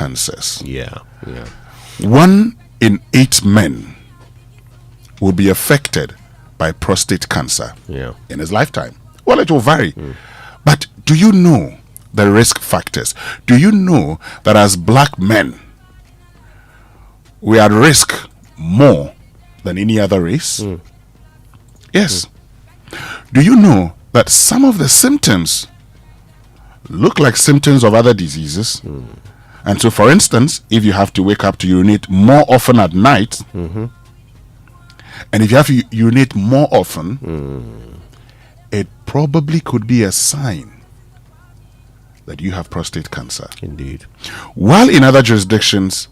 cancers. Yeah. 1 in 8 men will be affected by prostate cancer in his lifetime. Well, it will vary. But do you know the risk factors? Do you know that as black men, we are at risk more than any other race? Yes. Do you know that some of the symptoms look like symptoms of other diseases? And so, for instance, if you have to wake up to urinate more often at night, and if you have to urinate more often, it probably could be a sign that you have prostate cancer. Indeed. While in other jurisdictions,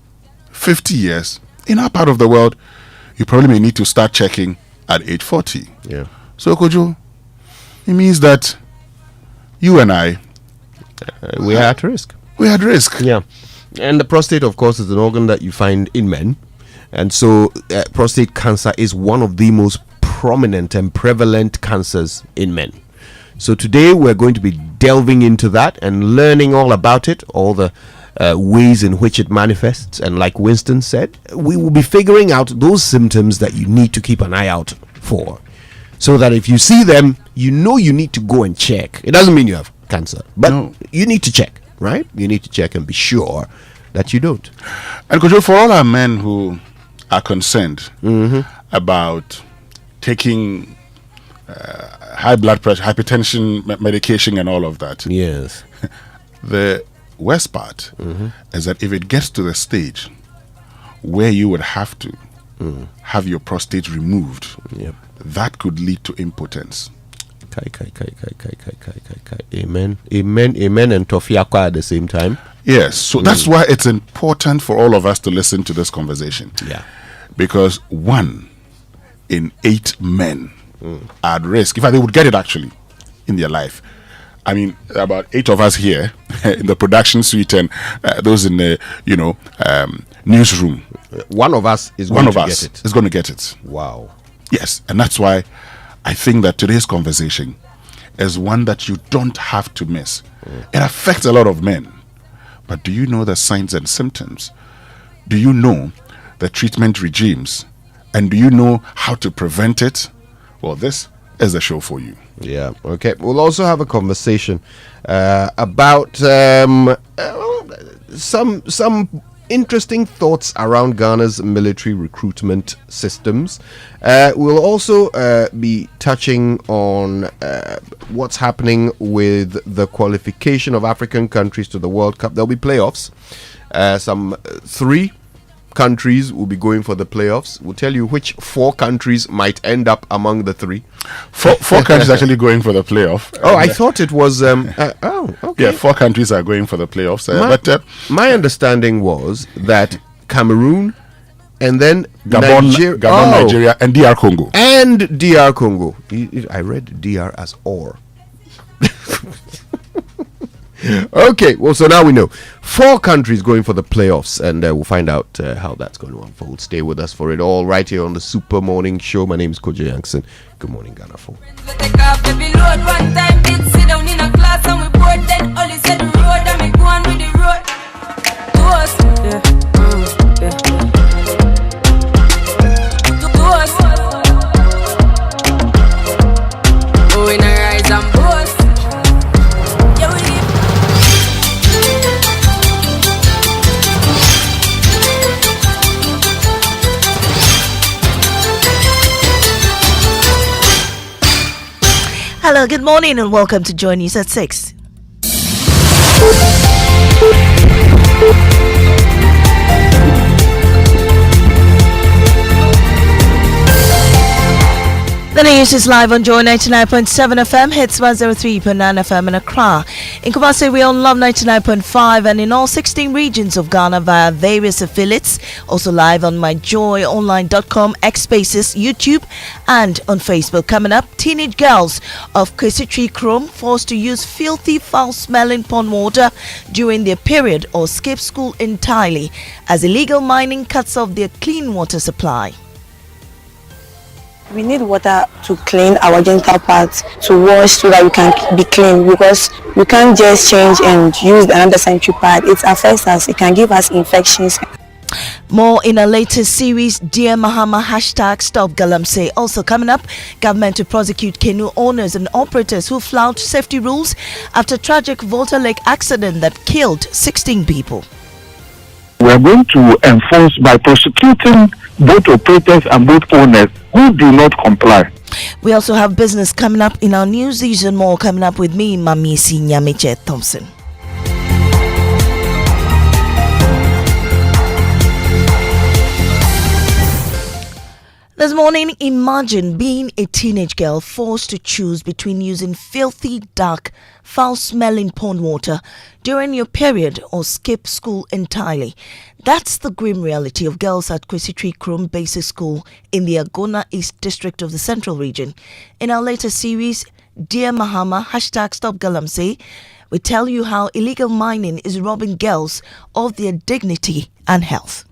50 years, in our part of the world, you probably may need to start checking at age 40. Yeah. So, Kojo, it means that you and I, we are at risk. We're at risk. Yeah. And the prostate, of course, is an organ that you find in men. And so prostate cancer is one of the most prominent and prevalent cancers in men. So today we're going to be delving into that and learning all about it, all the ways in which it manifests. And like Winston said, we will be figuring out those symptoms that you need to keep an eye out for. So that if you see them, you know you need to go and check. It doesn't mean you have cancer, but you need to check, right? You need to check and be sure that you don't. And Kojo, for all our men who are concerned about taking high blood pressure, hypertension medication and all of that. Yes. The worst part is that if it gets to the stage where you would have to have your prostate removed, that could lead to impotence. Amen. And Tofiakwa at the same time. Yes, so that's why it's important for all of us to listen to this conversation. Yeah. Because 1 in 8 men are at risk. In fact, they would get it actually in their life. I mean, about 8 of us here in the production suite and those in the, newsroom. One of us is going to get it. Is going to get it. Wow. Yes, and that's why I think that today's conversation is one that you don't have to miss. It affects a lot of men. But do you know the signs and symptoms? Do you know the treatment regimes? And do you know how to prevent it? Well, this is the show for you. Yeah, okay. We'll also have a conversation about some interesting thoughts around Ghana's military recruitment systems. We'll also be touching on what's happening with the qualification of African countries to the World Cup. There'll be playoffs. Some 3 countries will be going for the playoffs. We'll tell you which 4 countries might end up among the 3. 4 countries actually going for the playoff. Oh, I thought it was. Okay. Yeah, 4 countries are going for the playoffs. My understanding was that Cameroon and then Gabon, Nigeria, and DR Congo. I read DR as OR. Okay, well, so now we know 4 countries going for the playoffs, and we'll find out how that's going to unfold. Stay with us for it all right here on the Super Morning Show. My name is Kojo Yankson. Good morning, Ghana. Hello, good morning and welcome to Joy News at 6. The news is live on Joy 99.7 FM, hits 103.9 FM in Accra. In Kumasi, we're on Love 99.5 and in all 16 regions of Ghana via various affiliates. Also live on myjoyonline.com, X Spaces, YouTube, and on Facebook. Coming up, teenage girls of Kesitri Chrome forced to use filthy, foul-smelling pond water during their period or skip school entirely as illegal mining cuts off their clean water supply. We need water to clean our genital parts, to wash so that we can be clean, because we can't just change and use another sanitary pad. It affects us. It can give us infections. More in our latest series, Dear Mahama, hashtag Stop Galamsey. Also coming up, government to prosecute canoe owners and operators who flout safety rules after tragic Volta Lake accident that killed 16 people. We are going to enforce by prosecuting both operators and both owners who do not comply. We also have business coming up in our news. These and more coming up with me, Mamisi Nyamiche Thompson. This morning, imagine being a teenage girl forced to choose between using filthy, dark, foul-smelling pond water during your period or skip school entirely. That's the grim reality of girls at Kwesi Krom Basic School in the Agona East District of the Central Region. In our latest series, Dear Mahama, hashtag Stop Galamsey, we tell you how illegal mining is robbing girls of their dignity and health.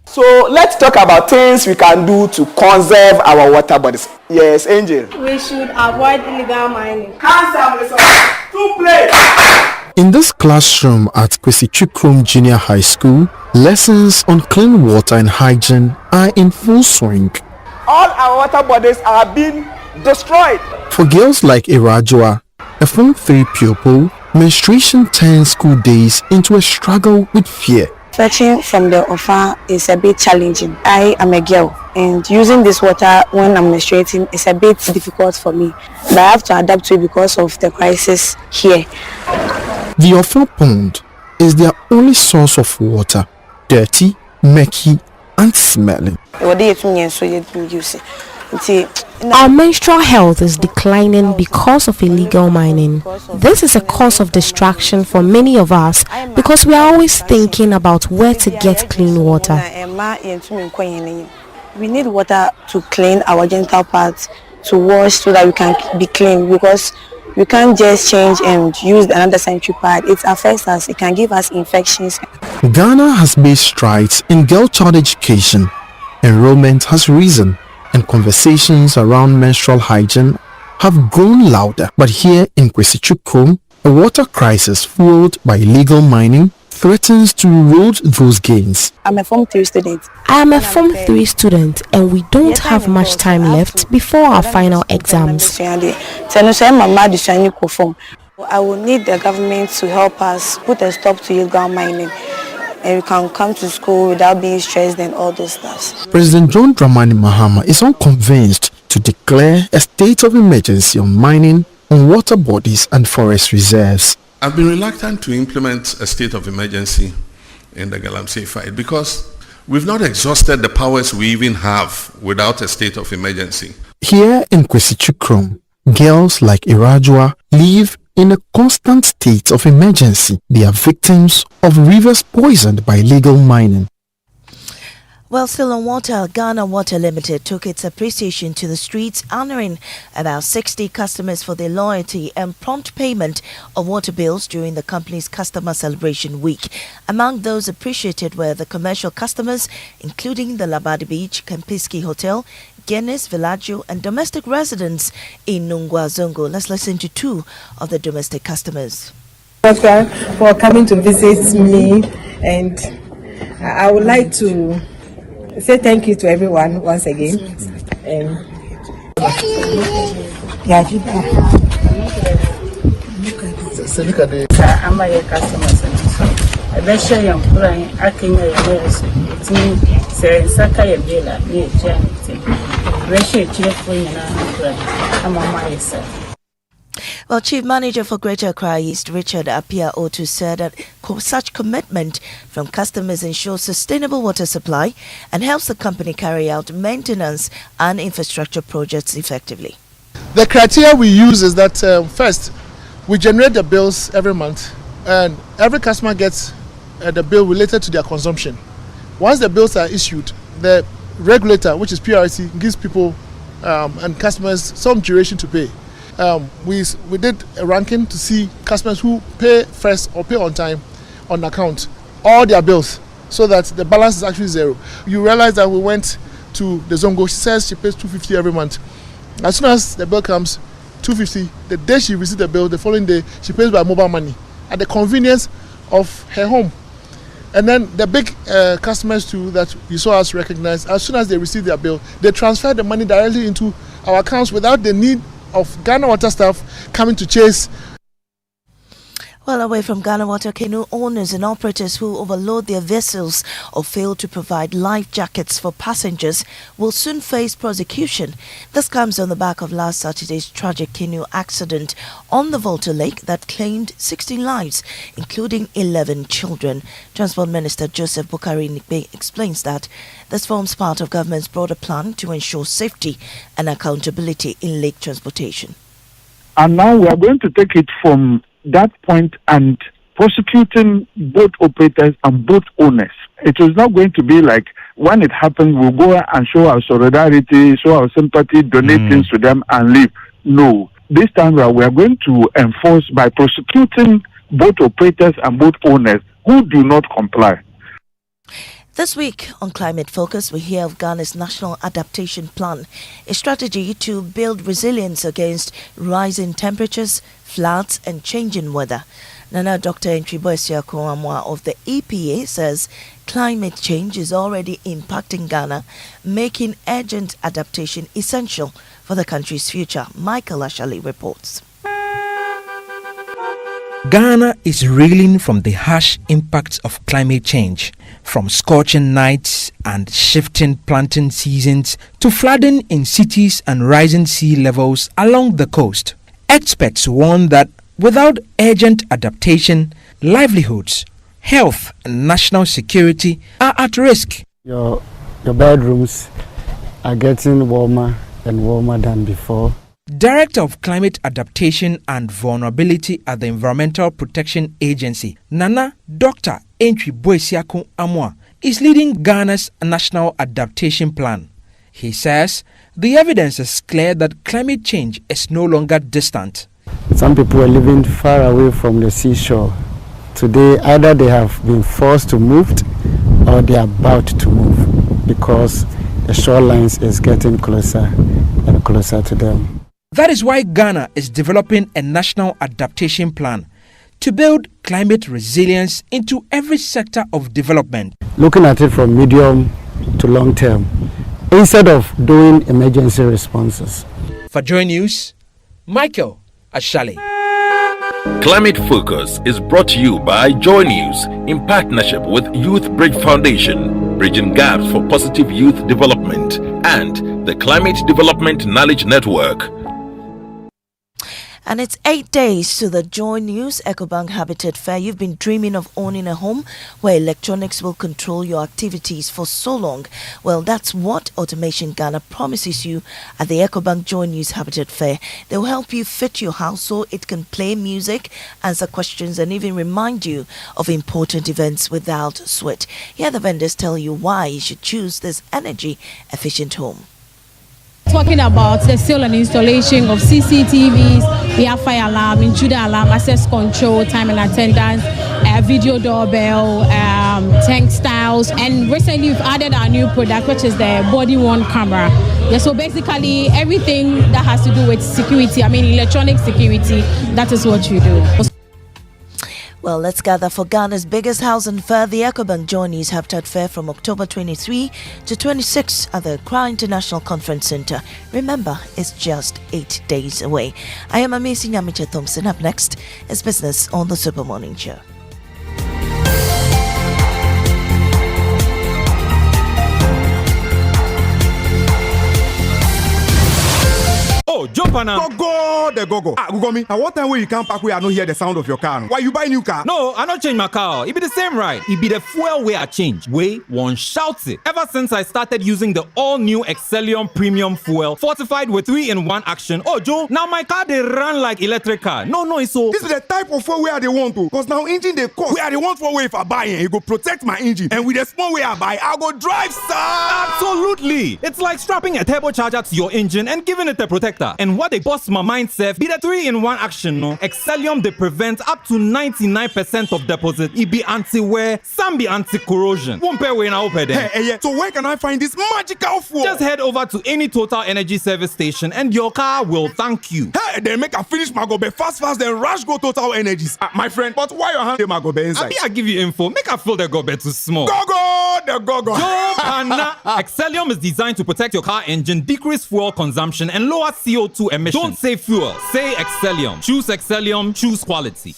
So let's talk about things we can do to conserve our water bodies. Yes, Angel. We should avoid illegal mining. In this classroom at Kwesi Krom Junior High School, lessons on clean water and hygiene are in full swing. All our water bodies are being destroyed. For girls like Irajua, a Form 3 pupil, menstruation turns school days into a struggle with fear. Fetching from the offer is a bit challenging. I am a girl, and using this water when I'm menstruating is a bit difficult for me. But I have to adapt to it because of the crisis here. The offer pond is their only source of water, dirty, murky, and smelling. Our menstrual health is declining because of illegal mining. This is a cause of distraction for many of us because we are always thinking about where to get clean water. We need water to clean our genital parts, to wash so that we can be clean, because we can't just change and use another sanitary pad. It affects us. It can give us infections. Ghana has made strides in girl-child education. Enrollment has risen, and conversations around menstrual hygiene have grown louder. But here in Kwesi Krom, a water crisis fueled by illegal mining threatens to erode those gains. I'm a Form 3 student. I am a Form 3 student, and we don't have much time left before our final exams. I will need the government to help us put a stop to illegal mining, and we can come to school without being stressed and all those stuff. President John Dramani Mahama is unconvinced to declare a state of emergency on mining on water bodies and forest reserves. I've been reluctant to implement a state of emergency in the Galamsey fight because we've not exhausted the powers we even have without a state of emergency. Here in Kwesi Krom, girls like Irajua live in a constant state of emergency. They are victims of rivers poisoned by illegal mining. Well, still on water, Ghana Water Limited took its appreciation to the streets, honoring about 60 customers for their loyalty and prompt payment of water bills during the company's customer celebration week. Among those appreciated were the commercial customers, including the Labadi Beach, Kempinski Hotel, Guinness, Villaggio, and domestic residents in Nungwa Zongo. Let's listen to two of the domestic customers. For coming to visit me, and I would like to say thank you to everyone once again. I'm a customer. I bet you I'm crying. I can hear it means Saka Bella, near Janity. I'm on myself. Well, Chief Manager for Greater Accra East, Richard Apia Otu, said that such commitment from customers ensures sustainable water supply and helps the company carry out maintenance and infrastructure projects effectively. The criteria we use is that first, we generate the bills every month, and every customer gets the bill related to their consumption. Once the bills are issued, the regulator, which is PRC, gives people and customers some duration to pay. We did a ranking to see customers who pay first or pay on time on account all their bills, so that the balance is actually zero. You realize that we went to the Zongo. She says she pays 250 every month. As soon as the bill comes, 250. The day she receives the bill, the following day she pays by mobile money at the convenience of her home. And then the big customers too that you saw us recognize, as soon as they receive their bill, they transfer the money directly into our accounts without the need of Ghana Water staff coming to chase. Well, away from Ghana Water, canoe owners and operators who overload their vessels or fail to provide life jackets for passengers will soon face prosecution. This comes on the back of last Saturday's tragic canoe accident on the Volta Lake that claimed 16 lives, including 11 children. Transport Minister Joseph Bukari Nikbe explains that this forms part of government's broader plan to ensure safety and accountability in lake transportation. And now we are going to take it from that point and prosecuting boat operators and boat owners. It is not going to be like when it happens, we'll go and show our solidarity, show our sympathy, donate things to them and leave. No. This time we are going to enforce by prosecuting boat operators and boat owners who do not comply. This week on Climate Focus, we hear of Ghana's National Adaptation Plan, a strategy to build resilience against rising temperatures, floods and changing weather. Nana Dr. Kojo Yankson of the EPA says climate change is already impacting Ghana, making urgent adaptation essential for the country's future. Michael Ashali reports. Ghana is reeling from the harsh impacts of climate change, from scorching nights and shifting planting seasons to flooding in cities and rising sea levels along the coast. Experts warn that without urgent adaptation, livelihoods, health and national security are at risk. Your bedrooms are getting warmer and warmer than before. Director of Climate Adaptation and Vulnerability at the Environmental Protection Agency, Nana Dr. Winston Amoah, is leading Ghana's National Adaptation Plan. He says the evidence is clear that climate change is no longer distant. Some people are living far away from the seashore. Today, either they have been forced to move or they are about to move because the shorelines is getting closer and closer to them. That is why Ghana is developing a national adaptation plan to build climate resilience into every sector of development. Looking at it from medium to long term, instead of doing emergency responses. For Joy News, Michael Ashali. Climate Focus is brought to you by Joy News in partnership with Youth Bridge Foundation, bridging gaps for positive youth development, and the Climate Development Knowledge Network. And it's 8 days to the Joy News EcoBank Habitat Fair. You've been dreaming of owning a home where electronics will control your activities for so long. Well, that's what Automation Ghana promises you at the EcoBank Joy News Habitat Fair. They'll help you fit your house so it can play music, answer questions, and even remind you of important events without sweat. Here the vendors tell you why you should choose this energy-efficient home. Talking about the sale and installation of CCTVs, we have fire alarm, intruder alarm, access control, time and attendance, video doorbell, tank styles, and recently we've added our new product, which is the body-worn camera. Yeah, so basically everything that has to do with security, electronic security, that is what you do. Well, let's gather for Ghana's biggest housing fair, the EcoBank Joy News Habitat Fair, from October 23 to 26 at the Accra International Conference Center. Remember, it's just 8 days away. I am Amazing Amicha Thompson. Up next is Business on the Super Morning Show. Oh, jump on now. Go. Google me. And what time when you come back, we are not hear the sound of your car? Why you buy new car? No, I not change my car. It be the same ride. It be the fuel way I change. Way one shouts it. Ever since I started using the all-new Excellium Premium Fuel, fortified with 3-in-1 action. Oh, Joe, now my car they run like electric car. No, it's so. This is the type of fuel where they want to. Because now engine they cost. Where they want for way if I buy it, it go protect my engine. And with the small way I buy, I go drive, sir. Absolutely. It's like strapping a turbocharger to your engine and giving it a protector. And what what they boss my mind self be the 3-in-1 action, no. Excellium they prevent up to 99% of deposit. It be anti-wear, some be anti-corrosion. Won't pay when I open them. Hey, so where can I find this magical fuel? Just head over to any Total Energy service station and your car will thank you. Hey, then make a finish my gobe fast, then rush go Total Energies. My friend, but why your hand my gobe inside? I give you info. Make a fill the gobe too small. Go. Excellium is designed to protect your car engine, decrease fuel consumption, and lower CO2 emissions. Don't say fuel, say Excellium. Choose Excellium, choose quality.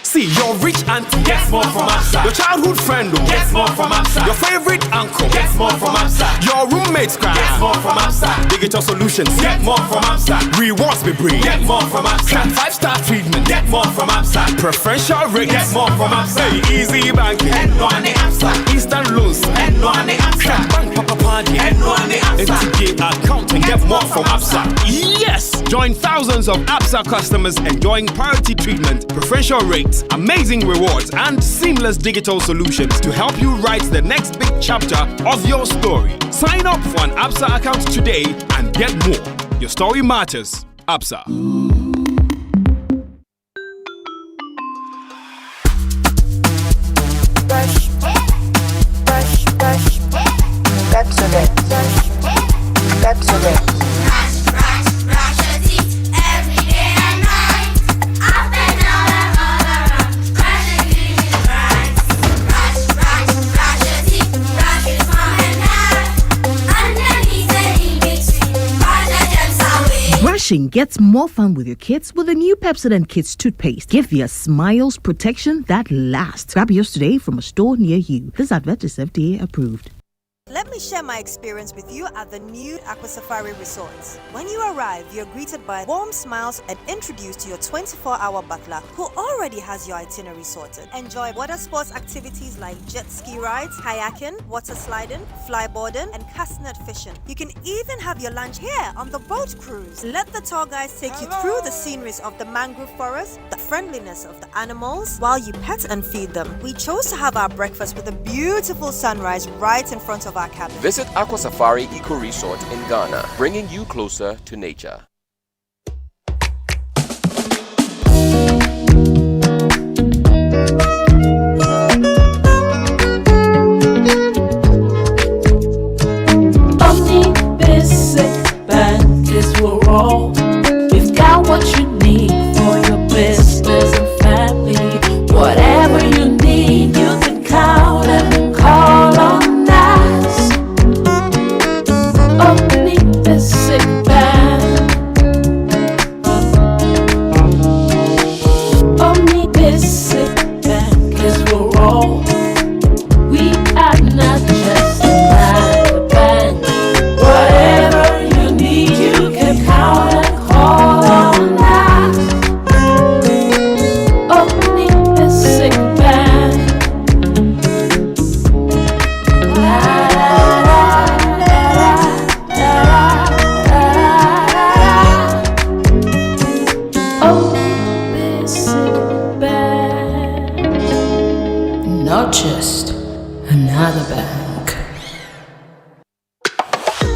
See, your rich auntie gets more from Absa. Your childhood friend gets more from Absa. Your favorite uncle gets more from Absa. Your roommates gets more from Absa. Digital solutions get more from Absa. Rewards we bring get more from Absa. 5-star treatment get more from Absa. Preferential rate get more from Absa. Easy banking and no ane Absa. Instant loans and no ane Absa. Bank papa party and no ane Absa. FTK accounting get more from Absa. Yes, join thousands of Absa customers enjoying priority treatment, preferential rates, amazing rewards, and seamless digital solutions to help you write the next big chapter of your story. Sign up for an Absa account today and get more. Your story matters. Absa. Brushing gets more fun with your kids with the new Pepsodent Kids toothpaste. Give your smiles protection that lasts. Grab yours today from a store near you. This advert is FDA approved. Let me share my experience with you at the new Aqua Safari Resorts. When you arrive, you're greeted by warm smiles and introduced to your 24-hour butler who already has your itinerary sorted. Enjoy water sports activities like jet ski rides, kayaking, water sliding, flyboarding, and castanet fishing. You can even have your lunch here on the boat cruise. Let the tour guides take you through the sceneries of the mangrove forest, the friendliness of the animals, while you pet and feed them. We chose to have our breakfast with a beautiful sunrise right in front of our cabin. Visit Aqua Safari Eco Resort in Ghana, bringing you closer to nature. Basic Bank is we're all. We've got what you need for your business and family. Whatever you need, you can count and call on us. Basic Bank. Basic Bank is we're all. We are not just another bank. Whatever you need, you can count and call on us. Basic Bank. Basic Bank. Not just another bank.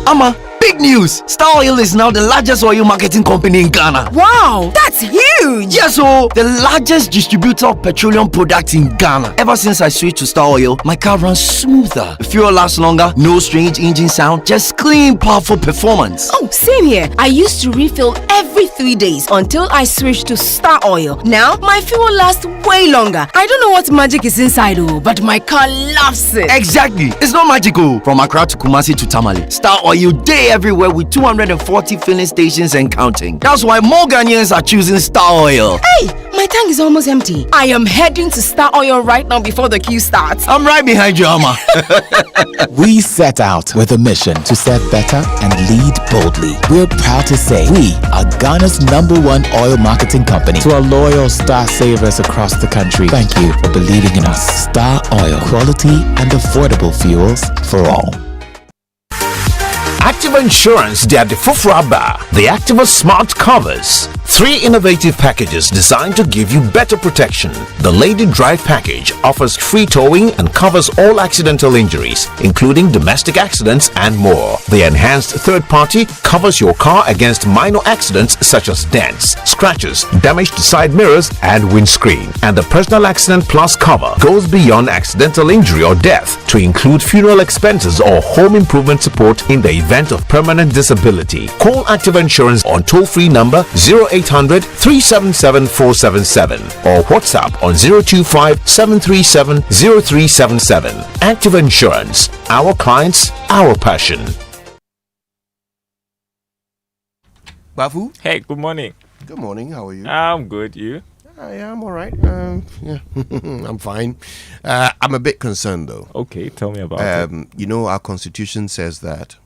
Ama, big news! Star Oil is now the largest oil marketing company in Ghana. Wow, that's huge! Yes, so the largest distributor of petroleum products in Ghana. Ever since I switched to Star Oil, my car runs smoother. The fuel lasts longer, no strange engine sound, just clean, powerful performance. Oh, same here. I used to refill every 3 days until I switched to Star Oil. Now, my fuel lasts way longer. I don't know what magic is inside, but my car loves it. Exactly. It's not magical. From Accra to Kumasi to Tamale, Star Oil day everywhere with 240 filling stations and counting. That's why more Ghanaians are choosing Star Oil. Hey, my tank is almost empty. I am heading to Star Oil right now before the queue starts. I'm right behind you, Ama. We set out with a mission to set better and lead boldly. We're proud to say we are Ghana's #1 oil marketing company. To our loyal Star savers across the country, thank you for believing in us. Star Oil, quality and affordable fuels for all. Activa Insurance, they are the Fufraba, the Activa Smart Covers. 3 innovative packages designed to give you better protection. The Lady Drive package offers free towing and covers all accidental injuries, including domestic accidents and more. The enhanced third party covers your car against minor accidents such as dents, scratches, damage to side mirrors and windscreen. And the Personal Accident Plus cover goes beyond accidental injury or death to include funeral expenses or home improvement support in the event of permanent disability. Call Active Insurance on toll-free number 0800 377 477 or WhatsApp on 025 737 0377. Active Insurance. Our clients, our passion. Bafu? Hey, good morning. Good morning. How are you? I'm good. You? Yeah, I'm all right. Yeah, I'm fine. I'm a bit concerned, though. Okay, tell me about it. You know, our constitution says that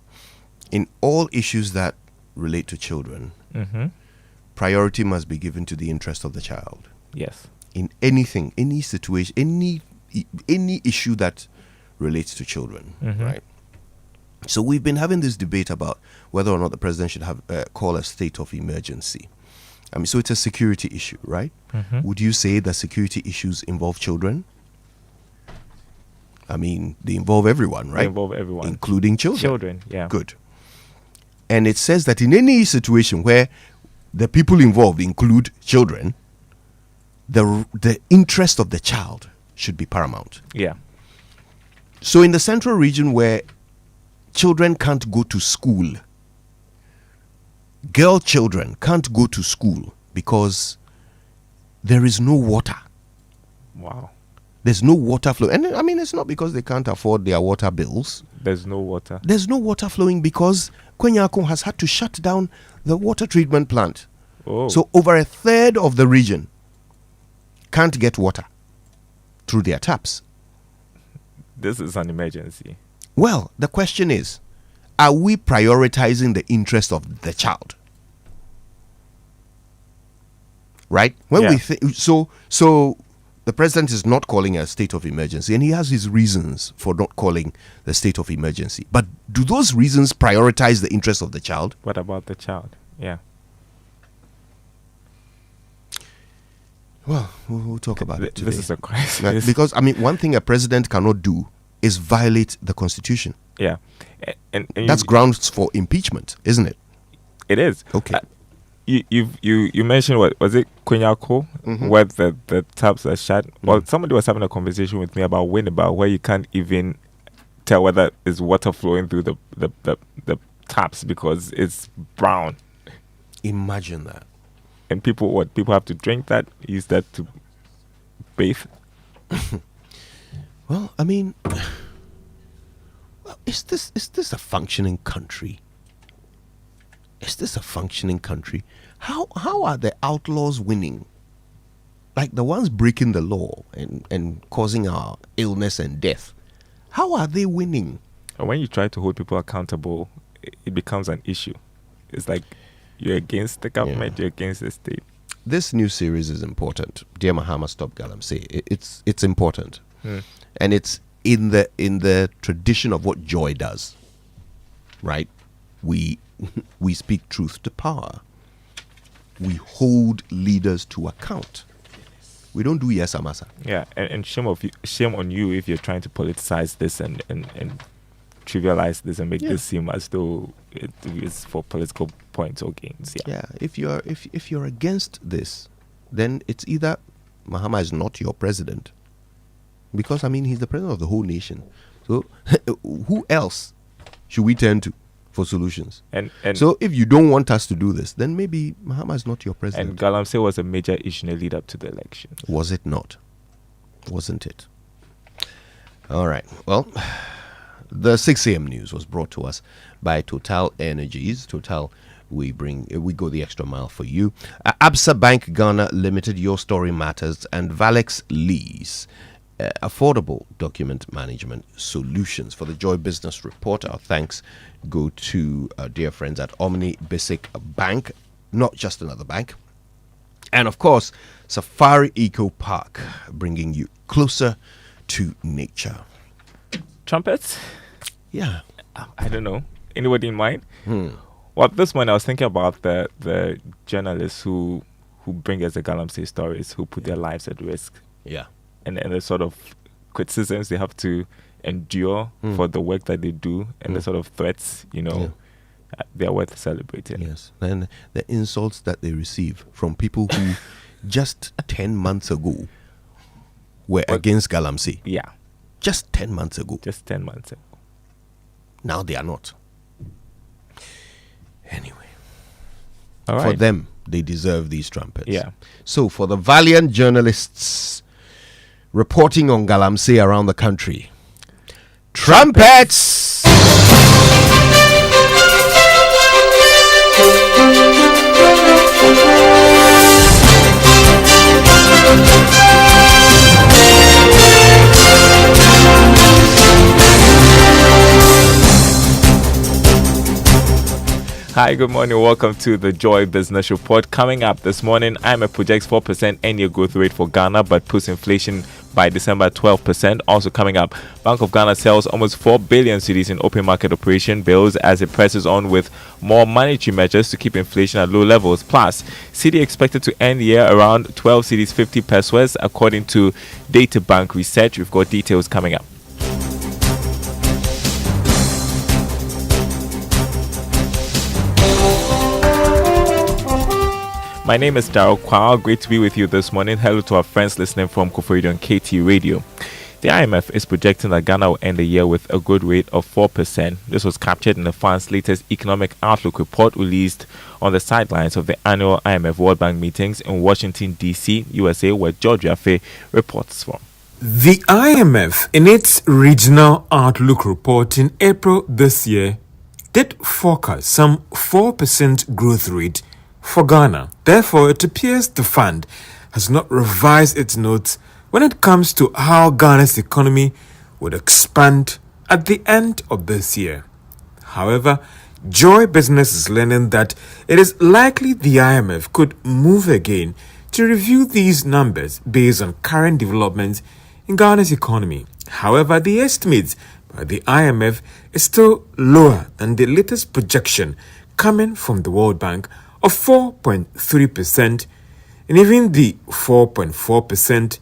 in all issues that relate to children, priority must be given to the interest of the child. Yes. In anything, any situation, any issue that relates to children, right? So we've been having this debate about whether or not the president should have call a state of emergency. I mean, so it's a security issue, right? Would you say that security issues involve children? I mean, they involve everyone, right? They involve everyone. Including children. Children, yeah. Good. And it says that in any situation where the people involved include children, the interest of the child should be paramount. Yeah. So in the central region where children can't go to school, girl children can't go to school because there is no water. Wow. There's no water flow. And I mean, it's not because they can't afford their water bills. There's no water. There's no water flowing because Kwenyako has had to shut down the water treatment plant. Oh. So over a third of the region can't get water through their taps. This is an emergency. Well, the question is, are we prioritizing the interest of the child? Right? When we so the president is not calling a state of emergency, and he has his reasons for not calling the state of emergency. But do those reasons prioritize the interest of the child? What about the child? Yeah. Well, we'll talk about it today. This is a crisis. Because, I mean, one thing a president cannot do is violate the Constitution. Yeah. And that's grounds for impeachment, isn't it? It is. Okay. You mentioned, what was it, Kwenyako, where the taps are shut? Well, somebody was having a conversation with me about Winneba, where you can't even tell whether it's water flowing through the taps because it's brown. Imagine that. And people have to drink that, use that to bathe. Well, I mean, is this a functioning country? Is this a functioning country? How are the outlaws winning? Like the ones breaking the law and causing our illness and death. How are they winning? And when you try to hold people accountable, it becomes an issue. It's like you're against the government, you're against the state. This new series is important. Dear Mahama, Stop Galamsey. It's important. And it's in the tradition of what joy does. Right? We speak truth to power. We hold leaders to account. We don't do yes amasa. Yeah, and shame on you if you're trying to politicize this and trivialize this and make this seem as though it is for political points or gains. Yeah. If you're against this, then it's either Mahama is not your president, because I mean he's the president of the whole nation. So who else should we turn to for solutions? And so if you don't want us to do this, then maybe Mahama is not your president. And Galamsey was a major issue in the lead up to the election. Was it not? Wasn't it? All right. Well, the 6 a.m. news was brought to us by Total Energies. Total, we go the extra mile for you. Absa Bank Ghana Limited, Your Story Matters, and Valex Lease, affordable document management solutions. For the Joy Business Report, our thanks go to our dear friends at Omni Basic Bank, not just another bank. And of course, Safari Eco Park, bringing you closer to nature. Trumpets? Yeah. I don't know. Anybody in mind? Well, this morning I was thinking about the journalists who bring us the Galamsey stories, who put their lives at risk. Yeah. And the sort of criticisms they have to endure for the work that they do, and the sort of threats, they're worth celebrating. Yes. And the insults that they receive from people who just 10 months ago were against Galamsey. Yeah. Just 10 months ago. Just 10 months ago. Now they are not. Anyway. All right. For them, they deserve these trumpets. Yeah. So for the valiant journalists reporting on Galamsey around the country, trumpets! Hi, good morning. Welcome to the Joy Business Report. Coming up this morning, IMF projects 4% annual growth rate for Ghana, but puts inflation by December 12%. Also coming up, Bank of Ghana sells almost 4 billion cedis in open market operation bills as it presses on with more monetary measures to keep inflation at low levels. Plus, cedi expected to end the year around 12 cedis 50 pesos, according to Data Bank research. We've got details coming up. My name is Daryl Kwao. Great to be with you this morning. Hello to our friends listening from Koforidon and KT Radio. The IMF is projecting that Ghana will end the year with a growth rate of 4%. This was captured in the fund's latest economic outlook report released on the sidelines of the annual IMF World Bank meetings in Washington, D.C., USA, where George Yafe reports from. The IMF, in its regional outlook report in April this year, did forecast some 4% growth rate for Ghana. Therefore, it appears the fund has not revised its notes when it comes to how Ghana's economy would expand at the end of this year. However, Joy Business is learning that it is likely the IMF could move again to review these numbers based on current developments in Ghana's economy. However, the estimates by the IMF is still lower than the latest projection coming from the World Bank of 4.3%, and even the 4.4%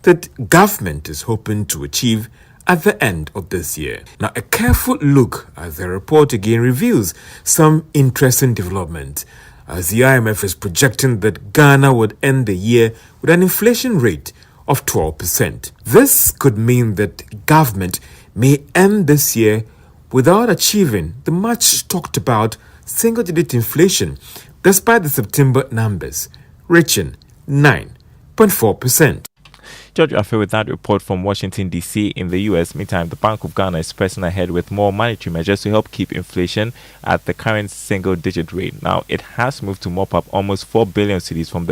that government is hoping to achieve at the end of this year. Now, a careful look at the report again reveals some interesting development, as the IMF is projecting that Ghana would end the year with an inflation rate of 12%. This could mean that government may end this year without achieving the much talked about single-digit inflation, despite the September numbers reaching 9.4%. George Yafe with that report from Washington, D.C. in the U.S. Meantime, the Bank of Ghana is pressing ahead with more monetary measures to help keep inflation at the current single-digit rate. Now, it has moved to mop up almost 4 billion cedis from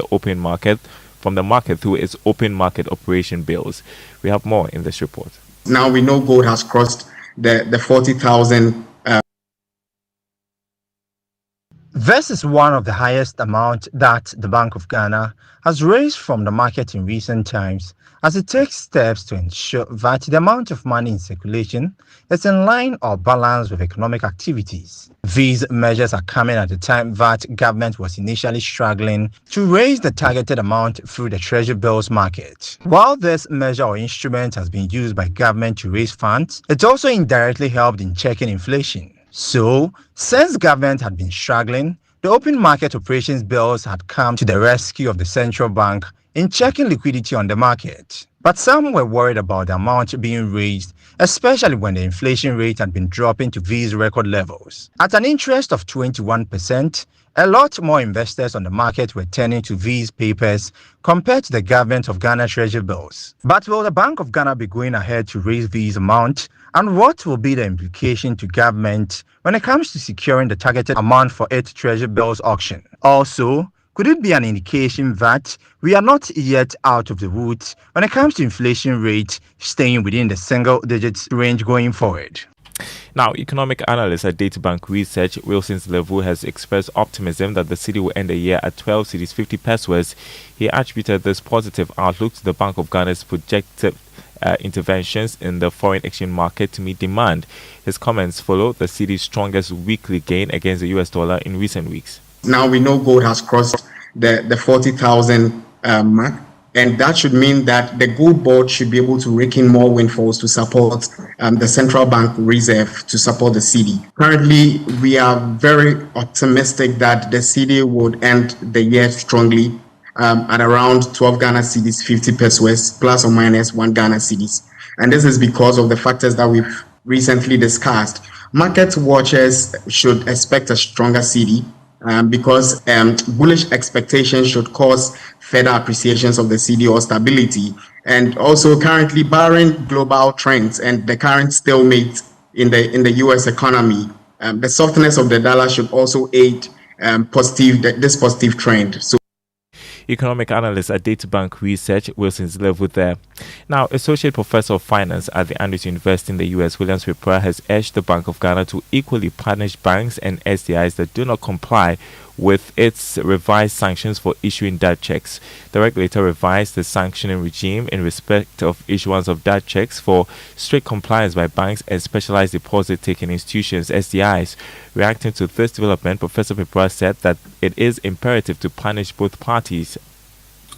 the market through its open market operation bills. We have more in this report. Now we know gold has crossed the 40,000. This is one of the highest amount that the Bank of Ghana has raised from the market in recent times, as it takes steps to ensure that the amount of money in circulation is in line or balanced with economic activities. These measures are coming at a time that government was initially struggling to raise the targeted amount through the treasury bills market. While this measure or instrument has been used by government to raise funds, it also indirectly helped in checking inflation. So, since government had been struggling, the open market operations bills had come to the rescue of the central bank in checking liquidity on the market. But some were worried about the amount being raised, especially when the inflation rate had been dropping to these record levels. At an interest of 21%, a lot more investors on the market were turning to these papers compared to the government of Ghana treasury bills. But will the Bank of Ghana be going ahead to raise these amounts? And what will be the implication to government when it comes to securing the targeted amount for its treasury bills auction? Also, could it be an indication that we are not yet out of the woods when it comes to inflation rate staying within the single digits range going forward? Now, economic analyst at Databank Research, Wilson Levu, has expressed optimism that the city will end the year at 12 cities 50 pesos. He attributed this positive outlook to the Bank of Ghana's projected interventions in the foreign exchange market to meet demand. His comments follow the city's strongest weekly gain against the US dollar in recent weeks. Now we know gold has crossed the 40,000 mark, and that should mean that the gold board should be able to rake in more windfalls to support the central bank reserve to support the cedi. Currently, we are very optimistic that the cedi would end the year strongly at around 12 Ghana cedis 50 pesos plus or minus 1 Ghana cedis. And this is because of the factors that we've recently discussed. Market watchers should expect a stronger cedi because bullish expectations should cause further appreciations of the cedi or stability. And also currently, barring global trends and the current stalemate in the US economy, the softness of the dollar should also aid this positive trend. So, economic analyst at Databank Research, Wilson's level there. Now, Associate Professor of Finance at the Andrews University in the US, Williams Wipra, has urged the Bank of Ghana to equally punish banks and SDIs that do not comply with its revised sanctions for issuing debt checks. The regulator revised the sanctioning regime in respect of issuance of debt checks for strict compliance by banks and specialized deposit-taking institutions, SDIs. Reacting to this development, Professor Wipra said that it is imperative to punish both parties.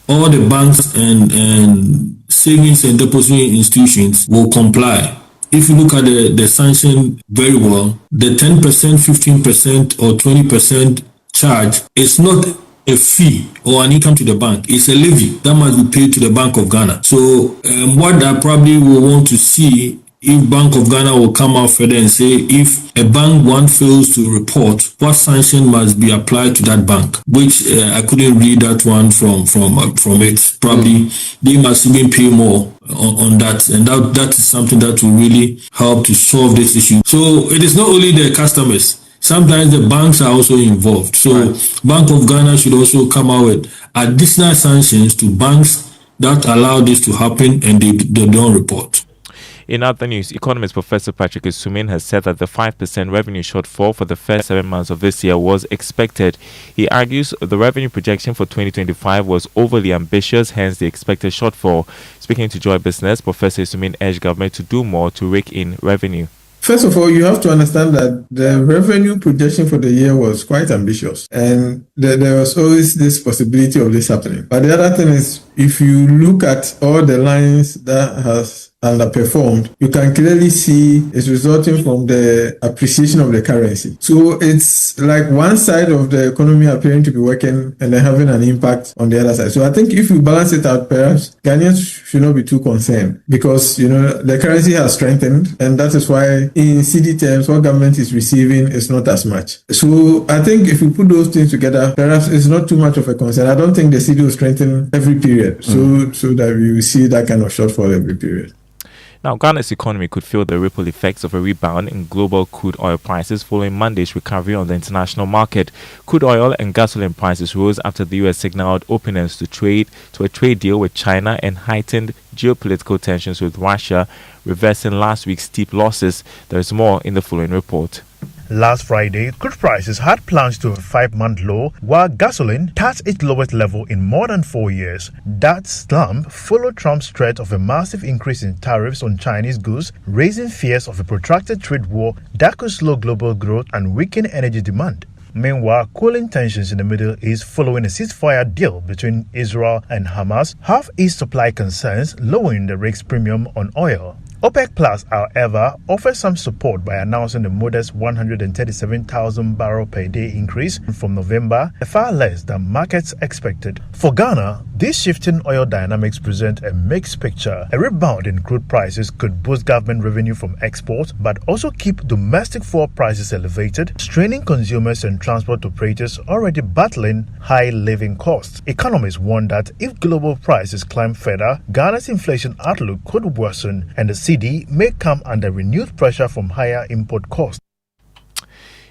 All the banks and savings and depository institutions will comply. If you look at the sanction very well, the 10%, 15% or 20% charge is not a fee or an income to the bank. It's a levy that must be paid to the Bank of Ghana. So what I probably will want to see if Bank of Ghana will come out further and say if a bank one fails to report, what sanction must be applied to that bank, which I couldn't read that one from it. Probably they must even pay more on that, and that is something that will really help to solve this issue. So it is not only the customers. Sometimes the banks are also involved. So Bank of Ghana should also come out with additional sanctions to banks that allow this to happen and they don't report. In other news, economist Professor Patrick Isumin has said that the 5% revenue shortfall for the first 7 months of this year was expected. He argues the revenue projection for 2025 was overly ambitious, hence the expected shortfall. Speaking to Joy Business, Professor Isumin urged government to do more to rake in revenue. First of all, you have to understand that the revenue projection for the year was quite ambitious, and there was always this possibility of this happening. But the other thing is, if you look at all the lines that has underperformed, you can clearly see it's resulting from the appreciation of the currency. So it's like one side of the economy appearing to be working and then having an impact on the other side. So I think if you balance it out, perhaps Ghanaians should not be too concerned because, the currency has strengthened, and that is why in cedi terms, what government is receiving is not as much. So I think if you put those things together, perhaps it's not too much of a concern. I don't think the cedi will strengthen every period, so that we will see that kind of shortfall every period. Now, Ghana's economy could feel the ripple effects of a rebound in global crude oil prices following Monday's recovery on the international market. Crude oil and gasoline prices rose after the U.S. signaled openness to a trade deal with China and heightened geopolitical tensions with Russia, reversing last week's steep losses. There is more in the following report. Last Friday, crude prices had plunged to a 5-month low, while gasoline touched its lowest level in more than 4 years. That slump followed Trump's threat of a massive increase in tariffs on Chinese goods, raising fears of a protracted trade war that could slow global growth and weaken energy demand. Meanwhile, cooling tensions in the Middle East following a ceasefire deal between Israel and Hamas have eased supply concerns, lowering the risk premium on oil. OPEC Plus, however, offers some support by announcing a modest 137,000 barrel per day increase from November, far less than markets expected. For Ghana, these shifting oil dynamics present a mixed picture. A rebound in crude prices could boost government revenue from exports, but also keep domestic fuel prices elevated, straining consumers and transport operators already battling high living costs. Economists warn that if global prices climb further, Ghana's inflation outlook could worsen and the cedi may come under renewed pressure from higher import costs.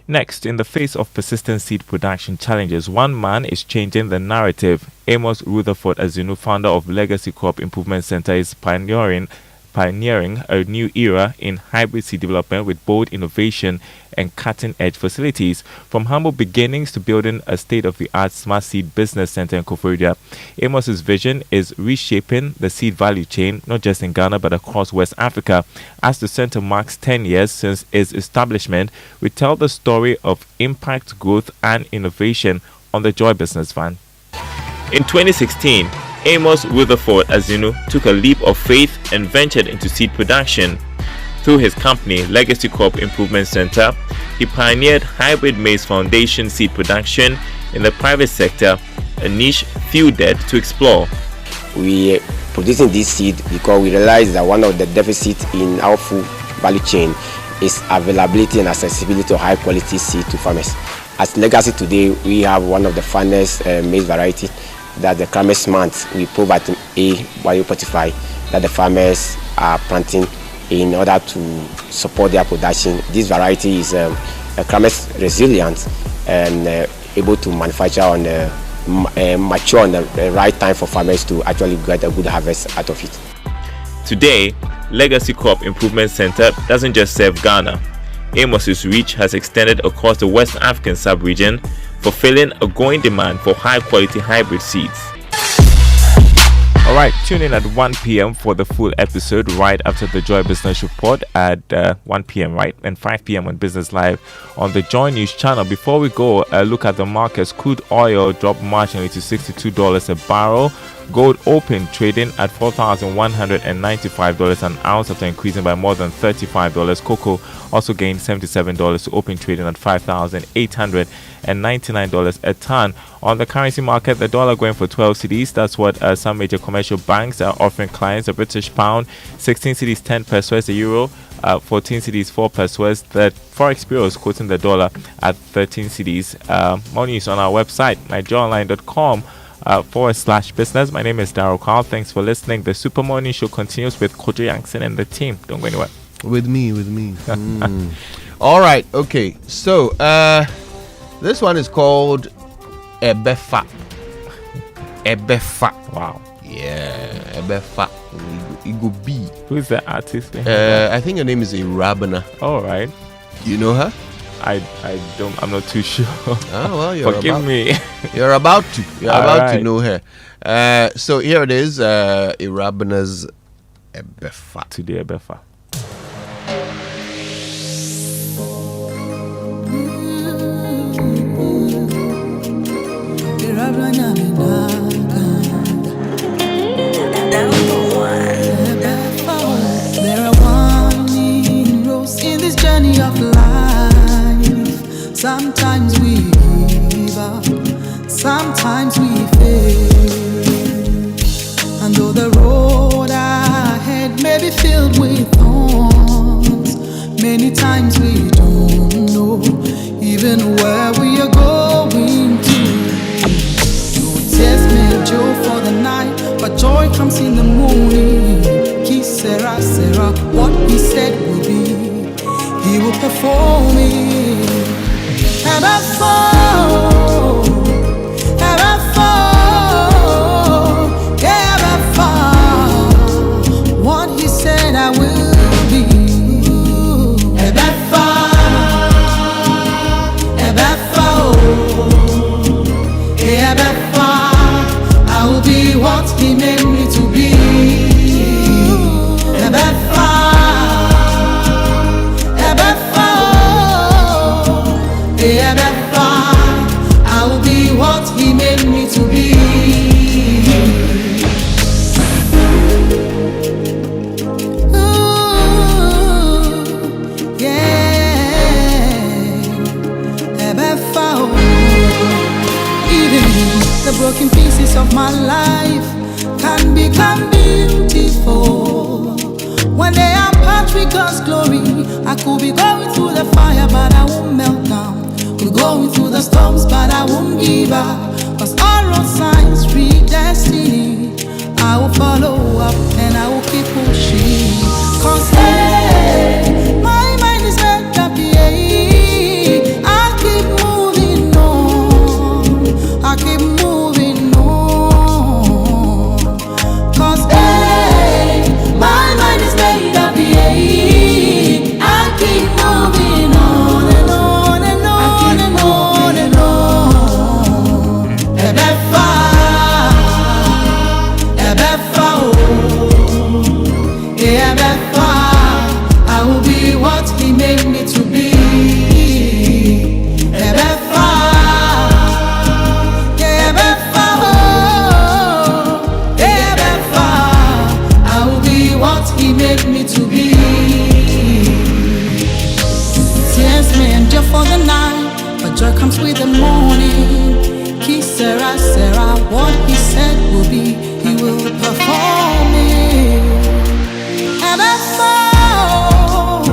Next, in the face of persistent seed production challenges, one man is changing the narrative. Amos Rutherford Azinu, founder of Legacy Crop Improvement Center, is pioneering pioneering a new era in hybrid seed development with bold innovation and cutting-edge facilities. From humble beginnings to building a state-of-the-art smart seed business center in Koforidua, Amos's vision is reshaping the seed value chain, not just in Ghana but across West Africa. As the center marks 10 years since its establishment, we tell the story of impact, growth, and innovation on the Joy Business Fund. In 2016, Amos Rutherford Azinu took a leap of faith and ventured into seed production. Through his company, Legacy Crop Improvement Center, he pioneered hybrid maize foundation seed production in the private sector, a niche few dared to explore. We are producing this seed because we realize that one of the deficits in our food value chain is availability and accessibility of high quality seed to farmers. As Legacy today, we have one of the finest maize variety, that the Kramis month we provide A biofortify that the farmers are planting in order to support their production. This variety is Kramis resilient and able to manufacture on mature on the right time for farmers to actually get a good harvest out of it. Today, Legacy Crop Improvement Center doesn't just serve Ghana. Amos's reach has extended across the West African sub-region, fulfilling a growing demand for high-quality hybrid seeds. Alright, tune in at 1 p.m. for the full episode right after the Joy Business Report at 1 p.m. right, and 5 p.m. on Business Live on the Joy News channel. Before we go, look at the markets. Crude oil dropped marginally to $62 a barrel. Gold opened trading at $4,195 an ounce after increasing by more than $35. Cocoa also gained $77 to open trading at $5,899 a ton. On the currency market, the dollar going for 12 cedis. That's what some major commercial banks are offering clients. A British pound, 16 cedis, 10 pesos. A euro, 14 cedis, 4 pesos. The Forex Bureau is quoting the dollar at 13 cedis. More news on our website, nigeriaonline.com. /business. My name is Daryl Carl. Thanks for listening. The Super Morning Show continues with Kojo Yankson and the team. Don't go anywhere. With me. All right. Okay. So, this one is called Ebefa. Wow. Yeah. Ebefa. It go B. Who is the artist? I think her name is Irabana. All right. You know her? I'm not too sure. Oh, well, Forgive me. You're about to know her. So here it is, Irabana's Ebefa. Today, Ebefa. There are winding roads in this journey of life. Sometimes we give up, sometimes we fail. And though the road ahead may be filled with thorns, many times we don't know even where we are going to. No tears may joy for the night, but joy comes in the morning. Kiss Sarah, what he said will be, he will perform it. Ever fall, yeah, ever fall. What he said I will be. Ever fall, yeah, ever fall. I will be what he made me to be. Ever fall. I will be what he made me to be. Ooh, yeah. Even the broken pieces of my life can become beautiful when they are part with God's glory. I could be going through the fire, but I won't melt down. Going through the storms, but I won't give up. Cause all road signs read destiny. I will follow up and I will keep pushing. Cause hey, my mind is made up, yeah. I'll keep moving on. I'll keep moving on. Cause hey, my mind is made made me to be. Tears may endure for the night, but joy comes with the morning. Kiss Sarah, Sarah, what he said will be, he will perform it. And I fall,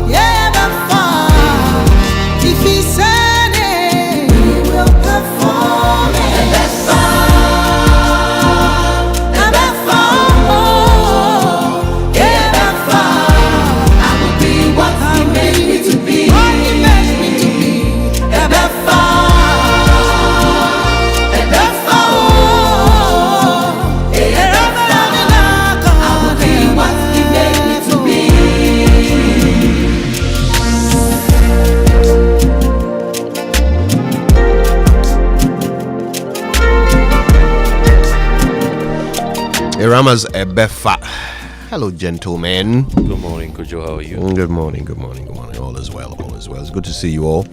yeah, I fall. If he said it, he will perform it. And I fall, yeah, I fall. I will be what he made me to be. What he made me to be. And I fall, and I fall, yeah, I fall. I will be what he made me to be. Irama's Ebefa. Hello, gentlemen. Good morning, Kojo. How are you? Good morning, good morning, good morning. All is well, all is well. It's good to see you all.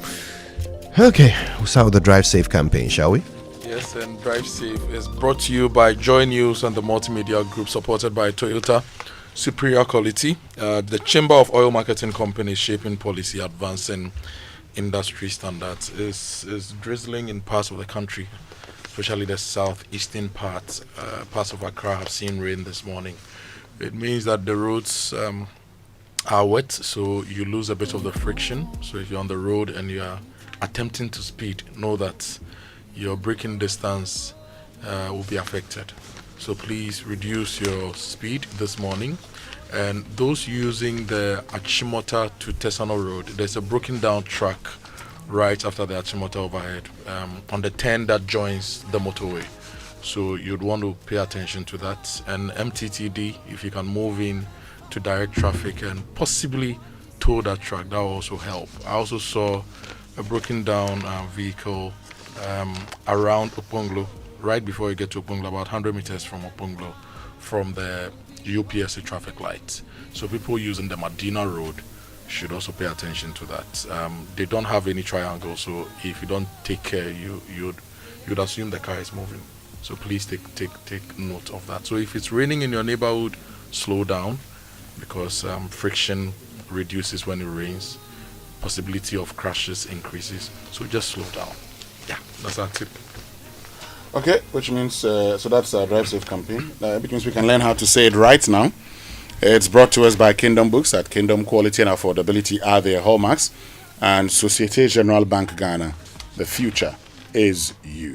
Okay, we'll start with the Drive Safe campaign, shall we? Yes, and Drive Safe is brought to you by Joy News and the Multimedia Group, supported by Toyota Superior Quality. The Chamber of Oil Marketing Companies shaping policy, advancing industry standards. Is drizzling in parts of the country, especially the southeastern parts. Parts of Accra have seen rain this morning. It means that the roads are wet, so you lose a bit of the friction. So if you're on the road and you are attempting to speed, know that your braking distance will be affected. So please reduce your speed this morning. And those using the Achimota to Tesano Road, there's a broken down track right after the Achimota overhead on the 10 that joins the motorway. So you'd want to pay attention to that. And MTTD, if you can move in to direct traffic and possibly tow that track, that will also help. I also saw a broken down vehicle around Oponglo, right before you get to Oponglo, about 100 meters from Oponglo, from the UPSC traffic lights. So people using the Medina Road should also pay attention to that. They don't have any triangle, so if you don't take care, you'd assume the car is moving. So please take note of that. So if it's raining in your neighborhood, slow down, because friction reduces when it rains. Possibility of crashes increases. So just slow down. Yeah, that's our tip. Okay, which means, so that's our Drive Safe campaign. Which means we can learn how to say it right now. It's brought to us by Kingdom Books. At Kingdom, quality and affordability are their hallmarks. And Societe Generale Bank Ghana. The future is you.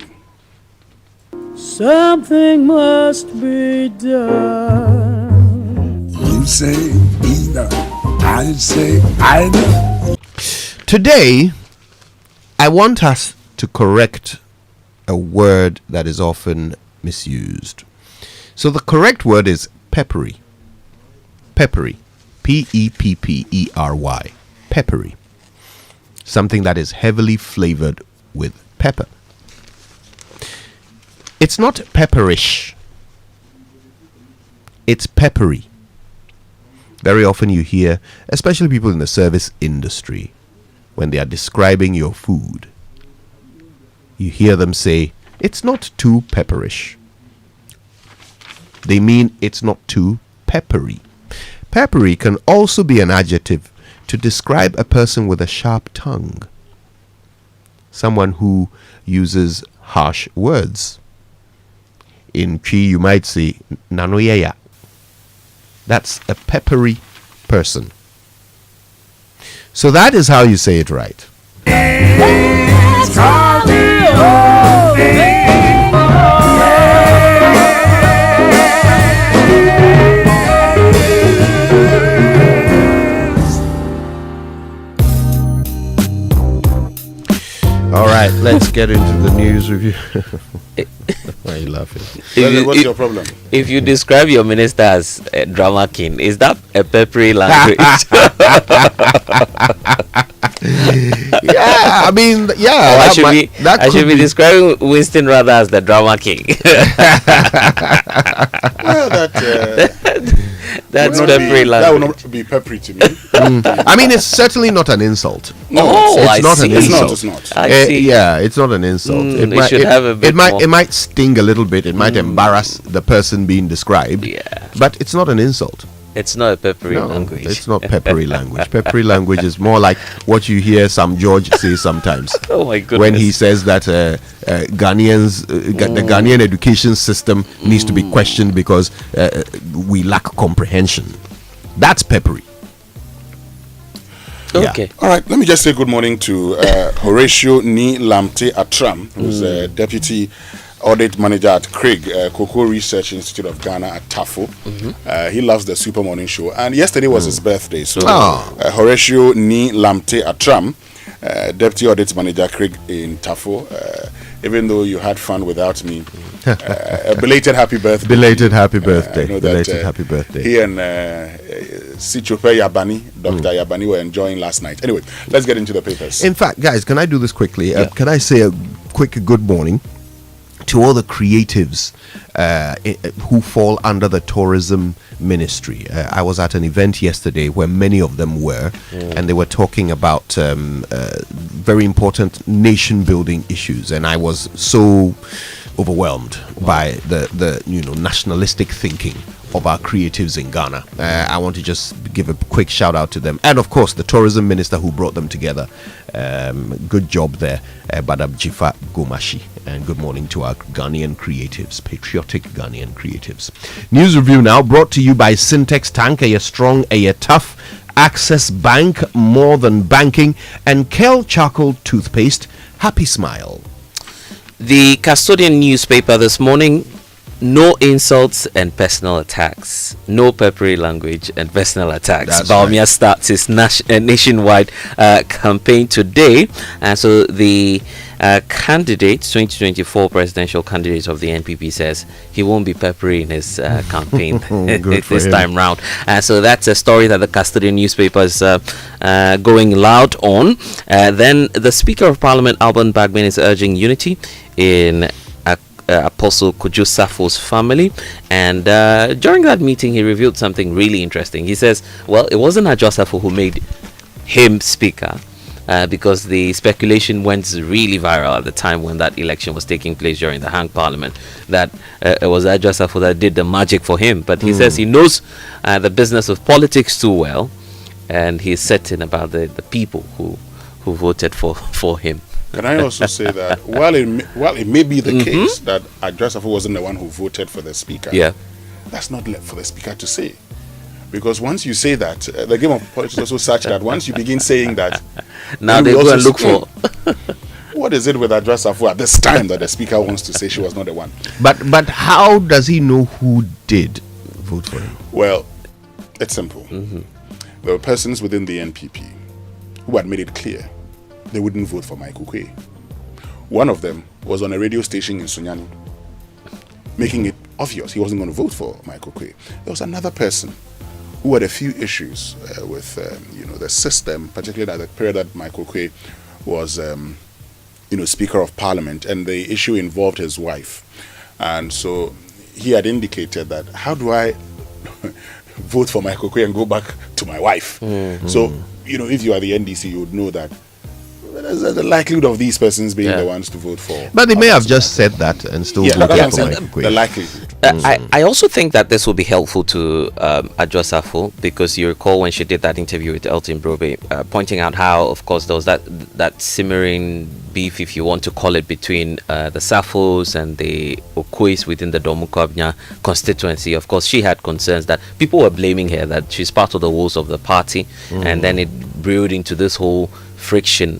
Something must be done. You say either, I say either. Today, I want us to correct a word that is often misused. So the correct word is peppery. Peppery. Peppery. Peppery. Something that is heavily flavored with pepper. It's not pepperish. It's peppery. Very often you hear, especially people in the service industry, when they are describing your food, you hear them say, it's not too pepperish. They mean it's not too peppery. Peppery can also be an adjective to describe a person with a sharp tongue. Someone who uses harsh words. In Chi, you might say, Nanoyaya. That's a peppery person. So that is how you say it right. All right, let's get into the news review. Why are you laughing? What's your problem? If you describe your minister as a drama king, is that a peppery language? Yeah, I mean, yeah. Or I should be describing Winston rather as the drama king. Well, That's would not peppery be, that would language. not be peppery to me. I mean, it's certainly not an insult. No, it's not an It's insult. not. I see. Yeah, it's not an insult. It should have a bit more. It might sting a little bit. It might embarrass the person being described. Yeah. But it's not an insult. It's not a peppery No, language. it's not peppery language. Peppery language is more like what you hear some George say sometimes. Oh my goodness. When he says that Ghanaians, the Ghanaian education system needs to be questioned because we lack comprehension. That's peppery. Okay. All right, let me just say good morning to Horatio Ni Lamte Atram, who's Deputy Audit Manager at Craig, Cocoa Research Institute of Ghana at TAFO. He loves the Super Morning Show. And yesterday was his birthday. So Horatio Ni Lamte Atram, Deputy Audit Manager Craig in TAFO, even though you had fun without me, a belated happy birthday. Belated happy birthday. I know Belated that, happy birthday. He and Sichope Yabani, Dr. Yabani, were enjoying last night. Anyway, let's get into the papers. In fact, guys, can I do this quickly? Can I say a quick good morning to all the creatives who fall under the tourism ministry? I was at an event yesterday where many of them were, and they were talking about very important nation building issues, and I was so overwhelmed by the nationalistic thinking of our creatives in Ghana. I want to just give a quick shout out to them, and of course the tourism minister who brought them together. Good job there, Badab Jifa Gomashi, and good morning to our Ghanaian creatives, patriotic Ghanaian creatives. News review now, brought to you by Syntex Tank, a strong, a tough, Access Bank, more than banking, and Kel Charcoal Toothpaste. Happy smile. The Custodian newspaper this morning: no insults and personal attacks. No peppery language and personal attacks. Baumia starts his nationwide campaign today. And so the candidate, 2024 presidential candidate of the NPP, says he won't be peppery in his campaign this time round. And so that's a story that the Custodian newspaper is going loud on. Then the Speaker of Parliament, Alban Bagman, is urging unity in Apostle Kojo Safo's family, and during that meeting he revealed something really interesting. He says, well, it wasn't Adjo Safo who made him speaker, because the speculation went really viral at the time when that election was taking place during the hang parliament, that it was Adjo Safo that did the magic for him. But he says he knows the business of politics too well, and he's certain about the people who voted for him. Can I also say that while it may be the case that Adjo Safo wasn't the one who voted for the speaker, that's not left for the speaker to say. Because once you say that, the game of politics is also such that once you begin saying that, now they go and look for what is it with Adjo Safo at this time that the speaker wants to say she was not the one. But how does he know who did vote for him? Well, it's simple. There were persons within the NPP who had made it clear they wouldn't vote for Michael Kwe. One of them was on a radio station in Sunyani, making it obvious he wasn't going to vote for Michael Kwe. There was another person who had a few issues with the system, particularly at the period that Michael Kwe was Speaker of Parliament, and the issue involved his wife. And so he had indicated that, how do I vote for Michael Kwe and go back to my wife? So, if you are the NDC, you would know that there's the likelihood of these persons being the ones to vote for. But they may have just said that and still voted for Michael Kwe. The likelihood. I also think that this will be helpful to Adjo Safo, because you recall when she did that interview with Elton Brobe, pointing out how, of course, there was that simmering beef, if you want to call it, between the Safos and the Okwes within the Domukobnya constituency. Of course, she had concerns that people were blaming her, that she's part of the woes of the party, and then it brewed into this whole friction,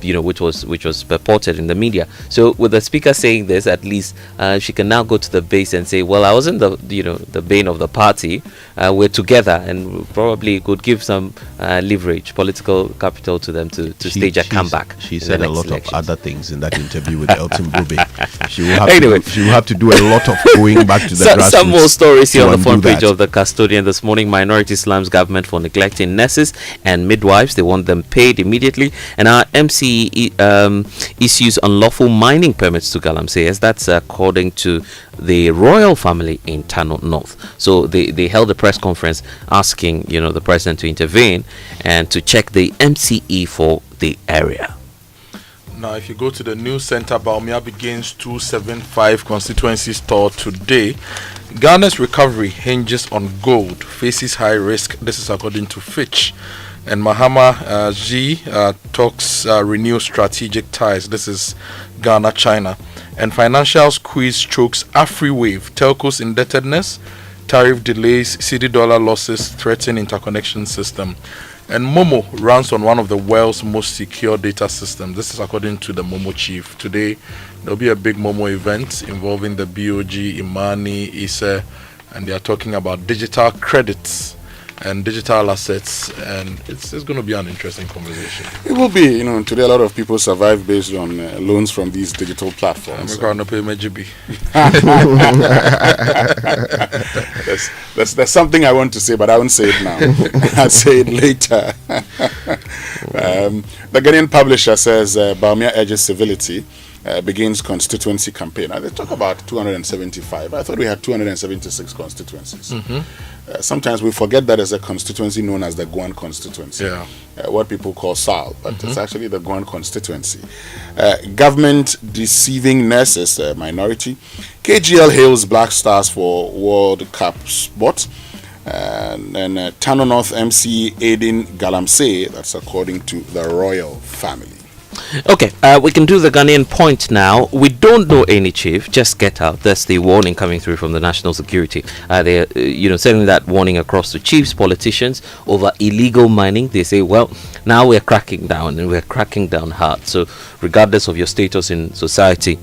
which was purported in the media. So with the speaker saying this, at least she can now go to the base and say, well, I wasn't the bane of the party. We're together, and probably could give some leverage, political capital to them to stage a comeback. She said a lot of other things in that interview with Elton Brobe. She will have to do a lot of going back to the grassroots. Some more stories here on the front page of the Custodian this morning. Minority slams government for neglecting nurses and midwives. They want them paid immediately. immediately. And our MCE issues unlawful mining permits to Galamsey, as that's according to the royal family in Tano North. So they held a press conference asking, the president to intervene and to check the MCE for the area. Now, if you go to the news center, Bawumia begins 275 constituencies tour today. Ghana's recovery hinges on gold, faces high risk. This is according to Fitch. And Mahama talks renew strategic ties. This is Ghana, China. And financial squeeze chokes AfriWave. Telcos indebtedness, tariff delays, cedi dollar losses threaten interconnection system. And Momo runs on one of the world's most secure data systems. This is according to the Momo chief. Today, there'll be a big Momo event involving the BOG, Imani, ISE, and they are talking about digital credits and digital assets, and it's going to be an interesting conversation. It will be. Today a lot of people survive based on loans from these digital platforms. There's something I want to say, but I won't say it now. I'll say it later. The Ghanaian publisher says Bawumia urges civility, begins constituency campaign. Now, they talk about 275. I thought we had 276 constituencies. Sometimes we forget that there's a constituency known as the Guan constituency, what people call SAL, but it's actually the Guan constituency. Government deceiving nurses, minority. KGL hails Black Stars for World Cup spot. And then Tano North MC aiding Galamsey, that's according to the royal family. Okay, we can do the Ghanaian point now. We don't know any chief. Just get out. That's the warning coming through from the national security. They're, sending that warning across to chiefs, politicians over illegal mining. They say, well, now we're cracking down, and we're cracking down hard. So, regardless of your status in society,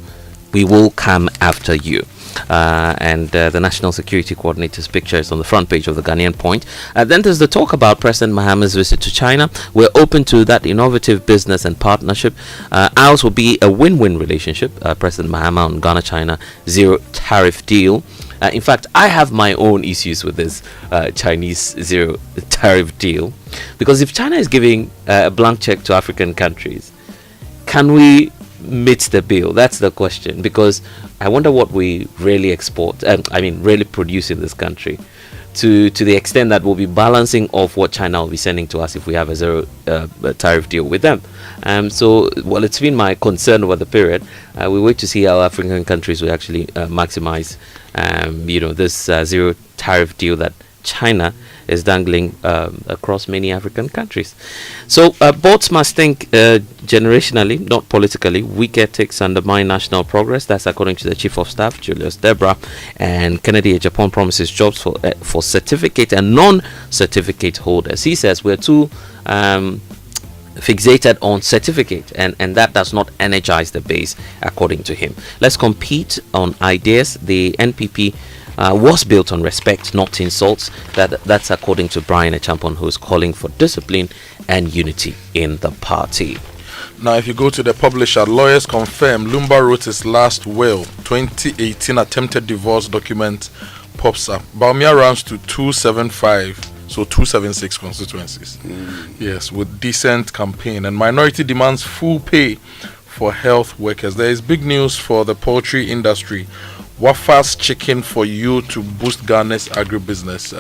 we will come after you. And the National Security Coordinator's picture is on the front page of the Ghanaian Point. Then there's the talk about President Mahama's visit to China. We're open to that innovative business and partnership. Ours will be a win-win relationship. President Mahama on Ghana-China zero tariff deal. In fact, I have my own issues with this Chinese zero tariff deal, because if China is giving a blank check to African countries, can we meet the bill? That's the question, because I wonder what we really export, really produce in this country, to the extent that we'll be balancing off what China will be sending to us if we have a zero tariff deal with them. It's been my concern over the period. We wait to see how African countries will actually maximize, this zero tariff deal that China is dangling across many African countries. So both must think generationally, not politically. Weak ethics undermine national progress. That's according to the Chief of Staff, Julius Debra. And Kennedy Japan promises jobs for certificate and non-certificate holders. He says we're too fixated on certificate, and that does not energize the base, according to him. Let's compete on ideas. The NPP was built on respect, not insults. That's according to Brian Achampon, who's calling for discipline and unity in the party. Now, if you go to the publisher, lawyers confirm Lumba wrote his last will. 2018 attempted divorce document pops up. Bawumia runs to 275, so 276 constituencies. Yes, with decent campaign. And minority demands full pay for health workers. There is big news for the poultry industry. Wafa's chicken for you to boost Ghana's agribusiness.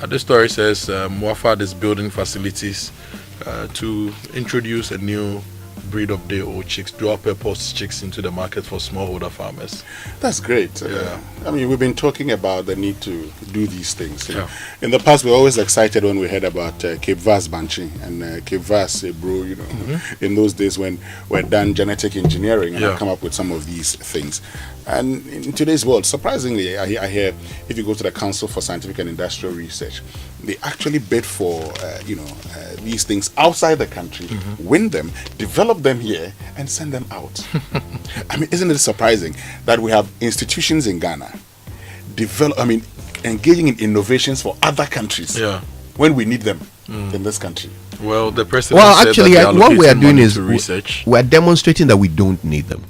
This story says Wafa is building facilities to introduce a new breed of day-old chicks, dual-purpose chicks into the market for smallholder farmers. That's great. We've been talking about the need to do these things. In the past, we're always excited when we heard about Cape Vaz Banchi and Cape Vaz Bro, in those days when we'd done genetic engineering and come up with some of these things. And in today's world, surprisingly, I hear if you go to the Council for Scientific and Industrial Research, they actually bid for these things outside the country, win them, develop them here, and send them out. Isn't it surprising that we have institutions in Ghana engaging in innovations for other countries when we need them in this country? Well, the president said that what we are doing is research. we are demonstrating that we don't need them.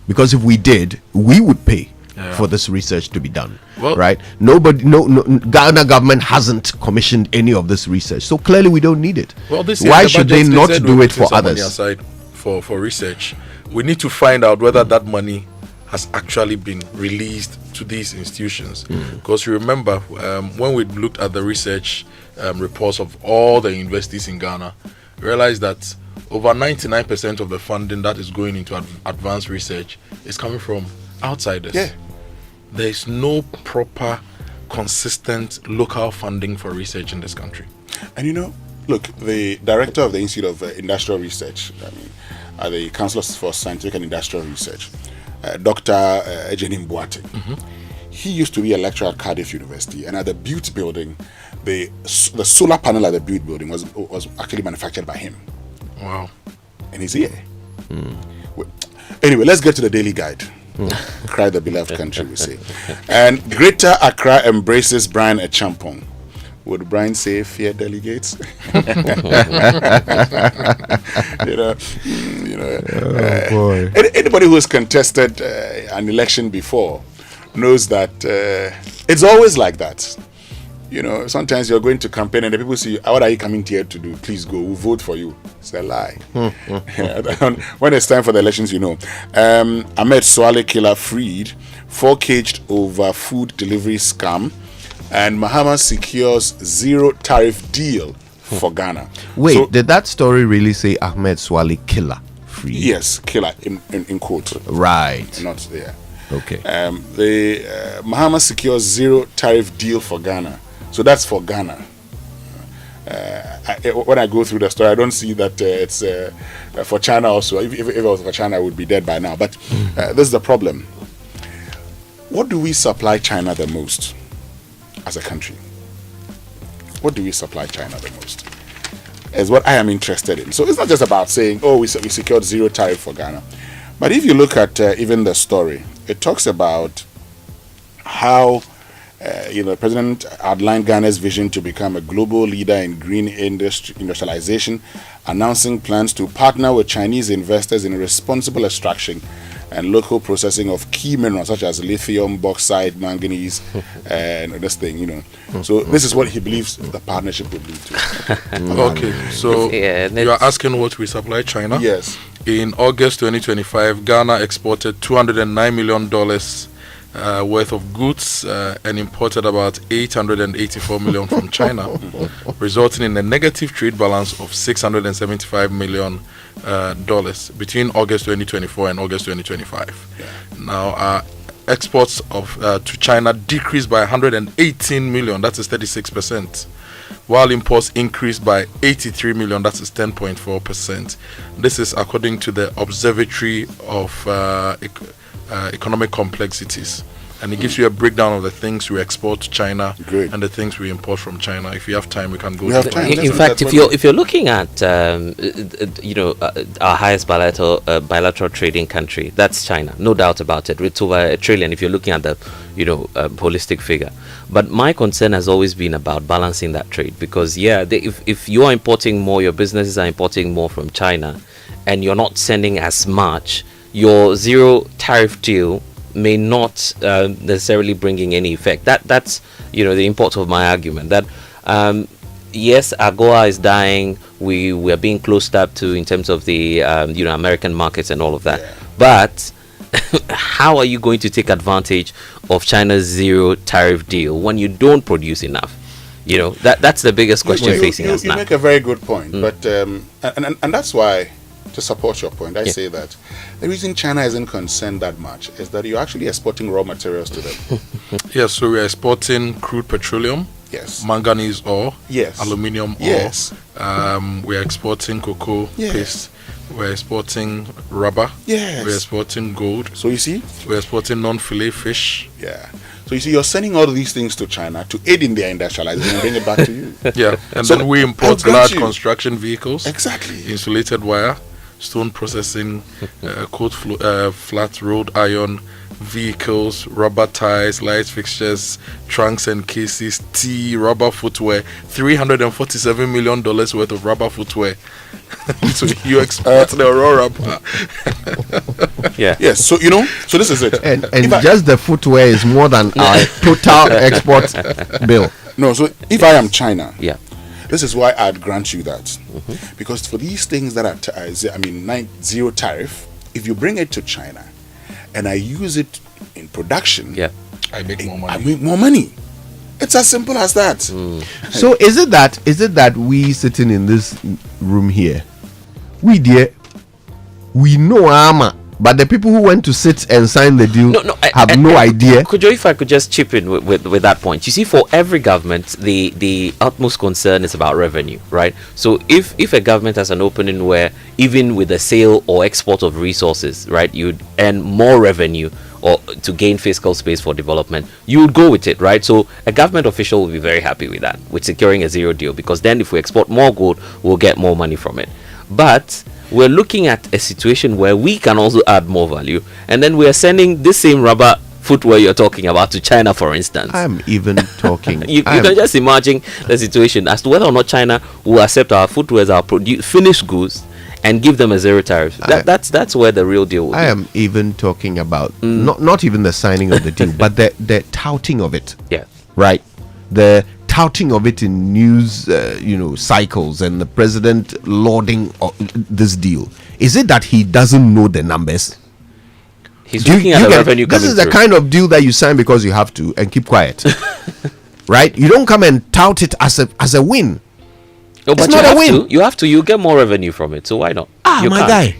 Because if we did, we would pay for this research to be done. Well, right? Ghana government hasn't commissioned any of this research, so clearly we don't need it. Well, why should they not do it for others? Aside for research, we need to find out whether that money has actually been released to these institutions. Because you remember, when we looked at the research reports of all the universities in Ghana, we realized that over 99% of the funding that is going into advanced research is coming from outsiders. Yeah. There is no proper, consistent local funding for research in this country. And look, the director of the Institute of Industrial Research, at the Council for Scientific and Industrial Research, Dr. Ejenim Boateng, he used to be a lecturer at Cardiff University, and at the Butte building, the solar panel at the Butte building was actually manufactured by him. Wow. And he's here. Well, anyway, let's get to the Daily Guide. Cry the beloved country, we say. And Greater Accra embraces Brian Echampong. Would Brian say fear delegates? Oh boy. Anybody who has contested an election before knows that it's always like that. Sometimes you're going to campaign and the people say, what are you coming here to do? Please go, we'll vote for you. It's a lie. When it's time for the elections, Ahmed Swale killer freed, 4 caged over food delivery scam, and Mahama secures zero tariff deal for Ghana. Wait, so, did that story really say Ahmed Swale killer freed? Yes, killer in quote. Right. Not there. Okay. The Mahama secures zero tariff deal for Ghana. So that's for Ghana. When I go through the story, I don't see that it's for China also. If it was for China, I would be dead by now. But this is the problem. What do we supply China the most as a country? What do we supply China the most? Is what I am interested in. So it's not just about saying, we secured zero tariff for Ghana. But if you look at even the story, it talks about how the president outlined Ghana's vision to become a global leader in green industrialization, announcing plans to partner with Chinese investors in responsible extraction and local processing of key minerals such as lithium, bauxite, manganese, and this thing, So this is what he believes the partnership would lead to. Okay, so you are asking what we supply China? Yes. In August 2025, Ghana exported $209 million worth of goods and imported about $884 million from China, resulting in a negative trade balance of $675 million between August 2024 and August 2025. Yeah. Now, our exports to China decreased by $118 million, that is 36%, while imports increased by $83 million, that is 10.4%. This is according to the Observatory of Economic Complexities, and it gives you a breakdown of the things we export to China and the things we import from China. If you have time, we can go. In fact, if you're looking at our highest bilateral trading country, that's China, no doubt about it. It's over $1 trillion if you're looking at the holistic figure. But my concern has always been about balancing that trade, because if you are importing more, your businesses are importing more from China, and you're not sending as much, your zero tariff deal may not necessarily bringing any effect. That's the import of my argument. That yes, AGOA is dying. We are being closed up to in terms of the American markets and all of that. Yeah. But how are you going to take advantage of China's zero tariff deal when you don't produce enough? That's the biggest question facing us now. You make a very good point, but and that's why, to support your point, I say that the reason China isn't concerned that much is that you're actually exporting raw materials to them. Yes, so we're exporting crude petroleum, manganese ore, aluminium ore. Yes. We're exporting cocoa paste. We're exporting rubber. Yes. We're exporting gold. So you see? We're exporting non-fillet fish. Yeah. So you see, you're sending all these things to China to aid in their industrialization and bring it back to you. Yeah. And then we import large construction vehicles. Exactly. Insulated wire. stone processing, flat rolled iron, vehicles, rubber tires, light fixtures, trunks and cases, tea, rubber footwear, $347 million worth of rubber footwear. So you export the raw rubber. Yeah. Yes. So so this is it. And just the footwear is more than our total export bill. No. So if I am China, yeah, this is why I'd grant you that, because for these things that are zero tariff, if you bring it to China and I use it in production, I make more money. I make more money. It's as simple as that. So is it that we sitting in this room here, we know Ama, but the people who went to sit and sign the deal have no idea? Kojo, if I could just chip in with that point. You see, for every government, the utmost concern is about revenue, right? So if a government has an opening where even with the sale or export of resources, right, you'd earn more revenue or to gain fiscal space for development, you would go with it, right? So a government official will be very happy with that, with securing a zero deal, because then if we export more gold, we'll get more money from it. But we're looking at a situation where we can also add more value, and then we're sending this same rubber footwear you're talking about to China, for instance. I'm even talking. You can just imagine the situation as to whether or not China will accept our footwear as our finished goods and give them a zero tariff. That's where the real deal will be. I am even talking about not even the signing of the deal, but the touting of it. Yeah. Right. The touting of it in news, cycles, and the president lauding this deal. Is it that he doesn't know the numbers? He's looking at the revenue coming This is the kind of deal that you sign because you have to and keep quiet. Right? You don't come and tout it as a win. No, it's but not a win. You have to. You get more revenue from it. So why not? You can't. guy.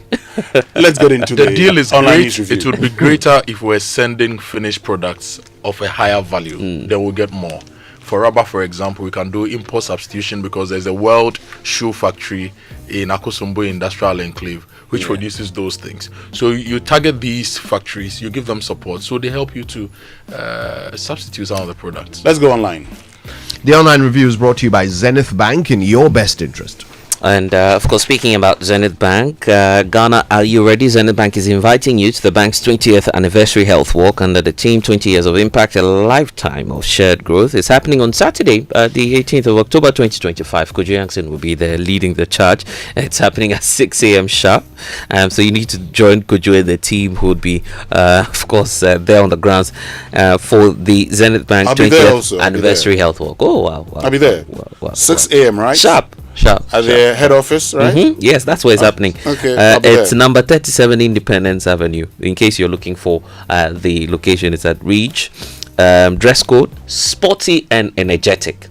Let's get into the deal. Is online great. review. It would be greater if we're sending finished products of a higher value. Then we'll get more. For rubber, for example, we can do import substitution because there's a world shoe factory in Akosombo Industrial Enclave which produces those things. So you target these factories, you give them support, so they help you to substitute some of the products. Let's go online. The online review is brought to you by Zenith Bank, in your best interest. And of course, speaking about Zenith Bank, Ghana, are you ready? Zenith Bank is inviting you to the bank's 20th anniversary health walk under the theme 20 Years of Impact, a Lifetime of Shared Growth. It's happening on Saturday, the 18th of October 2025. Kojo Yankson will be there leading the charge. It's happening at 6 a.m. sharp. So you need to join Kojo and the team who would be, of course, there on the grounds for the Zenith Bank 20th anniversary health walk. Oh, wow. I'll be there. 6 a.m., right? Sharp. At the head office, right? Yes, that's where it's happening. Okay, it's number 37 Independence Avenue. In case you're looking for the location, it's at Reach. Dress code: sporty and energetic.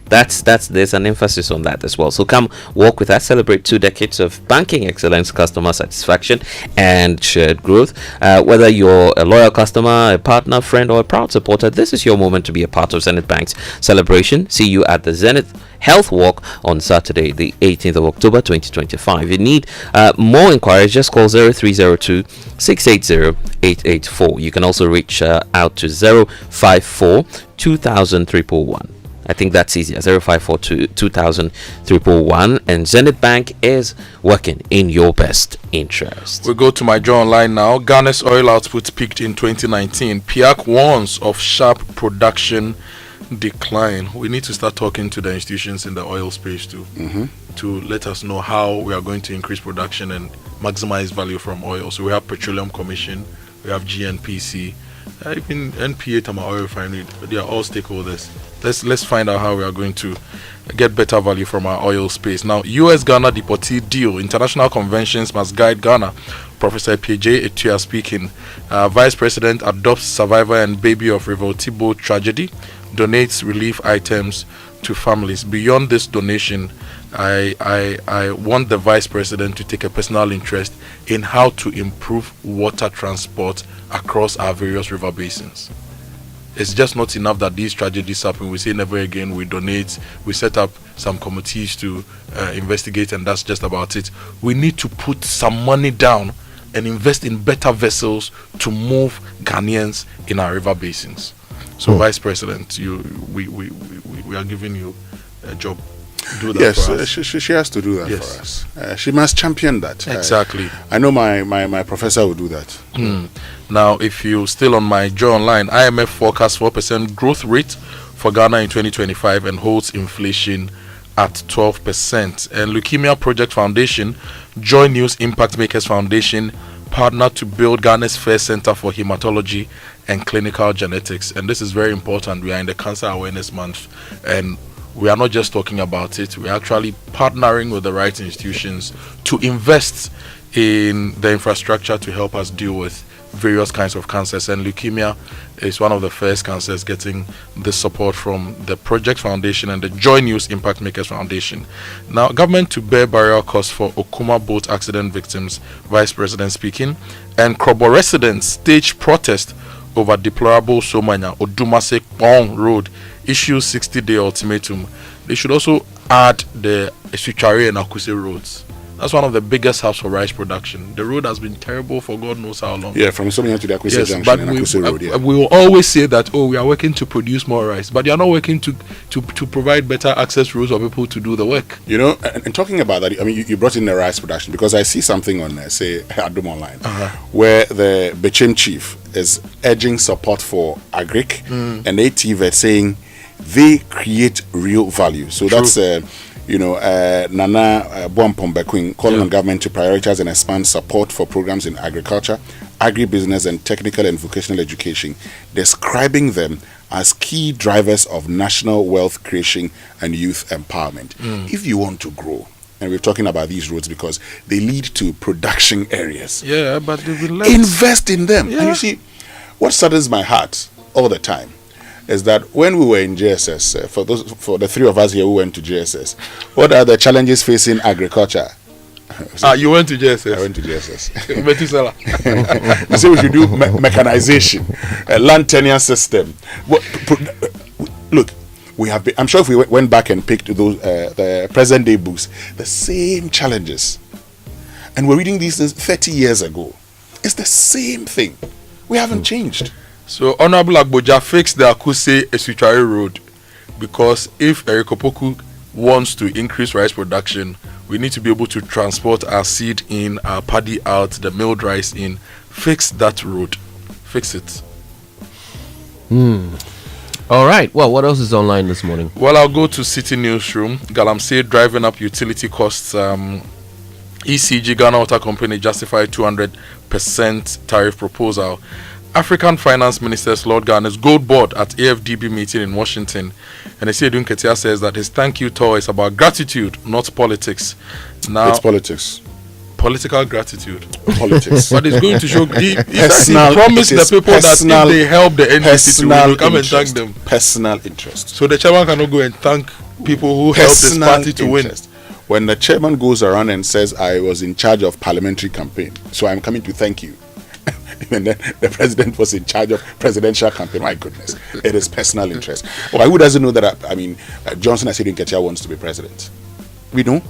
There's an emphasis on that as well. So come walk with us, celebrate 2 decades of banking excellence, customer satisfaction, and shared growth. Whether you're a loyal customer, a partner, friend, or a proud supporter, this is your moment to be a part of Zenith Bank's celebration. See you at the Zenith Health Walk on Saturday, the 18th of October 2025. If you need more inquiries, just call 0302 680 884. You can also reach out to 054 2000 341. I think that's easier. 0542 2000 341. And Zenith Bank is working in your best interest. We go to my Joe Online now. Ghana's oil output peaked in 2019. PIAC warns of sharp production decline. We need to start talking to the institutions in the oil space too, to let us know how we are going to increase production and maximize value from oil. So we have Petroleum Commission, we have GNPC, even NPA, Tama Oil Refinery. They are all stakeholders. Let's find out how we are going to get better value from our oil space. Now, US-Ghana deportee deal. International conventions must guide Ghana. Professor P.J. Etua speaking. Vice President adopts survivor and baby of Revoltibo tragedy. Donates relief items to families. Beyond this donation, I want the Vice President to take a personal interest in how to improve water transport across our various river basins. It's just not enough that these tragedies happen. We say never again, we donate, we set up some committees to investigate, and that's just about it. We need to put some money down and invest in better vessels to move Ghanaians in our river basins. So, Vice President, we are giving you a job. do that yes, for us. She has to do that for us. She must champion that. Exactly. I know my professor will do that. Now, if you're still on my Joy Online, IMF forecasts 4% growth rate for Ghana in 2025 and holds inflation at 12%. And Leukemia Project Foundation, Joy News Impact Makers Foundation, partnered to build Ghana's first center for hematology and clinical genetics. And this is very important. We are in the Cancer Awareness Month, and we are not just talking about it. We are actually partnering with the right institutions to invest in the infrastructure to help us deal with various kinds of cancers, and leukemia is one of the first cancers getting this support from the Project Foundation and the Joy News Impact Makers Foundation. Now, government to bear burial costs for Okuma boat accident victims, Vice President speaking, and Krobo residents stage protest over deplorable Somanya Odumase Kpong Road issues 60-day ultimatum. They should also add the Esuchari and Akuse roads. That's one of the biggest hubs for rice production. The road has been terrible for God knows how long. Yeah, from Somanya to the Akuse Junction but and Akuse Road. Yeah. We will always say that, we are working to produce more rice, but you are not working to provide better access roads for people to do the work. You know, and talking about that, I mean, you brought in the rice production because I see something on, say, Adum Online, where the Bechem chief is urging support for Agric and ATVET, saying they create real value. So True. that's Nana Boampombekwin calling on government to prioritize and expand support for programs in agriculture, agribusiness, and technical and vocational education, describing them as key drivers of national wealth creation and youth empowerment. If you want to grow, and we're talking about these roads because they lead to production areas. Yeah, but they've been left. Invest in them. Yeah. And you see, what saddens my heart all the time is that when we were in JSS, for the three of us here who went to JSS, what are the challenges facing agriculture? You went to JSS? I went to JSS. They say we should do mechanization, land tenure system. Look, we have been, I'm sure if we went back and picked those the present day books, the same challenges, and we're reading these things 30 years ago. It's the same thing. We haven't changed. So Honorable Agboja fixed the Akuse Esuchari road because if Erikopoku wants to increase rice production, we need to be able to transport our seed in, our paddy out, the milled rice in. Fix that road. Fix it. All right. Well, what else is online this morning? Well, I'll go to City Newsroom. Galamsey driving up utility costs. ECG Ghana Water Company justified 200% tariff proposal. African Finance Ministers Lord Ghana's Gold Board at AFDB meeting in Washington, and Esiedun Ketia says that his thank you tour is about gratitude, not politics. Now, it's politics. Political gratitude. Politics. But it's going to show. He promised the people that if they help the NDC to will come and thank them. Personal interest. So the chairman cannot go and thank people who helped this party to win. When the chairman goes around and says, I was in charge of parliamentary campaign, so I'm coming to thank you. And then the president was in charge of presidential campaign. My goodness, it is personal interest. Well, who doesn't know that? Johnson Esiedun Ketia wants to be president. We know.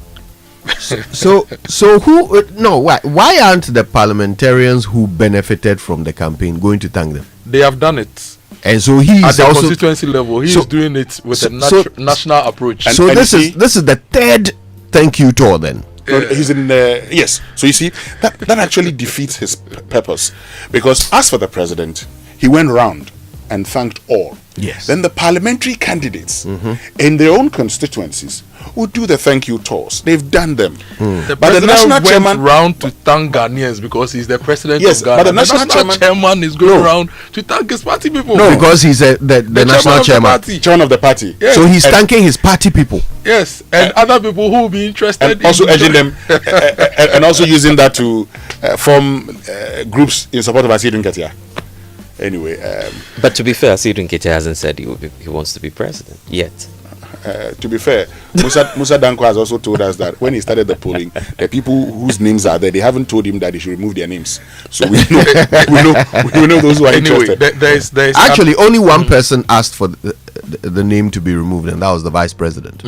So who? No, why aren't the parliamentarians who benefited from the campaign going to thank them? They have done it. And so he at is the also constituency level. He is doing it with a national approach. So this is the third thank you tour then. So he's in yes. So you see that actually defeats his purpose, because as for the president, he went round and thanked all. Yes. Then the parliamentary candidates in their own constituencies would do the thank you tours. They've done them. The but the national chairman round to thank Ghanaians because he's the president yes, of Ghana. But the national chairman is going around to thank his party people. No, because he's the national chairman. Chairman of the party. Yes. So he's thanking his party people. Yes, and other people who will be interested and also urging them and also using that to form groups in support of Esiedun Ketia. Anyway, but to be fair, Esiedun Ketia hasn't said he wants to be president yet. To be fair, Musa Danko has also told us that when he started the polling, the people whose names are there, they haven't told him that they should remove their names. So we know those who are interested. There is actually only one person asked for the name to be removed, and that was the vice president.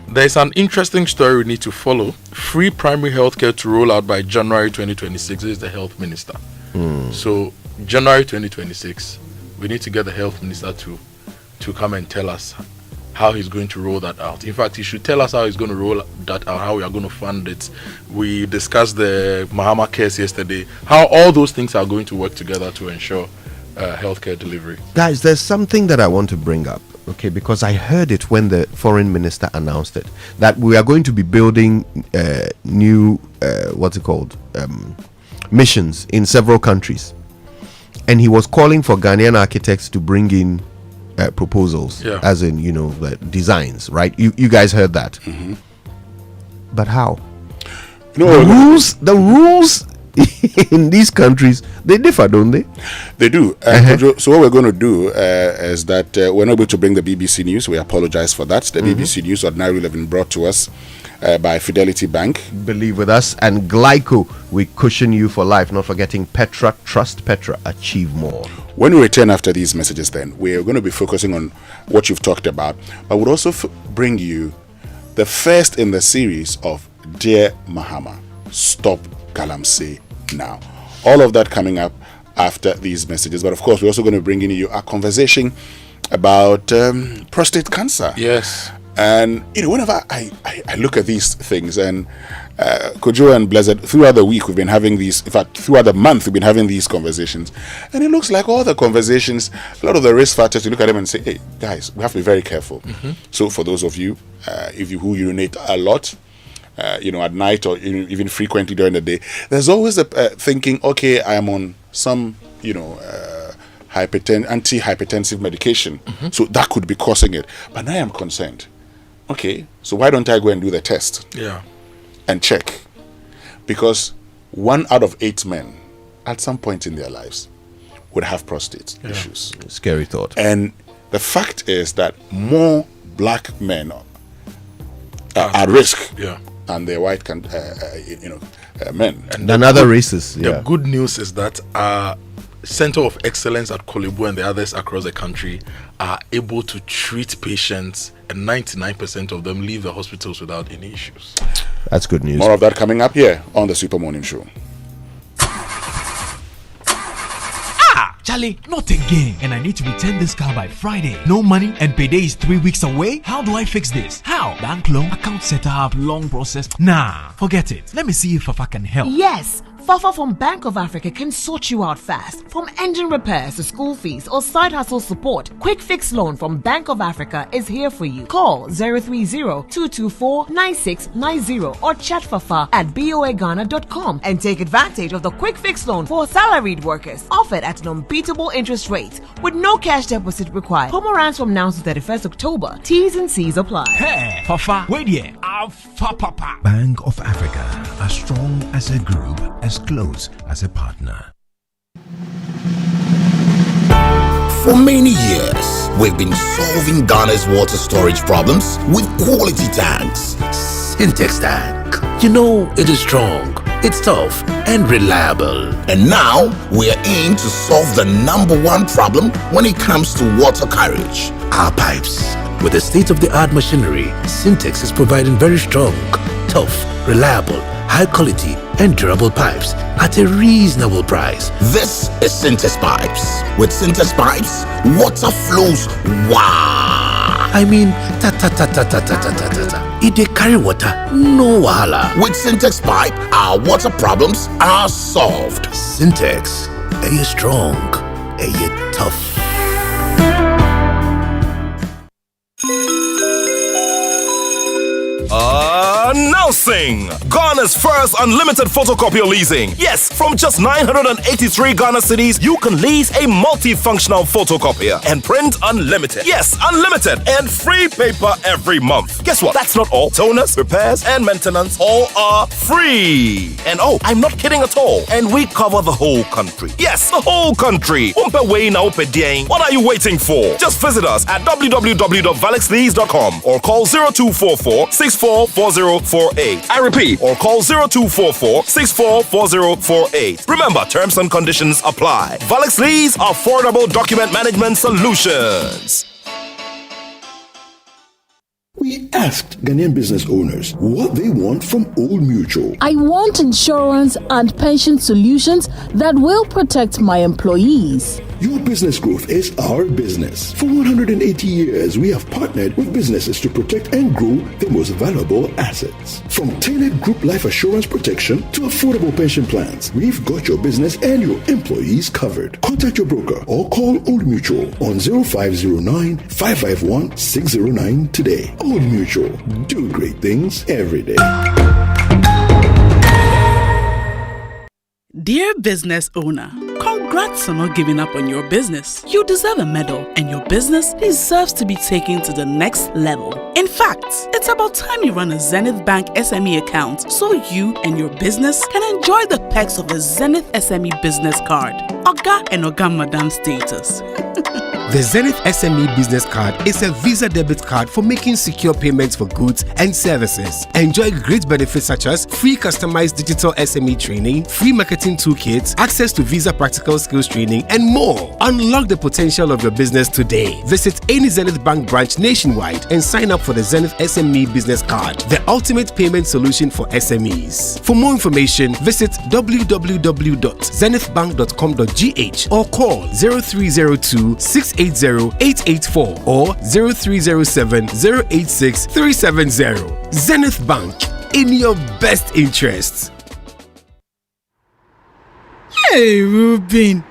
There's an interesting story we need to follow. Free primary healthcare to roll out by January 2026. This is the health minister. So January 2026, we need to get the health minister to come and tell us how he's going to roll that out. In fact, he should tell us how he's going to roll that out, how we are going to fund it. We discussed the Mahama case yesterday, how all those things are going to work together to ensure healthcare delivery. Guys, there's something that I want to bring up, okay, because I heard it when the foreign minister announced it, that we are going to be building new, missions in several countries. And he was calling for Ghanaian architects to bring in proposals, as in, the designs, right? You guys heard that. Mm-hmm. But how? The rules in these countries, they differ, don't they? They do. So what we're going to do is that we're not able to bring the BBC News. We apologize for that. The BBC News ordinarily have been brought to us by Fidelity Bank. Believe with us. And Glyco, we cushion you for life. Not forgetting Petra. Trust Petra. Achieve more. When we return after these messages, then we're going to be focusing on what you've talked about, but we'll also bring you the first in the series of Dear Mahama, Stop Galamsey Now. All of that coming up after these messages. But of course, we're also going to bring in you a conversation about prostate cancer. Yes. And whenever I look at these things, and Kojo and Blessed, throughout the week we've been having these, in fact throughout the month we've been having these conversations, and it looks like all the conversations, a lot of the risk factors, you look at them and say, hey guys, we have to be very careful. So for those of you who urinate a lot, at night or even frequently during the day, there's always a thinking, okay, I am on some anti-hypertensive medication, so that could be causing it. But now I'm concerned. Okay, so why don't I go and do the test? Yeah. And check. Because 1 out of 8 men at some point in their lives would have prostate issues. Scary thought. And the fact is that more black men are at risk than their white men. And other races. The good news is that Center of Excellence at Kolebu and the others across the country are able to treat patients, and 99% of them leave the hospitals without any issues. That's good news. More of that coming up here on the Super Morning Show. Charlie, not again. And I need to return this car by Friday. No money and payday is 3 weeks away? How do I fix this? How? Bank loan, account setup, long process. Nah, forget it. Let me see if Fafa can help. Yes, Fafa from Bank of Africa can sort you out fast. From engine repairs to school fees or side hustle support, Quick Fix Loan from Bank of Africa is here for you. Call 030-224-9690 or chat Fafa at boaghana.com and take advantage of the Quick Fix Loan for salaried workers, offered at an unbeatable interest rate with no cash deposit required. Promo runs from now to 31st October. T's and C's apply. Hey, Fafa, wait here. Papa. Bank of Africa, as strong as a group, as close as a partner. For many years, we've been solving Ghana's water storage problems with quality tanks. Syntex tank. It is strong, it's tough and reliable. And now, we are in to solve the #1 problem when it comes to water carriage: our pipes. With the state-of-the-art machinery, Syntex is providing very strong, tough, reliable, high quality and durable pipes at a reasonable price. This is Syntex Pipes. With Syntex Pipes, water flows wow. I mean, ta-ta-ta-ta-ta-ta-ta-ta-ta. If they carry water, no wahala. With Syntex Pipe, our water problems are solved. Syntex, are you strong? Are you tough? Announcing Ghana's first unlimited photocopier leasing. Yes, from just 983 Ghana cedis, you can lease a multifunctional photocopier and print unlimited. Yes, unlimited and free paper every month. Guess what? That's not all. Toners, repairs, and maintenance all are free. And oh, I'm not kidding at all. And we cover the whole country. Yes, the whole country. What are you waiting for? Just visit us at www.valexlease.com or call 0244-644048. I repeat, or call 0244-644048. Remember, terms and conditions apply. Valex Lease, affordable document management solutions. We asked Ghanaian business owners what they want from Old Mutual. I want insurance and pension solutions that will protect my employees. Your business growth is our business. For 180 years, we have partnered with businesses to protect and grow their most valuable assets. From tailored group life assurance protection to affordable pension plans, we've got your business and your employees covered. Contact your broker or call Old Mutual on 0509 551 609 today. Old Mutual, do great things every day. Dear business owner, congrats on not giving up on your business. You deserve a medal, and your business deserves to be taken to the next level. In fact, it's about time you run a Zenith Bank SME account so you and your business can enjoy the perks of the Zenith SME Business Card. Oga and Oga Madam status. The Zenith SME Business Card is a Visa debit card for making secure payments for goods and services. Enjoy great benefits such as free customized digital SME training, free marketing toolkits, access to Visa practical skills training, and more. Unlock the potential of your business today. Visit any Zenith Bank branch nationwide and sign up for the Zenith SME Business Card, the ultimate payment solution for SMEs. For more information, visit www.zenithbank.com.gh or call 0302 680-884 or 0307-086-370. Zenith Bank, in your best interests. Hey, Ruben.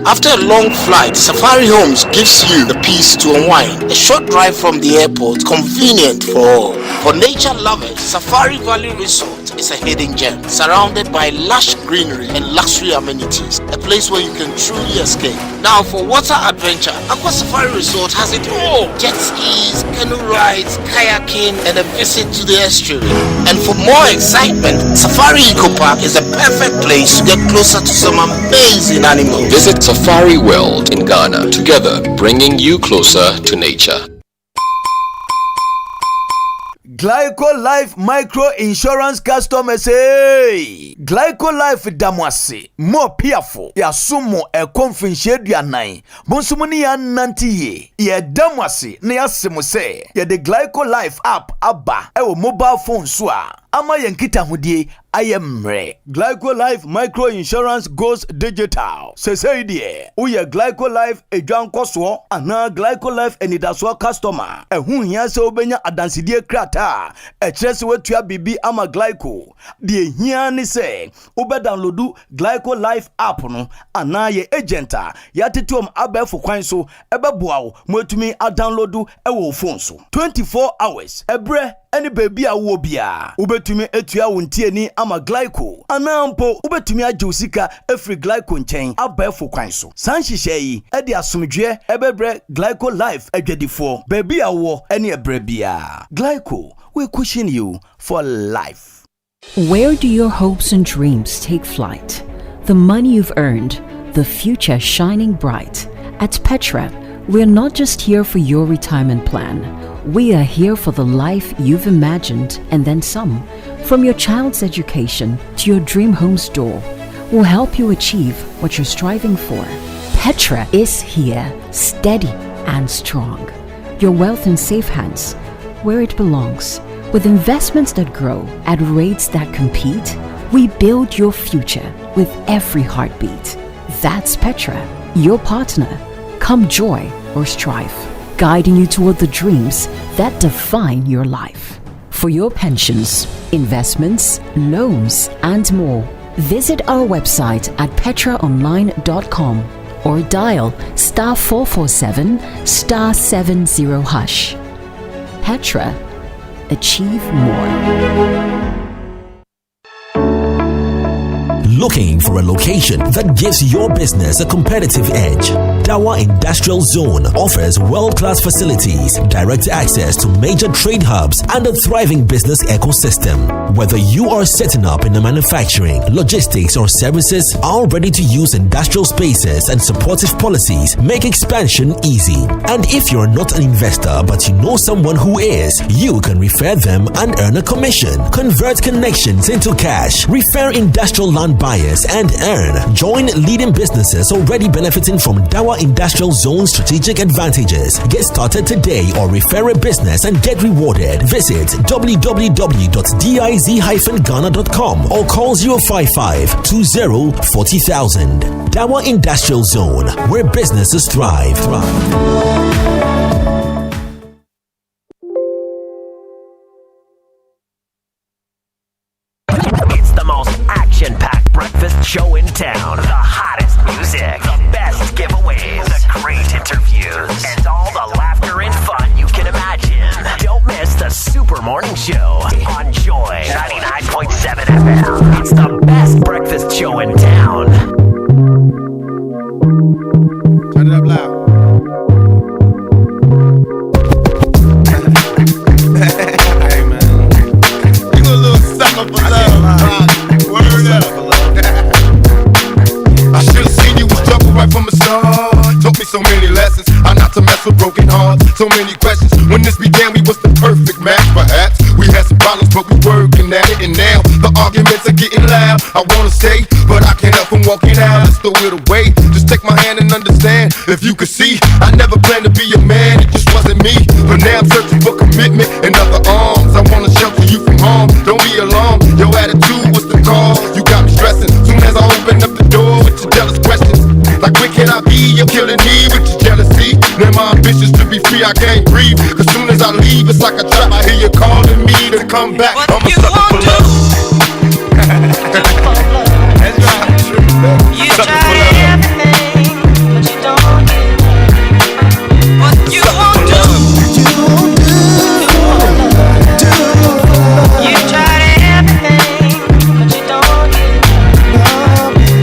After a long flight, Safari Homes gives you the peace to unwind. A short drive from the airport, convenient for all. For nature lovers, Safari Valley Resort is a hidden gem, surrounded by lush greenery and luxury amenities. A place where you can truly escape. Now, for water adventure, Aqua Safari Resort has it all. Jet skis, canoe rides, kayaking, and a visit to the estuary. And for more excitement, Safari Eco Park is a perfect place to get closer to some amazing animals. Visit Safari World in Ghana, together bringing you closer to nature. Glyco Life Micro Insurance customers, hey! Glyco Life damwase more piafo ya sumo e konfinche duanan bonsumuni ya nantiye ye damwase na ya semose ye the Glyco Life app aba e wo mobile phone so a ama yankita hodie ayemre. Glyco Life Micro Insurance goes digital. Say die uye Glyco Life edwankoso ana Glyco Life enidaso customer ehun hia se obenya adansidie krata ekyerese wetua bibi ama Glyco die hia ni se ube downloadu Glyco Life app no ana ye agenta ya tetom abefo kwan so ebeboa wo mwetumi a downloadu ewo phone so 24 hours ebre any baby a wo bia ubetumi etua wontie ni ama Glyco anampo ubetumi ajeusika efri Glyco nchen abefo kwan so sanhihye yi e de asomdwe ebebre Glyco Life adwadifo baby a wo any ebre bia Glyco, we cushion you for life. Where do your hopes and dreams take flight? The money you've earned, the future shining bright. At Petra, we're not just here for your retirement plan. We are here for the life you've imagined and then some. From your child's education to your dream home's door, we'll help you achieve what you're striving for. Petra is here, steady and strong. Your wealth in safe hands, where it belongs. With investments that grow at rates that compete, we build your future with every heartbeat. That's Petra, your partner. Come joy or strife, guiding you toward the dreams that define your life. For your pensions, investments, loans, and more, visit our website at petraonline.com or dial *447 *70#. Petra, achieve more. Looking for a location that gives your business a competitive edge? Dawa Industrial Zone offers world-class facilities, direct access to major trade hubs, and a thriving business ecosystem. Whether you are setting up in the manufacturing, logistics, or services, our ready-to-use industrial spaces and supportive policies make expansion easy. And if you're not an investor but you know someone who is, you can refer them and earn a commission. Convert connections into cash. Refer industrial land buyers buyers and earn. Join leading businesses already benefiting from Dawa Industrial Zone strategic advantages. Get started today or refer a business and get rewarded. Visit www.diz-ghana.com or call 055-20-40,000. Dawa Industrial Zone, where businesses thrive. It's the most action-packed breakfast show in town. The hottest music, the best giveaways, the great interviews, and all the laughter and fun you can imagine. Don't miss the Super Morning Show on Joy 99.7 FM. It's the best breakfast show in town. Turn it up loud. Hey man, you a little sucker for love. Word up. I should've seen you was trouble right from the start. Taught me so many lessons. How not to mess with broken hearts. So many questions. When this began, we was the perfect match. Perhaps we had some problems, but we working at it. And now the arguments are getting loud. I wanna stay, but I can't help from walking out. Let's throw it away. Just take my hand and understand. If you could see, I never planned to be a man. It just wasn't me. But now I'm searching for commitment in other arms. I wanna shelter you from harm. Don't be alarmed. Your attitude was the cause. You got me stressing. Soon as I open up the door with your jealous questions. Like where can I be? You're killing me with your jealousy. Now my ambitions to be free, I can't breathe. Cause soon as I leave, it's like a trap. I hear you calling me to come back. I'm a sucker for love. That's right. You sucker try for love. everything, but you don't get what you won't do. You tried everything, but you don't get.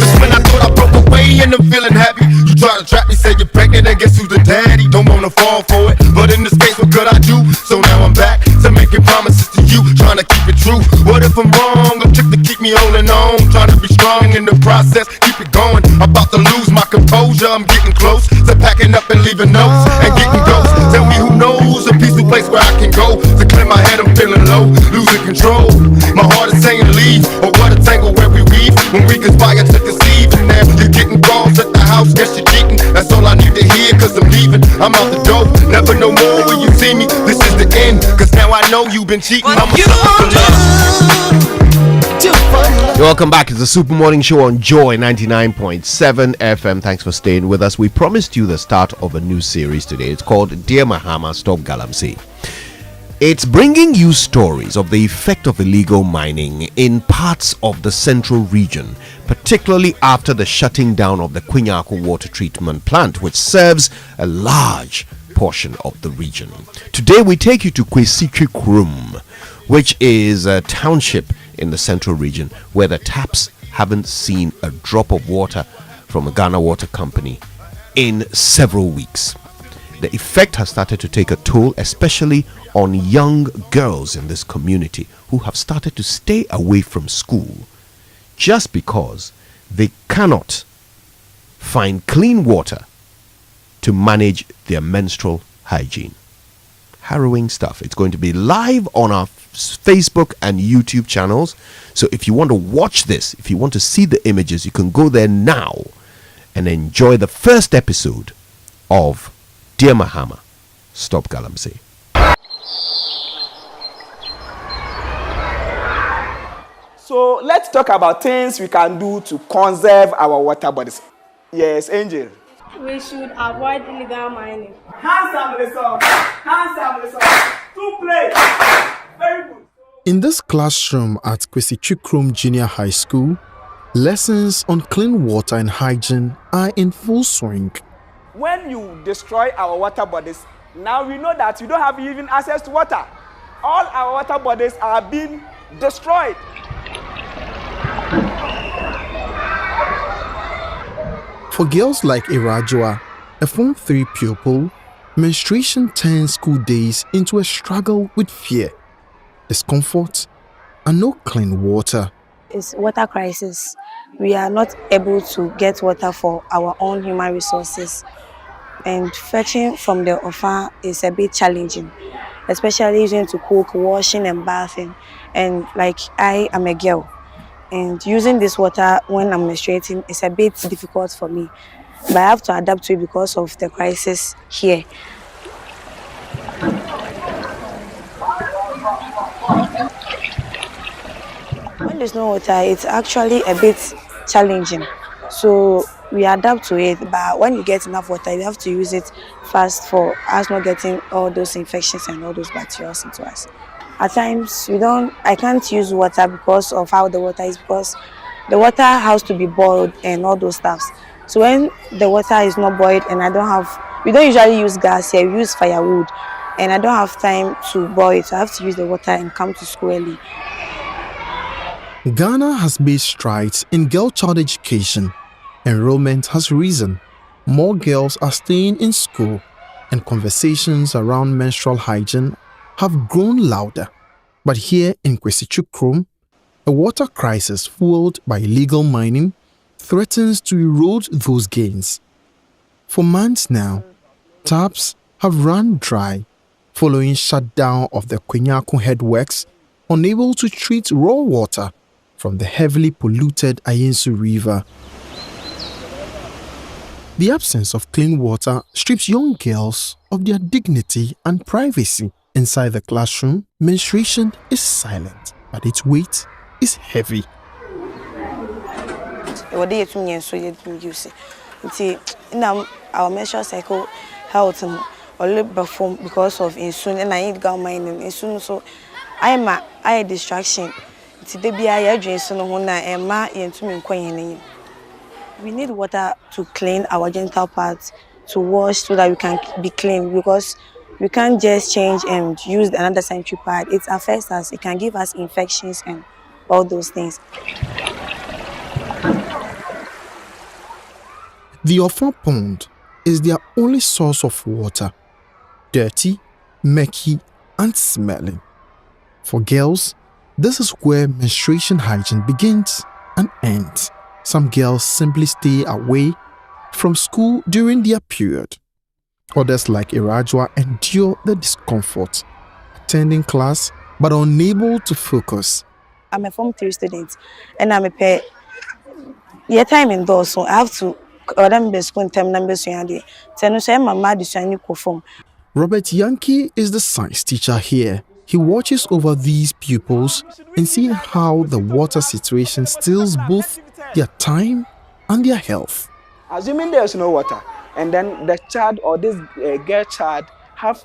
Just when I thought I broke away and I'm feeling happy, you try to trap me, say you're pregnant, and guess who's the daddy? Don't wanna fall for it, but in this case, what could I do? So now I'm back to making promises to you, trying to keep it true. What if I'm wrong? A trick to keep me holding on, trying to be strong in the process, keep it going. About to lose my composure, I'm getting close to packing up and leaving notes and getting ghosts. Tell me who knows a peaceful place where I can go to clear my head. I'm feeling low, losing control. My heart is saying leave, or what a tangle where we weave when we conspire to conceive. And now you're getting calls at the house, guess you're cheating. That's all I need to hear, cause I'm leaving. I'm out the door, never no more when you see me. This is the end, cause now I know you've been cheating. I'm a sucker for love. Welcome back. It's the Super Morning Show on Joy 99.7 FM. Thanks for staying with us. We promised you the start of a new series today. It's called Dear Mahama, Stop Galamsey. It's bringing you stories of the effect of illegal mining in parts of the central region, particularly after the shutting down of the Kwinyako water treatment plant, which serves a large portion of the region. Today we take you to Kwesi Krum, which is a township in the central region where the taps haven't seen a drop of water from a Ghana Water Company in several weeks. The effect has started to take a toll, especially on young girls in this community who have started to stay away from school just because they cannot find clean water to manage their menstrual hygiene. Harrowing stuff. It's going to be live on our Facebook and YouTube channels. So if you want to watch this, if you want to see the images, you can go there now and enjoy the first episode of Dear Mahama, Stop Galamsey. So let's talk about things we can do to conserve our water bodies. Yes, Angel. We should avoid illegal mining. Handsome lesson. Handsome lesson. To play. Very good. In this classroom at Kwesi Krum Junior High School, lessons on clean water and hygiene are in full swing. When you destroy our water bodies, now we know that you don't have even access to water. All our water bodies are being destroyed. For girls like Irajua, a Form 3 pupil, menstruation turns school days into a struggle with fear, discomfort, and no clean water. It's water crisis. We are not able to get water for our own human resources. And fetching from the Ofa is a bit challenging, especially using to cook, washing, and bathing. And like I am a girl, And using this water when I'm menstruating is a bit difficult for me. But I have to adapt to it because of the crisis here. When there's no water, it's actually a bit challenging. So we adapt to it, but when you get enough water, you have to use it fast for us not getting all those infections and all those bacteria into us. At times, I can't use water because of how the water is, because the water has to be boiled and all those stuffs. So when the water is not boiled and we don't usually use gas here, we use firewood, and I don't have time to boil it, so I have to use the water and come to school early. Ghana has made strides in girl child education. Enrollment has risen. More girls are staying in school, and conversations around menstrual hygiene have grown louder. But here in Kwesi Chukrom, a water crisis fueled by illegal mining threatens to erode those gains. For months now, taps have run dry following shutdown of the Kwenyaku headworks, unable to treat raw water from the heavily polluted Ayensu River. The absence of clean water strips young girls of their dignity and privacy. Inside the classroom, menstruation is silent, but its weight is heavy. Our menstrual cycle health only perform because of insulin, and I eat gal mining insulin, so I a distraction. We need water to clean our genital parts, to wash so that we can be clean, because we can't just change and use another sanitary pad. It affects us. It can give us infections and all those things. The Offa Pond is their only source of water. Dirty, murky, and smelling. For girls, this is where menstruation hygiene begins and ends. Some girls simply stay away from school during their period. Others, like Irajua, endure the discomfort, attending class but unable to focus. I'm a Form 3 student, and I'm a pair. Yeah, time indoors, so I have to Robert Yankee is the science teacher here. He watches over these pupils and sees how the water situation steals both their time and their health. Assuming there's no water, and then the child or this girl child have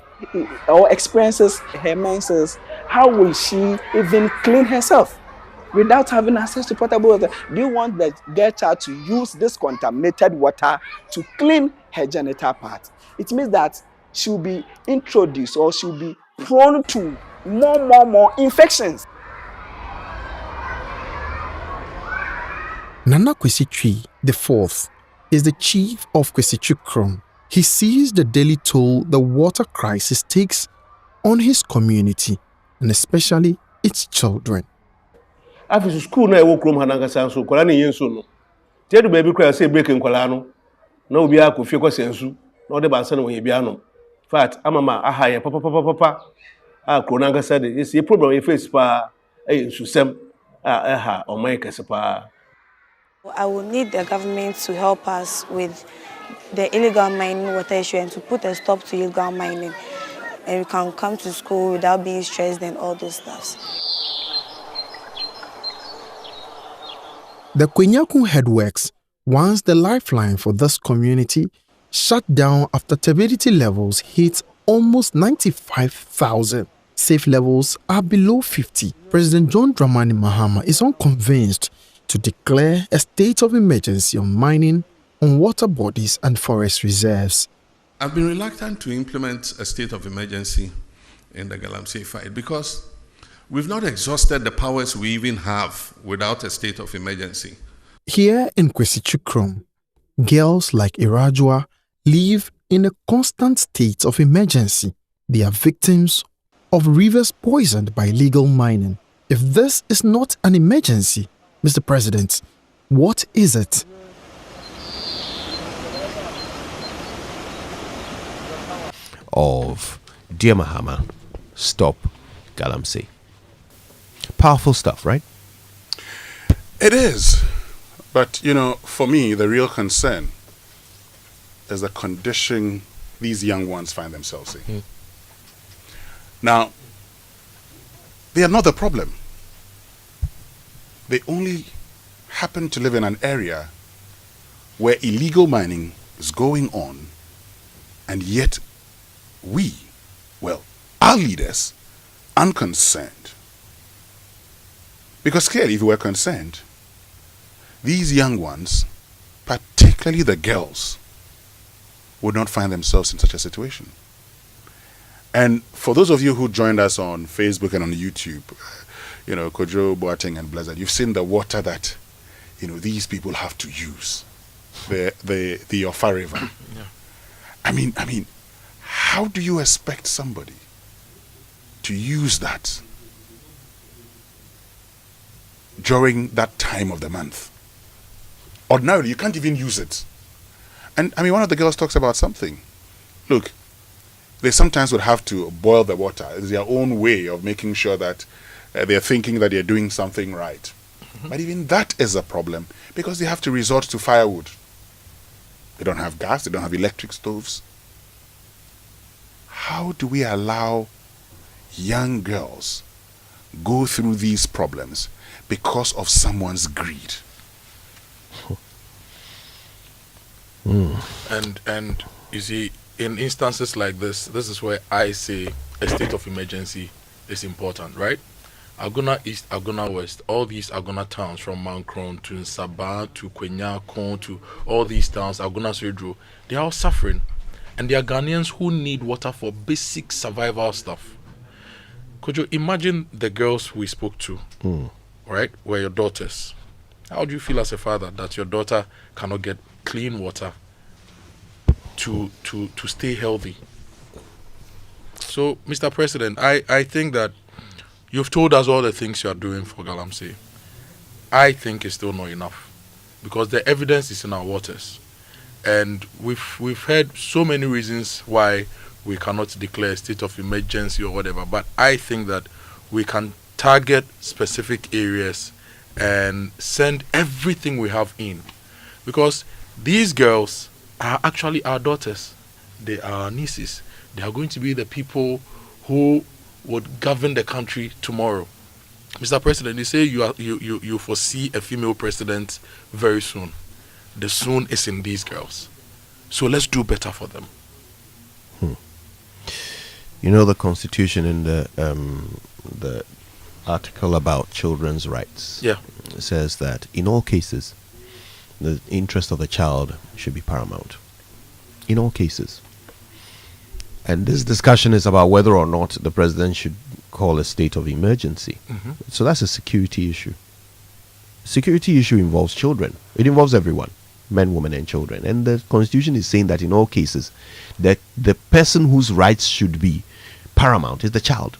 or experiences her menses, how will she even clean herself without having access to potable water? Do you want the girl child to use this contaminated water to clean her genital part? It means that she'll be introduced or she'll be prone to more infections. Nana Kwesi Twi the Fourth is the chief of Kwesi Chukrom. He sees the daily toll the water crisis takes on his community and especially its children. After school, na ewo krom hananga sanso kwala na yenso no. Tie do baby cry say break nkwala no. Na obi akofie kwasensu. Na ode bansa na woye bia no. Fact amama aha ye papa. Ah kronanga said is a problem we face pa ensu sem. Aha o man kese pa. I will need the government to help us with the illegal mining water issue and to put a stop to illegal mining. And we can come to school without being stressed and all those stuff. The Kwenyaku headworks, once the lifeline for this community, shut down after turbidity levels hit almost 95,000. Safe levels are below 50. President John Dramani Mahama is unconvinced to declare a state of emergency on mining, on water bodies and forest reserves. I've been reluctant to implement a state of emergency in the Galamsey fight because we've not exhausted the powers we even have without a state of emergency. Here in Kwesi Chukrom, girls like Irajua live in a constant state of emergency. They are victims of rivers poisoned by illegal mining. If this is not an emergency, Mr. President, what is it? Of Dear Mahama, Stop Galamsey. Powerful stuff, right? It is. But, for me, the real concern is the condition these young ones find themselves in. Now, they are not the problem. They only happen to live in an area where illegal mining is going on, and yet our leaders, unconcerned. Because clearly, if we were concerned, these young ones, particularly the girls, would not find themselves in such a situation. And for those of you who joined us on Facebook and on YouTube, Kojo, Boateng and Blizzard, you've seen the water that, these people have to use. The Ofa River. Yeah. I mean, how do you expect somebody to use that during that time of the month? Ordinarily, you can't even use it. And one of the girls talks about something. Look, they sometimes would have to boil the water. It's their own way of making sure that they're thinking that they're doing something right. But even that is a problem because they have to resort to firewood. They don't have gas, they don't have electric stoves. How do we allow young girls go through these problems because of someone's greed? And you see, in instances like this is where I say a state of emergency is important, right? Agona East, Agona West, all these Agona towns from Mount Kron to Sabah to Kwenya, Kon to all these towns, Agona Swedru, they are all suffering. And they are Ghanaians who need water for basic survival stuff. Could you imagine the girls we spoke to, right, were your daughters? How do you feel as a father that your daughter cannot get clean water to stay healthy? So, Mr. President, I think that you've told us all the things you are doing for Galamsey. I think it's still not enough because the evidence is in our waters. And we've heard so many reasons why we cannot declare a state of emergency or whatever, but I think that we can target specific areas and send everything we have in, because these girls are actually our daughters. They are our nieces. They are going to be the people who would govern the country tomorrow. Mr. President, you say you foresee a female president very soon. The soon is in these girls. So let's do better for them. The Constitution in the article about children's rights says that in all cases, the interest of the child should be paramount. In all cases. And this discussion is about whether or not the president should call a state of emergency. So that's a security issue. Security issue involves children. It involves everyone, men, women, and children. And the Constitution is saying that in all cases, that the person whose rights should be paramount is the child.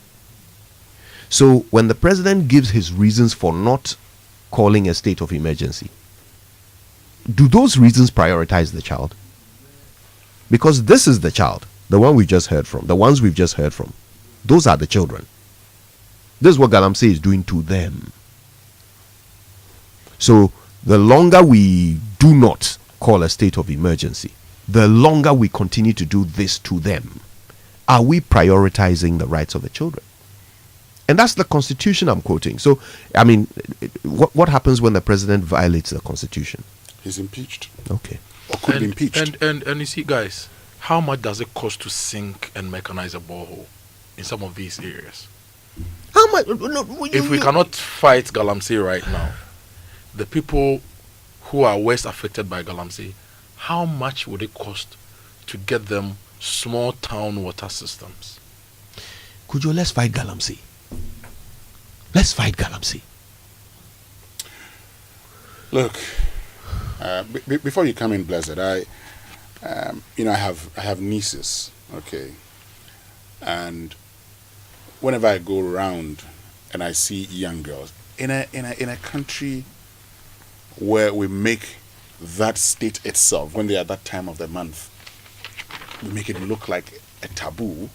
So when the president gives his reasons for not calling a state of emergency, do those reasons prioritize the child? Because this is the child, the one we just heard from, the ones we've just heard from. Those are the children. This is what Galamsey is doing to them. So the longer we do not call a state of emergency, the longer we continue to do this to them, are we prioritizing the rights of the children? And that's the Constitution I'm quoting. So, what happens when the president violates the Constitution? He's impeached. Okay. Or could be impeached. And you see, guys, how much does it cost to sink and mechanize a borehole in some of these areas? How much? If we cannot fight Galamsey right now, the people who are worst affected by Galamsey, how much would it cost to get them small town water systems? Kojo, let's fight Galamsey. Let's fight Galamsey. Look, before you come in, Blessed, I have nieces, okay, and whenever I go around and I see young girls in a country where we make that state itself, when they are at that time of the month, we make it look like a taboo.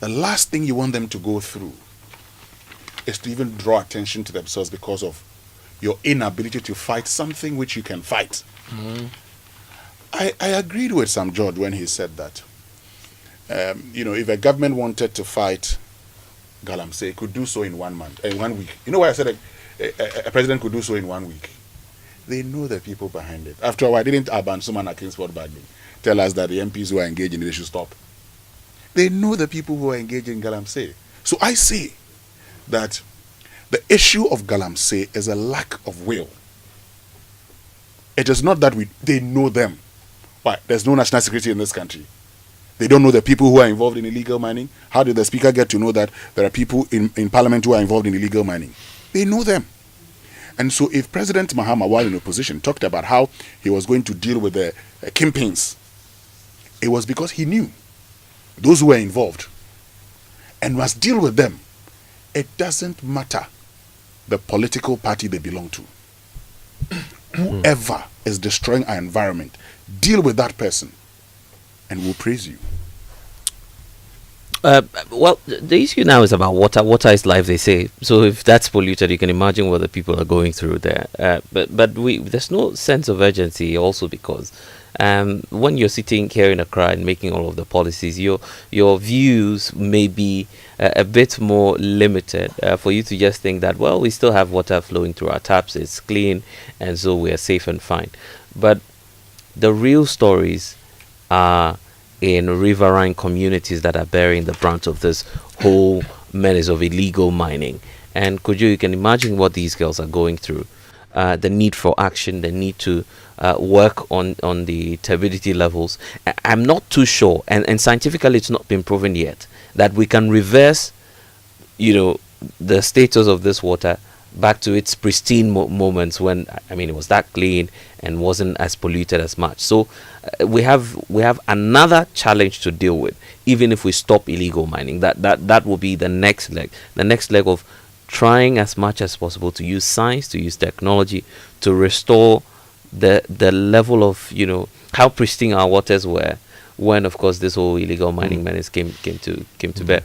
The last thing you want them to go through is to even draw attention to themselves because of your inability to fight something which you can fight. I agreed with Sam George when he said that, if a government wanted to fight Galamsey, it could do so in 1 month, in 1 week. You know why I said a president could do so in 1 week? They know the people behind it. After all, why didn't Aban Suman and Kingsford Bagley tell us that the MPs who are engaged in it, they should stop? They know the people who are engaged in Galamsey. So I say that the issue of Galamsey is a lack of will. It is not that they know them. Why? There's no national security in this country. They don't know the people who are involved in illegal mining. How did the speaker get to know that there are people in parliament who are involved in illegal mining? They know them. And so if President Mahama, while in opposition, talked about how he was going to deal with the kingpins, it was because he knew those who were involved and must deal with them. It doesn't matter the political party they belong to. Whoever is destroying our environment, deal with that person and we'll praise you. Well, the issue now is about water. Water is life, they say. So if that's polluted, you can imagine what the people are going through there. But there's no sense of urgency also because when you're sitting here in Accra and making all of the policies, your views may be a bit more limited for you to just think that, well, we still have water flowing through our taps, it's clean, and so we're safe and fine. But the real stories are in riverine communities that are bearing the brunt of this whole menace of illegal mining. And Kojo, you can imagine what these girls are going through. The need for action, the need to work on the turbidity levels. I'm not too sure, and scientifically it's not been proven yet, that we can reverse, the status of this water back to its pristine moments when, it was that clean and wasn't as polluted as much. So we have another challenge to deal with, even if we stop illegal mining. That will be the next leg of trying as much as possible to use science, to use technology to restore the level of how pristine our waters were when, of course, this whole illegal mining menace came to bear.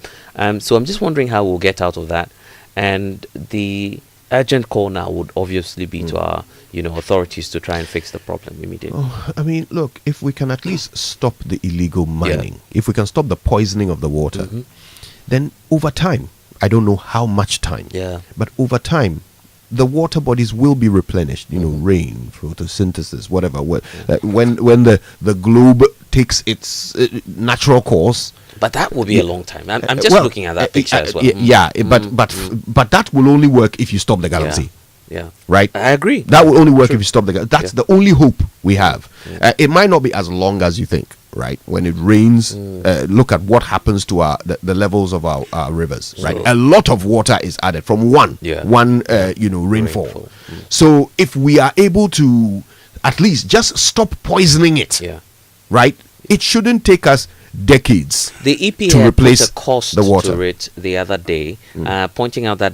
So I'm just wondering how we'll get out of that. And the urgent call now would obviously be to our authorities to try and fix the problem immediately. Look, if we can at least stop the illegal mining, if we can stop the poisoning of the water, then over time, I don't know how much time, but over time, the water bodies will be replenished. Rain, photosynthesis, whatever. When the globe takes its natural course. But that will be a long time. I'm just looking at that picture as well. But that will only work if you stop the Galamsey. Yeah. Right? I agree. That will only work if you stop the Galamsey. That's the only hope we have. It might not be as long as you think, right? When it rains, look at what happens to the levels of our rivers, right? A lot of water is added from one rainfall. So if we are able to at least just stop poisoning it, right? It shouldn't take us decades the EPA to replace put a cost the water to it the other day, pointing out that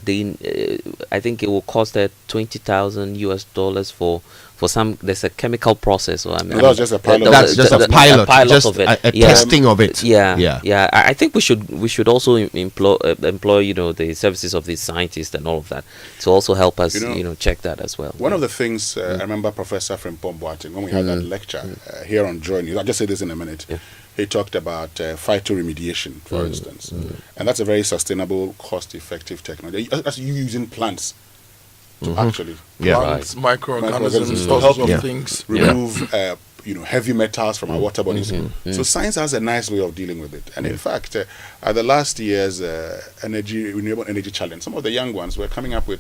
I think it will cost $20,000 for some. There's a chemical process. Or that's just a pilot. That's just a pilot, just of it. a testing of it. I think we should also employ the services of these scientists and all of that to also help us check that as well. One of the things I remember Professor Frimpong Boateng, when we had that lecture here on Joy News, I'll just say this in a minute. He talked about phytoremediation, for instance, and that's a very sustainable, cost-effective technology. That's you using plants to actually plants, microorganisms to help things remove heavy metals from our water bodies. So science has a nice way of dealing with it. And in fact, at the last year's renewable energy challenge, some of the young ones were coming up with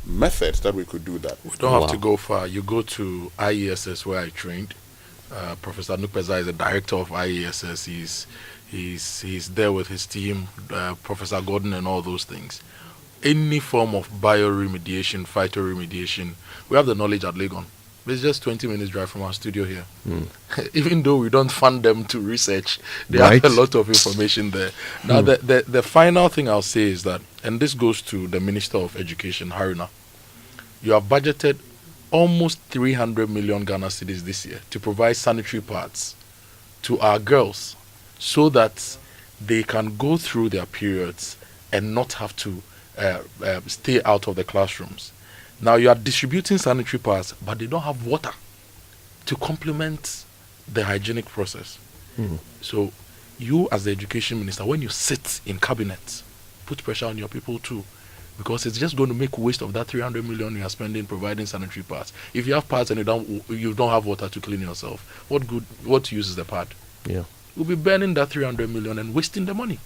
methods that we could do that. We don't have to go far. You go to IESS where I trained. Professor Nukpeza is the director of IESS. He's there with his team, Professor Gordon and all those things. Any form of bioremediation, phytoremediation, we have the knowledge at Legon. It's just 20 minutes drive from our studio here. Even though we don't fund them to research, they have a lot of information there. Now, the final thing I'll say is that, and this goes to the Minister of Education, Haruna, you have budgeted almost 300 million Ghana cedis this year to provide sanitary pads to our girls so that they can go through their periods and not have to stay out of the classrooms. Now you are distributing sanitary pads, but they don't have water to complement the hygienic process. So you, as the education minister, when you sit in cabinet, put pressure on your people too, because it's just going to make waste of that 300 million you are spending providing sanitary pads. If you have pads and you don't have water to clean yourself, what use is the pad? Yeah, we'll be burning that 300 million and wasting the money.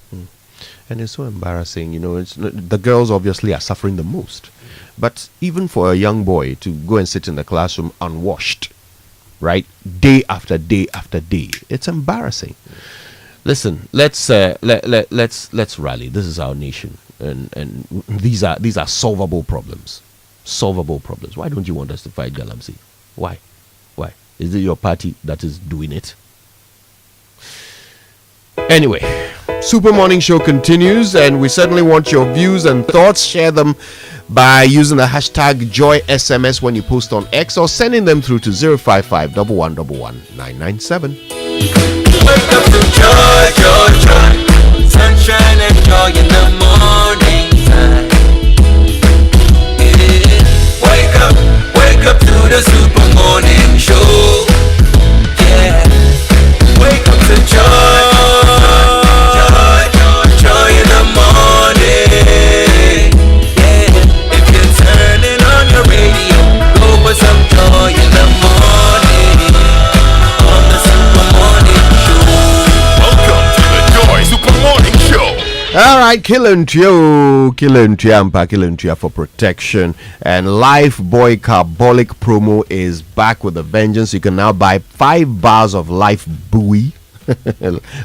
And it's so embarrassing, the girls obviously are suffering the most. But even for a young boy to go and sit in the classroom unwashed, right, day after day after day, it's embarrassing. Listen, let's rally. This is our nation, and these are solvable problems. Solvable problems. Why don't you want us to fight Galamsey? Why? Is it your party that is doing it? Anyway, Super Morning Show continues, and we certainly want your views and thoughts. Share them by using the hashtag JoySMS when you post on X, or sending them through to 055 1111 997. Wake up to joy, joy, joy. Sunshine and joy in the morning time. Wake up to the Super Morning Show. Yeah. Wake up to joy. Some joy in the morning on the Super Morning Show. Welcome to the Joy Super Morning Show. All right, Kiluntia for protection, and Life Boy Carbolic promo is back with a vengeance. You can now buy 5 bars of Life Buoy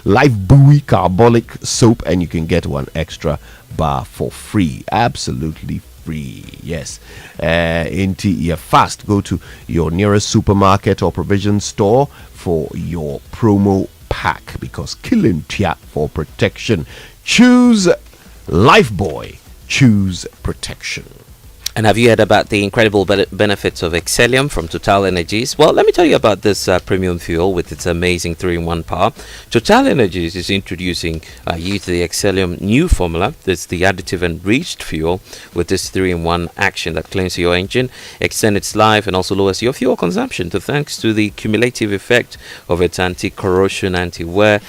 Life Buoy Carbolic soap, and you can get 1 extra bar for free. Absolutely free. Yes. Into your fast. Go to your nearest supermarket or provision store for your promo pack, because Kiluntia for protection. Choose Lifebuoy. Choose protection. And have you heard about the incredible benefits of Excellium from Total Energies? Well, let me tell you about this premium fuel with its amazing 3-in-1 power. Total Energies is introducing you to the Excellium new formula. It's the additive enriched fuel with this 3-in-1 action that cleans your engine, extends its life, and also lowers your fuel consumption, thanks to the cumulative effect of its anti-corrosion, anti-wear,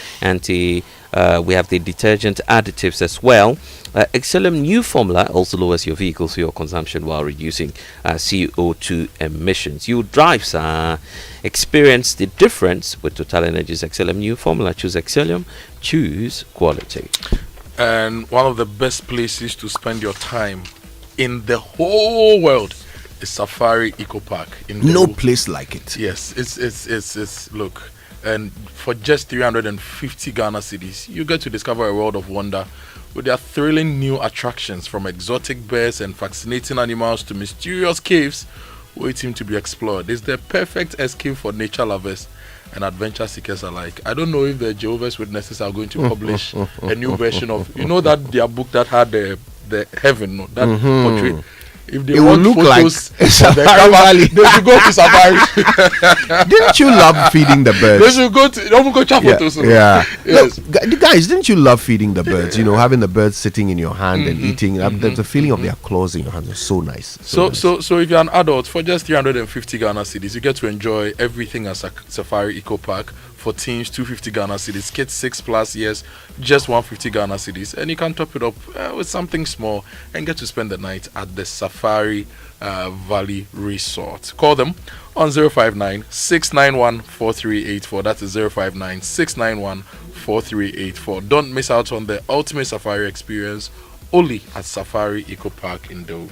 we have the detergent additives as well. Excellium new formula also lowers your vehicle's fuel consumption while reducing CO2 emissions. You drives experience the difference with Total Energies Excellium new formula. Choose Excellium, choose quality. And one of the best places to spend your time in the whole world is Safari Eco Park. No place like it. Yes, it's look. And for just 350 Ghana cedis, you get to discover a world of wonder with their thrilling new attractions, from exotic birds and fascinating animals to mysterious caves waiting to be explored. It's the perfect escape for nature lovers and adventure seekers alike. I don't know if the Jehovah's Witnesses are going to publish a new version of, that their book that had the heaven, that portrait. If they want look photos like Safari Valley, they should go to Safari. Didn't you love feeding the birds? They should go to photos. Yeah. Yes. Look, guys, didn't you love feeding the birds? Having the birds sitting in your hand and eating. The feeling of their claws in your hands is so nice. So nice. if you're an adult, for just 350 Ghana cedis, you get to enjoy everything at Safari Eco Park. For teens, 250 Ghana cedis. Kids 6+ years, just 150 Ghana cedis. And you can top it up with something small and get to spend the night at the Safari Valley Resort. Call them on 059-691-4384. That is 059-691-4384. Don't miss out on the ultimate safari experience only at Safari Eco Park in Dove.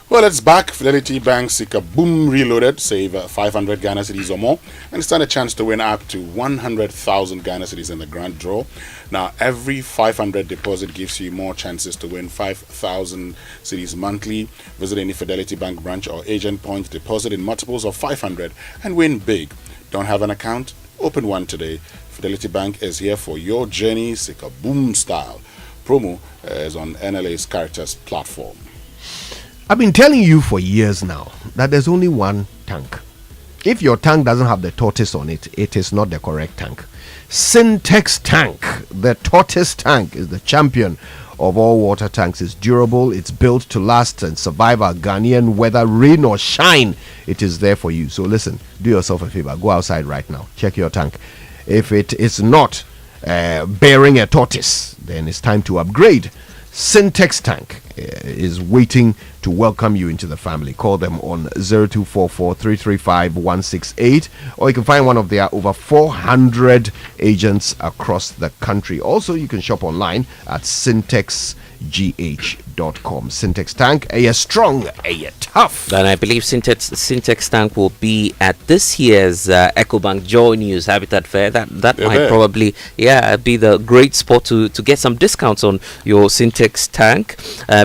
Well, it's back. Fidelity Bank Sika Boom Reloaded. Save 500 Ghana cedis or more and stand a chance to win up to 100,000 Ghana cedis in the grand draw. Now, every 500 deposit gives you more chances to win 5,000 cedis monthly. Visit any Fidelity Bank branch or agent point, deposit in multiples of 500 and win big. Don't have an account? Open one today. Fidelity Bank is here for your journey, Sika Boom style. Promo is on NLA's Characters platform. I've been telling you for years now that there's only one tank. If your tank doesn't have the tortoise on it, it is not the correct tank. Syntex tank, the tortoise tank, is the champion of all water tanks is durable. It's built to last and survive our Ghanaian weather, rain or shine. It is there for you. So listen, do yourself a favor. Go outside right now. Check your tank. If it is not bearing a tortoise, then it's time to upgrade. Syntex Tank is waiting to welcome you into the family. Call them on 0244 335 168, or you can find one of their over 400 agents across the country. Also, you can shop online at syntexgh.com. Syntex Tank, a strong, a tough. And I believe Syntex Tank will be at this year's EcoBank Joy News Habitat Fair. That might probably be the great spot to get some discounts on your Syntex Tank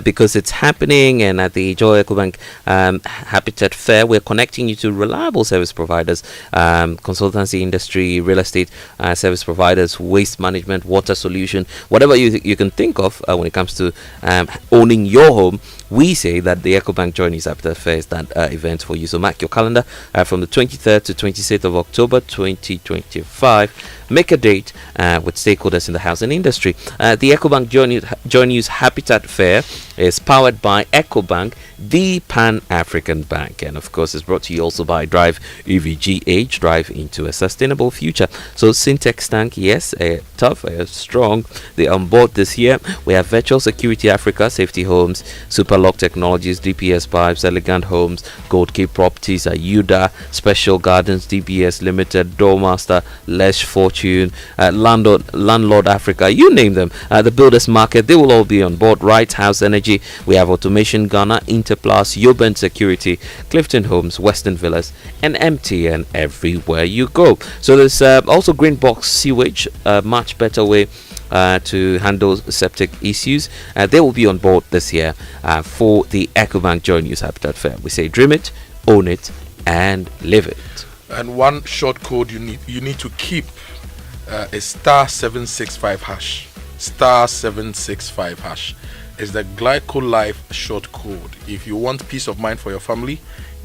because it's happening. And at the Joy EcoBank Habitat Fair, we're connecting you to reliable service providers, consultancy industry, real estate service providers, waste management, water solution, whatever you can think of when it comes to owning your home. We say that the EcoBank Joy News Habitat Fair is that event for you. So mark your calendar from the 23rd to 26th of October 2025. Make a date with stakeholders in the housing industry. The EcoBank Joy News Habitat Fair is powered by EcoBank, the Pan-African Bank, and of course is brought to you also by Drive EVGH, Drive into a Sustainable Future. So Syntex Tank, yes, tough, strong. They're on board this year. We have Virtual Security Africa, Safety Homes, Superlock Technologies, DPS Pipes, Elegant Homes, Gold Key Properties, Ayuda, Special Gardens, DBS Limited, Doormaster, Lesh Fortune, Landlord Africa, you name them. The Builders Market, they will all be on board. Right House Energy, we have Automation Ghana, Interplus, Yoban Security, Clifton Homes, Western Villas, and MTN everywhere you go. So there's also Green Box Sewage, a much better way to handle septic issues. They will be on board this year for the EcoBank Joy News Habitat Fair. We say dream it, own it, and live it. And one short code you need to keep is *765 hash. *765 hash is the Glyco Life short code. If you want peace of mind for your family,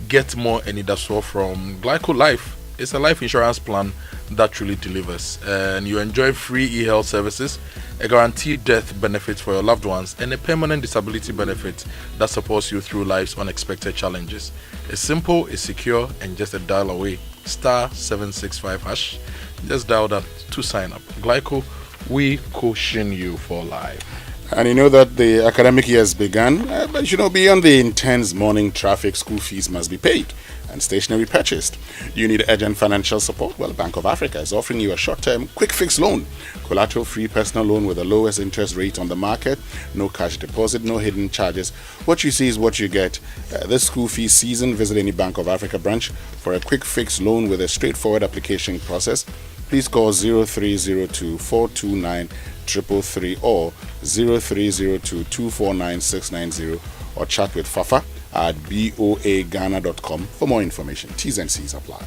get more Enidasol from Glyco Life. It's a life insurance plan that truly delivers, and you enjoy free e-health services, a guaranteed death benefit for your loved ones, and a permanent disability benefit that supports you through life's unexpected challenges. It's simple, it's secure, and just a dial away. *765 hash. Just dial that to sign up. Glyco, we cushion you for life. And you know that the academic year has begun, but beyond the intense morning traffic, school fees must be paid and stationery purchased. You need urgent financial support? Well, Bank of Africa is offering you a short-term, quick-fix loan, collateral-free personal loan with the lowest interest rate on the market, no cash deposit, no hidden charges. What you see is what you get. This school fee season, visit any Bank of Africa branch for a quick-fix loan with a straightforward application process. Please call 0302 429 333 or 0302 249 690 or chat with Fafa at boaghana.com for more information. T's and C's apply.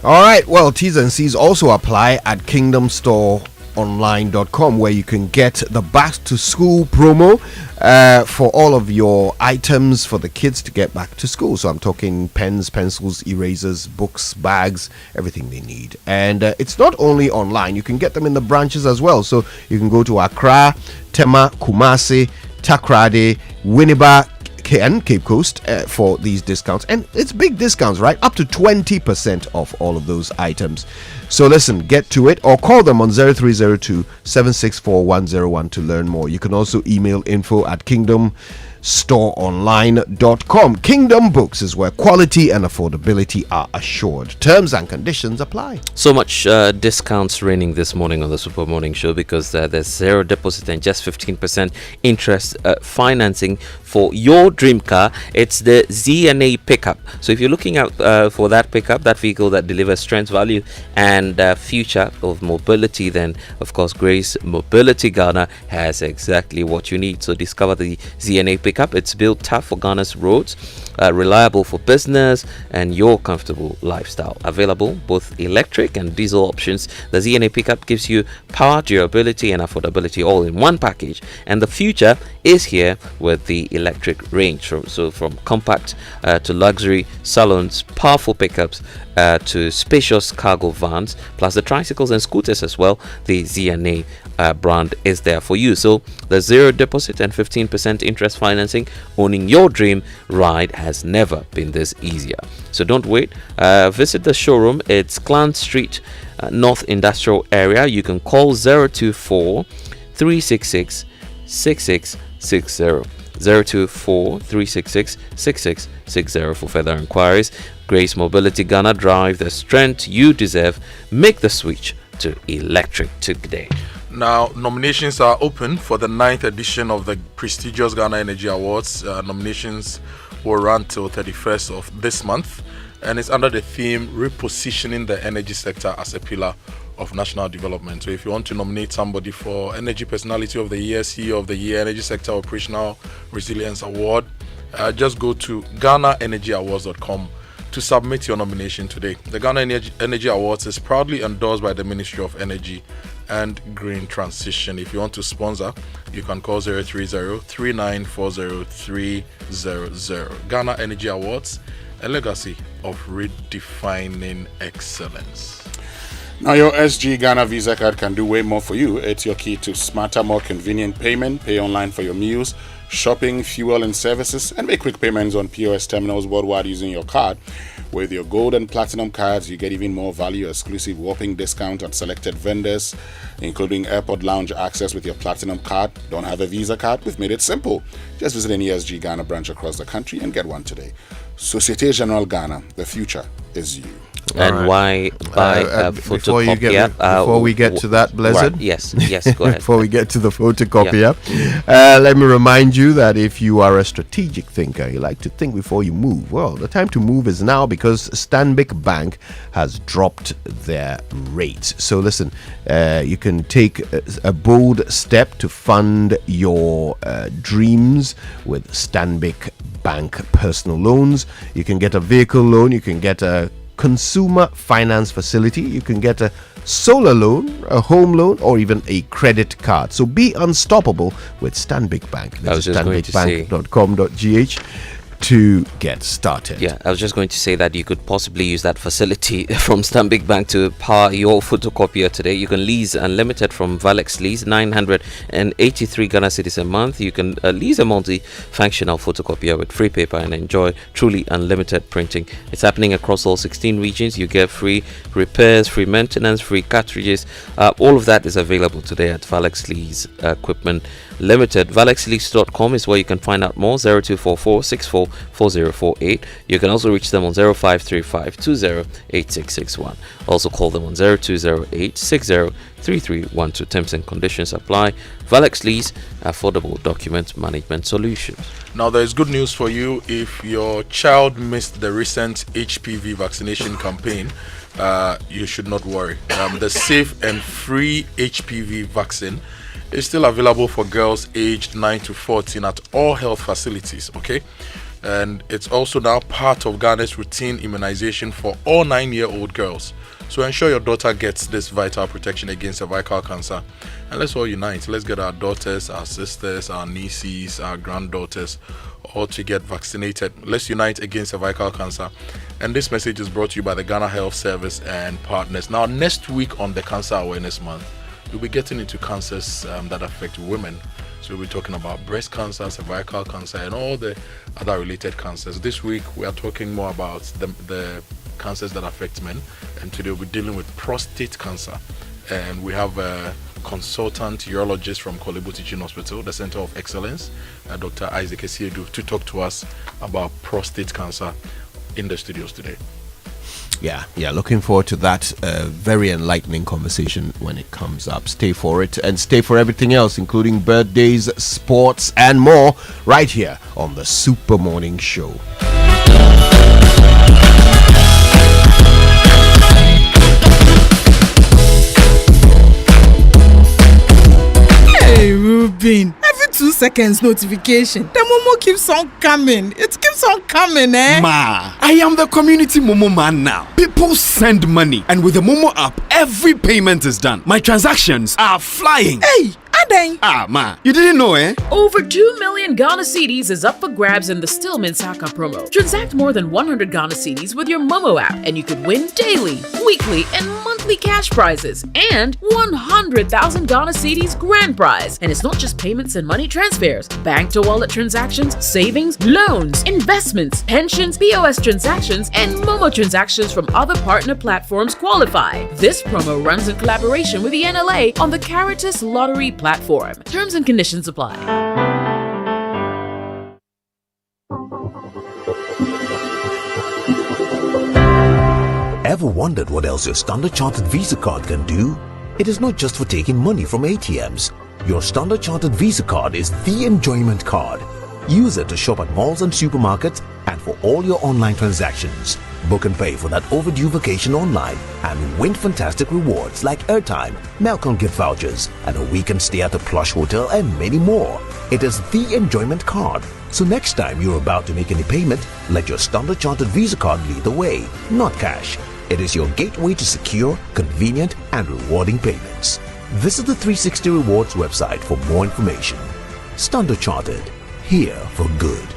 All right, well, T's and C's also apply at kingdomstoreonline.com, where you can get the back to school promo for all of your items for the kids to get back to school. So I'm talking pens, pencils, erasers, books, bags, everything they need. And it's not only online, you can get them in the branches as well. So you can go to Accra, Tema, Kumasi, Takrady, Winneba, and Cape Coast for these discounts, and it's big discounts, right? Up to 20% off all of those items. So listen, get to it or call them on 0302 764 101 to learn more. You can also email info@kingdomstoreonline.com. Kingdom Books is where quality and affordability are assured. Terms and conditions apply. So much discounts raining this morning on the Super Morning Show because there's zero deposit and just 15% interest financing for your dream car. It's the ZNA pickup. So if you're looking out for that pickup, that vehicle that delivers strength, value, and future of mobility, then of course Grace Mobility Ghana has exactly what you need. So discover the ZNA pickup. It's built tough for Ghana's roads, reliable for business and your comfortable lifestyle. Available both electric and diesel options, the ZNA pickup gives you power, durability and affordability all in one package. And the future is here with the electric range. So from compact to luxury salons, powerful pickups to spacious cargo vans, plus the tricycles and scooters as well. The ZNA brand is there for you. So the 0 deposit and 15% interest financing, owning your dream ride has never been this easier. So don't wait. Visit the showroom. It's Clant Street, North Industrial Area. You can call 024 366 6660. 024 366 6660 for further inquiries. Grace Mobility Ghana, drive the strength you deserve. Make the switch to electric today. Now, nominations are open for the 9th edition of the prestigious Ghana Energy Awards. Nominations will run till 31st of this month, and it's under the theme Repositioning the Energy Sector as a Pillar of National Development. So if you want to nominate somebody for Energy Personality of the Year, CEO of the Year, Energy Sector Operational Resilience Award, just go to GhanaEnergyAwards.com to submit your nomination today. The Ghana Energy Awards is proudly endorsed by the Ministry of Energy and Green Transition. If you want to sponsor, you can call 030-3940-300. Ghana Energy Awards, a legacy of redefining excellence. Now, your SG Ghana Visa card can do way more for you. It's your key to smarter, more convenient payment. Pay online for your meals, shopping, fuel and services, and make quick payments on POS terminals worldwide using your card. With your gold and platinum cards, you get even more value, exclusive whopping discount at selected vendors, including airport lounge access with your platinum card. Don't have a Visa card? We've made it simple. Just visit any SG Ghana branch across the country and get one today. Societe Generale Ghana, the future is you. And why buy a photocopy before we get to that, Blessed? Right. Yes, go ahead. Before we get to the photocopy app, let me remind you that if you are a strategic thinker, you like to think before you move, well, the time to move is now, because Stanbic Bank has dropped their rates. So listen, you can take a bold step to fund your dreams with Stanbic Bank personal loans. You can get a vehicle loan, you can get a consumer finance facility, you can get a solar loan, a home loan, or even a credit card. So be unstoppable with Stanbic Bank. That's stanbicbank.com.gh to get started. Yeah, I was just going to say that you could possibly use that facility from Stanbic Bank to power your photocopier today. You can lease unlimited from Valex Lease, 983 Ghana cedis a month. You can lease a multi-functional photocopier with free paper and enjoy truly unlimited printing. It's happening across all 16 regions. You get free repairs, free maintenance, free cartridges. All of that is available today at Valex Lease Equipment Limited. ValexLease.com is where you can find out more. 0244 64 4048. You can also reach them on 0535 208661. Also call them on 0208 603312. Terms and conditions apply. Valex Lease, affordable document management solutions. Now, there is good news for you. If your child missed the recent HPV vaccination campaign, you should not worry. The safe and free HPV vaccine is still available for girls aged 9 to 14 at all health facilities, okay? And it's also now part of Ghana's routine immunization for all 9-year-old girls. So ensure your daughter gets this vital protection against cervical cancer. And let's all unite. Let's get our daughters, our sisters, our nieces, our granddaughters all to get vaccinated. Let's unite against cervical cancer. And this message is brought to you by the Ghana Health Service and partners. Now, next week on the Cancer Awareness Month, we'll be getting into cancers that affect women. So we'll be talking about breast cancer, cervical cancer, and all the other related cancers. This week, we are talking more about the cancers that affect men. And today, we'll be dealing with prostate cancer. And we have a consultant urologist from Kolebu Teaching Hospital, the Center of Excellence, Dr. Isaac Esiedu, to talk to us about prostate cancer in the studios today. Yeah, looking forward to that very enlightening conversation when it comes up. Stay for it and stay for everything else, including birthdays, sports, and more, right here on the Super Morning Show. Hey, Ruben. Every 2 seconds notification. The Momo keeps on coming. It keeps on coming, eh? Ma, I am the community Momo man now. People send money, and with the Momo app, every payment is done. My transactions are flying. Hey, Adeng. Ma, you didn't know, eh? Over 2 million Ghana cedis is up for grabs in the Stillman Saka promo. Transact more than 100 Ghana cedis with your Momo app, and you could win daily, weekly, and monthly weekly cash prizes, and 100,000 Ghana Cedis grand prize. And it's not just payments and money transfers. Bank to wallet transactions, savings, loans, investments, pensions, POS transactions, and Momo transactions from other partner platforms qualify. This promo runs in collaboration with the NLA on the Caritas Lottery platform. Terms and conditions apply. Ever wondered what else your Standard Chartered Visa card can do? It is not just for taking money from ATMs. Your Standard Chartered Visa card is the enjoyment card. Use it to shop at malls and supermarkets and for all your online transactions. Book and pay for that overdue vacation online and win fantastic rewards like airtime, Melcom gift vouchers, and a weekend stay at a plush hotel and many more. It is the enjoyment card. So next time you're about to make any payment, let your Standard Chartered Visa card lead the way, not cash. It is your gateway to secure, convenient, and rewarding payments. Visit the 360 Rewards website for more information. Standard Chartered, here for good.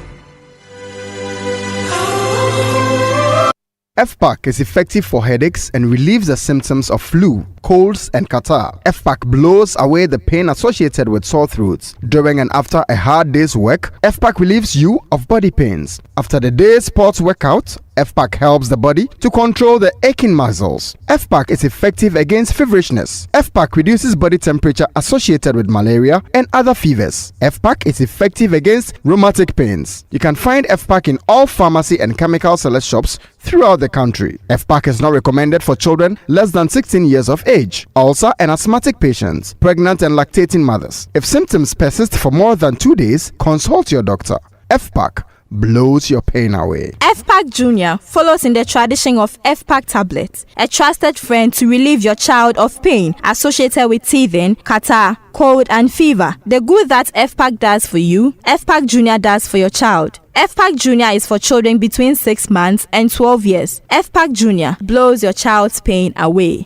FPAC is effective for headaches and relieves the symptoms of flu, colds, and catarrh. FPAC blows away the pain associated with sore throats. During and after a hard day's work, FPAC relieves you of body pains. After the day's sports workout, FPAC helps the body to control the aching muscles. FPAC is effective against feverishness. FPAC reduces body temperature associated with malaria and other fevers. FPAC is effective against rheumatic pains. You can find FPAC in all pharmacy and chemical select shops throughout the country. FPAC is not recommended for children less than 16 years of age, ulcer and asthmatic patients, pregnant and lactating mothers. If symptoms persist for more than 2 days, consult your doctor. FPAC blows your pain away. FPAC Junior follows in the tradition of FPAC tablets, a trusted friend to relieve your child of pain associated with teething, catarrh, cold, and fever. The good that FPAC does for you, FPAC Junior does for your child. FPAC Junior is for children between 6 months and 12 years. FPAC Junior blows your child's pain away.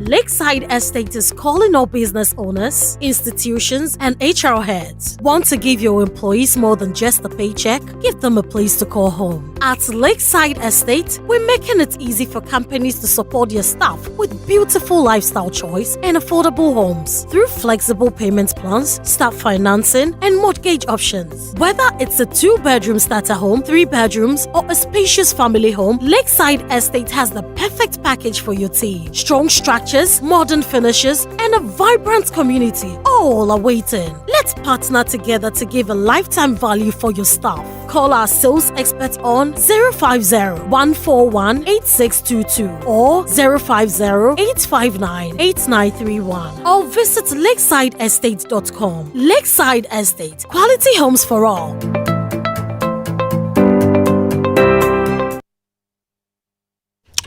Lakeside Estate is calling all business owners, institutions, and HR heads. Want to give your employees more than just a paycheck? Give them a place to call home. At Lakeside Estate, we're making it easy for companies to support their staff with beautiful lifestyle choice and affordable homes through flexible payment plans, staff financing, and mortgage options. Whether it's a 2-bedroom starter home, 3 bedrooms, or a spacious family home, Lakeside Estate has the perfect package for your team. Strong structure, modern finishes, and a vibrant community all are waiting. Let's partner together to give a lifetime value for your staff. Call our sales expert on 050-141-8622 or 050-859-8931 or visit lakesideestate.com. Lakeside Estate, quality homes for all.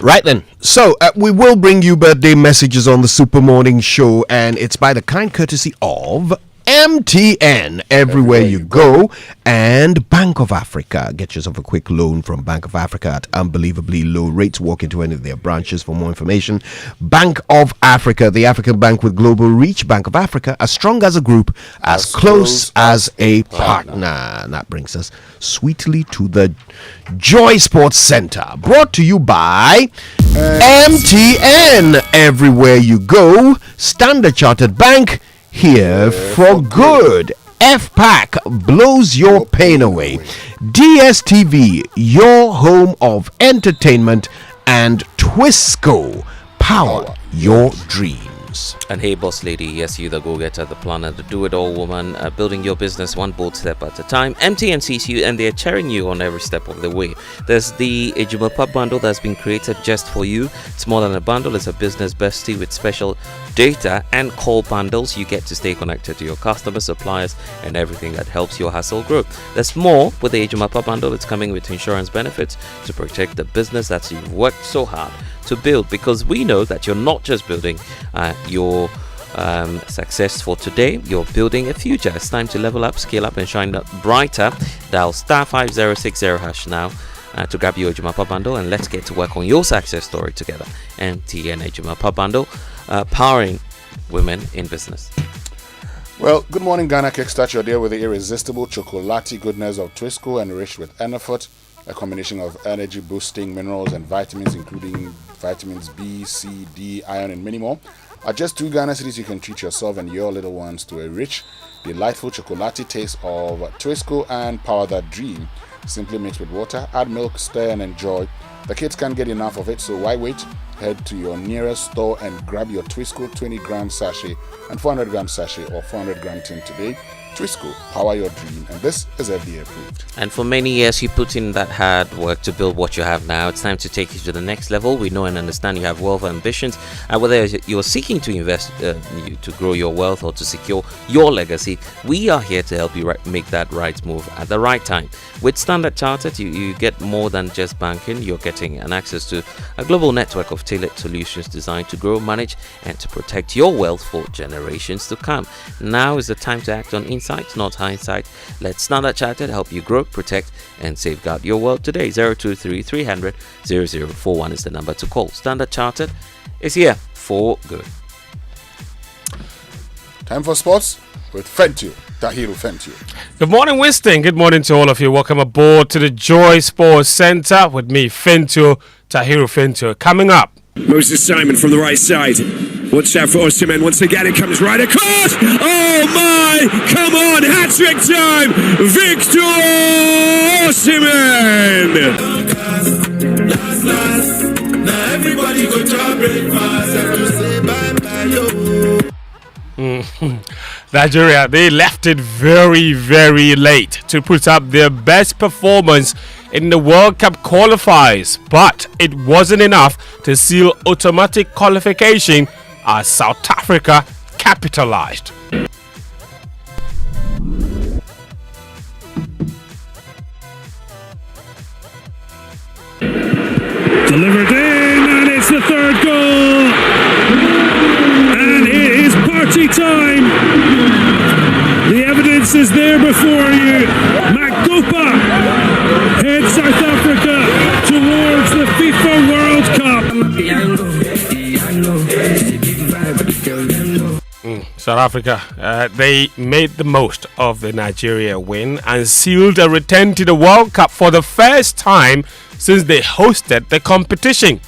Right then, so we will bring you birthday messages on the Super Morning Show, and it's by the kind courtesy of MTN, everywhere you go, and Bank of Africa. Get yourself a quick loan from Bank of Africa at unbelievably low rates. Walk into any of their branches for more information. Bank of Africa, the African bank with global reach. Bank of Africa, as strong as a group, as close as a partner. And that brings us sweetly to the Joy Sports Center, brought to you by MTN, everywhere you go. Standard Chartered Bank, here for good. FPAC blows your pain away. DSTV, your home of entertainment, and Twisco, power your dreams. And hey, boss lady, yes, you the go-getter, the planner, the do-it-all woman, building your business one bold step at a time. MTN sees you and they're cheering you on every step of the way. There's the Ejima Pub bundle that's been created just for you. It's more than a bundle, it's a business bestie with special data and call bundles. You get to stay connected to your customers, suppliers, and everything that helps your hustle grow. There's more with the Ejima Pub bundle. It's coming with insurance benefits to protect the business that you've worked so hard to build, because we know that you're not just building your success for today, you're building a future. It's time to level up, scale up, and shine up brighter. Dial *5060# now to grab your Ejima Pub bundle, and let's get to work on your success story together. MTN Ejima Pub bundle, powering women in business. Well, good morning, Ghana. Kickstart your day with the irresistible chocolate goodness of Twisco, and rich with Enafort. a combination of energy boosting minerals and vitamins, including vitamins B, C, D, iron, and many more. At just 2 Ghana cedis, you can treat yourself and your little ones to a rich, delightful chocolatey taste of Twisco and Power That Dream. Simply mix with water, add milk, stir, and enjoy. The kids can't get enough of it, so why wait? Head to your nearest store and grab your Twisco 20-gram sachet and 400-gram sachet or 400-gram tin today. Twisco, power your dream, and this is FDA approved. And for many years, you put in that hard work to build what you have now. It's time to take you to the next level. We know and understand you have wealth ambitions, and whether you're seeking to invest to grow your wealth or to secure your legacy, we are here to help you make that right move at the right time. With Standard Chartered, you get more than just banking. You're getting an access to a global network of tailored solutions designed to grow, manage, and to protect your wealth for generations to come. Now is the time to act on insight, not hindsight. Let Standard Chartered help you grow, protect, and safeguard your wealth today. 023 300 0041 is the number to call. Standard Chartered is here for good. Time for sports with Fentu. Tahiru Fentu. Good morning, Winston. Good morning to all of you. Welcome aboard to the Joy Sports Center with me, Fentu, Tahiru Fentu. Coming up, Moses Simon from the right side. Watch out for Osimhen. Once again, it comes right across. Oh my! Come on, hat-trick time! Victor Osimhen! Last. Now everybody go to breakfast. Have to say bye-bye, yo. Nigeria, they left it very, very late to put up their best performance in the World Cup qualifiers, but it wasn't enough to seal automatic qualification as South Africa capitalized. Delivered in, and it's the third goal. And it is party time. The evidence is there before you. Magopa heads South Africa towards the FIFA World Cup. South Africa, they made the most of the Nigeria win and sealed a return to the World Cup for the first time since they hosted the competition.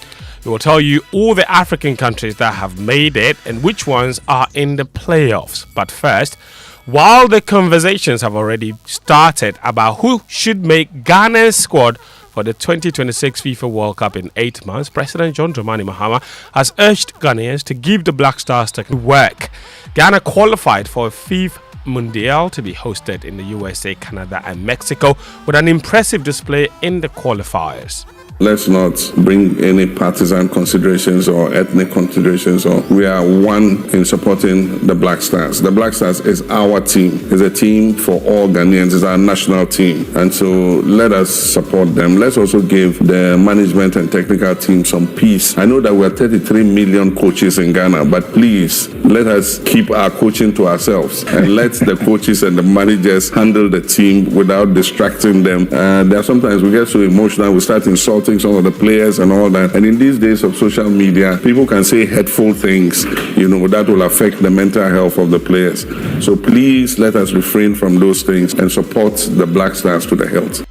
We will tell you all the African countries that have made it and which ones are in the playoffs. But first, while the conversations have already started about who should make Ghana's squad for the 2026 FIFA World Cup in 8 months, President John Dramani Mahama has urged Ghanaians to give the Black Stars to work. Ghana qualified for a FIFA Mundial to be hosted in the USA, Canada and Mexico with an impressive display in the qualifiers. Let's not bring any partisan considerations or ethnic considerations. We are one in supporting the Black Stars. The Black Stars is our team. It's a team for all Ghanaians. It's our national team. And so let us support them. Let's also give the management and technical team some peace. I know that we are 33 million coaches in Ghana, but please let us keep our coaching to ourselves and let the coaches and the managers handle the team without distracting them. There are sometimes we get so emotional, we start insulting some of the players and all that. And in these days of social media, people can say hurtful things, that will affect the mental health of the players. So please let us refrain from those things and support the Black Stars to the hilt.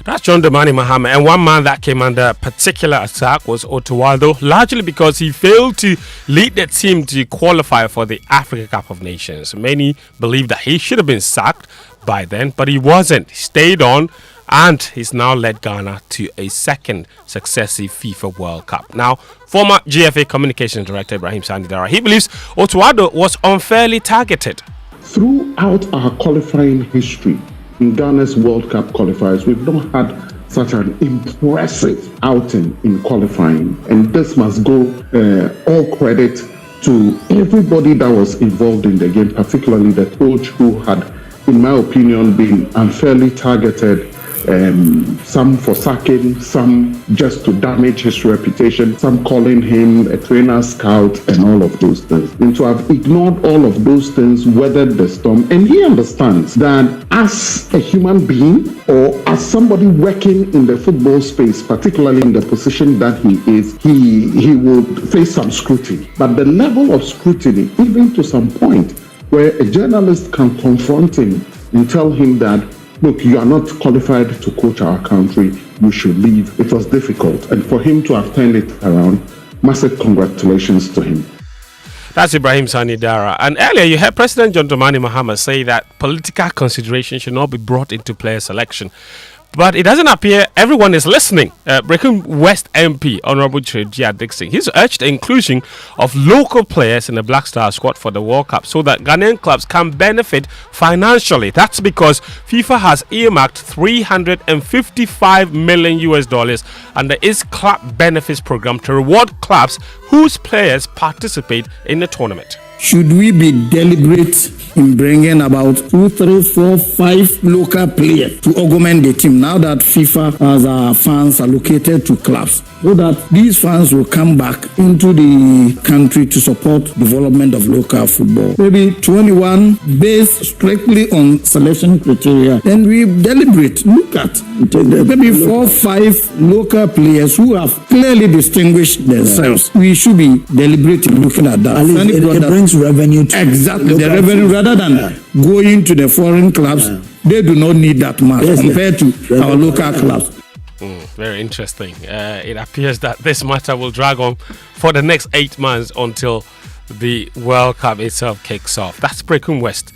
That's John Dramani Mahama, and one man that came under particular attack was Otuwaldo, largely because he failed to lead the team to qualify for the Africa Cup of Nations. Many believe that he should have been sacked by then, but he wasn't. He stayed on, and he's now led Ghana to a second successive FIFA World Cup. Now, former GFA Communications Director Ibrahim Sandidara, he believes Otuwaldo was unfairly targeted. Throughout our qualifying history in Ghana's World Cup qualifiers, we've not had such an impressive outing in qualifying, and this must go all credit to everybody that was involved in the game, particularly the coach who had, in my opinion, been unfairly targeted. Some for sacking, some just to damage his reputation, some calling him a trainer scout and all of those things. And to have ignored all of those things, weathered the storm, and he understands that as a human being or as somebody working in the football space, particularly in the position that he is, he will face some scrutiny. But the level of scrutiny, even to some point where a journalist can confront him and tell him that look, you are not qualified to coach our country, you should leave. It was difficult. And for him to have turned it around, massive congratulations to him. That's Ibrahim Sani Dara. And earlier you heard President John Dramani Mahama say that political consideration should not be brought into player selection. But it doesn't appear everyone is listening. Brecon West MP, Honorable Kojo Yankson, he's urged the inclusion of local players in the Black Star squad for the World Cup so that Ghanaian clubs can benefit financially. That's because FIFA has earmarked $355 million under its club benefits program to reward clubs whose players participate in the tournament. Should we be deliberate in bringing about 2, 3, 4, 5 local players to augment the team now that FIFA has our funds allocated to clubs, so that these funds will come back into the country to support development of local football? Maybe 21 based strictly on selection criteria. Then we deliberate, look at maybe 4, 5 local players who have clearly distinguished themselves. We should be deliberate in looking at that. It brings revenue to exactly the revenue rather than going to the foreign clubs. They do not need that much compared to our local clubs. Very interesting. It appears that this matter will drag on for the next 8 months until the World Cup itself kicks off. That's Brecon West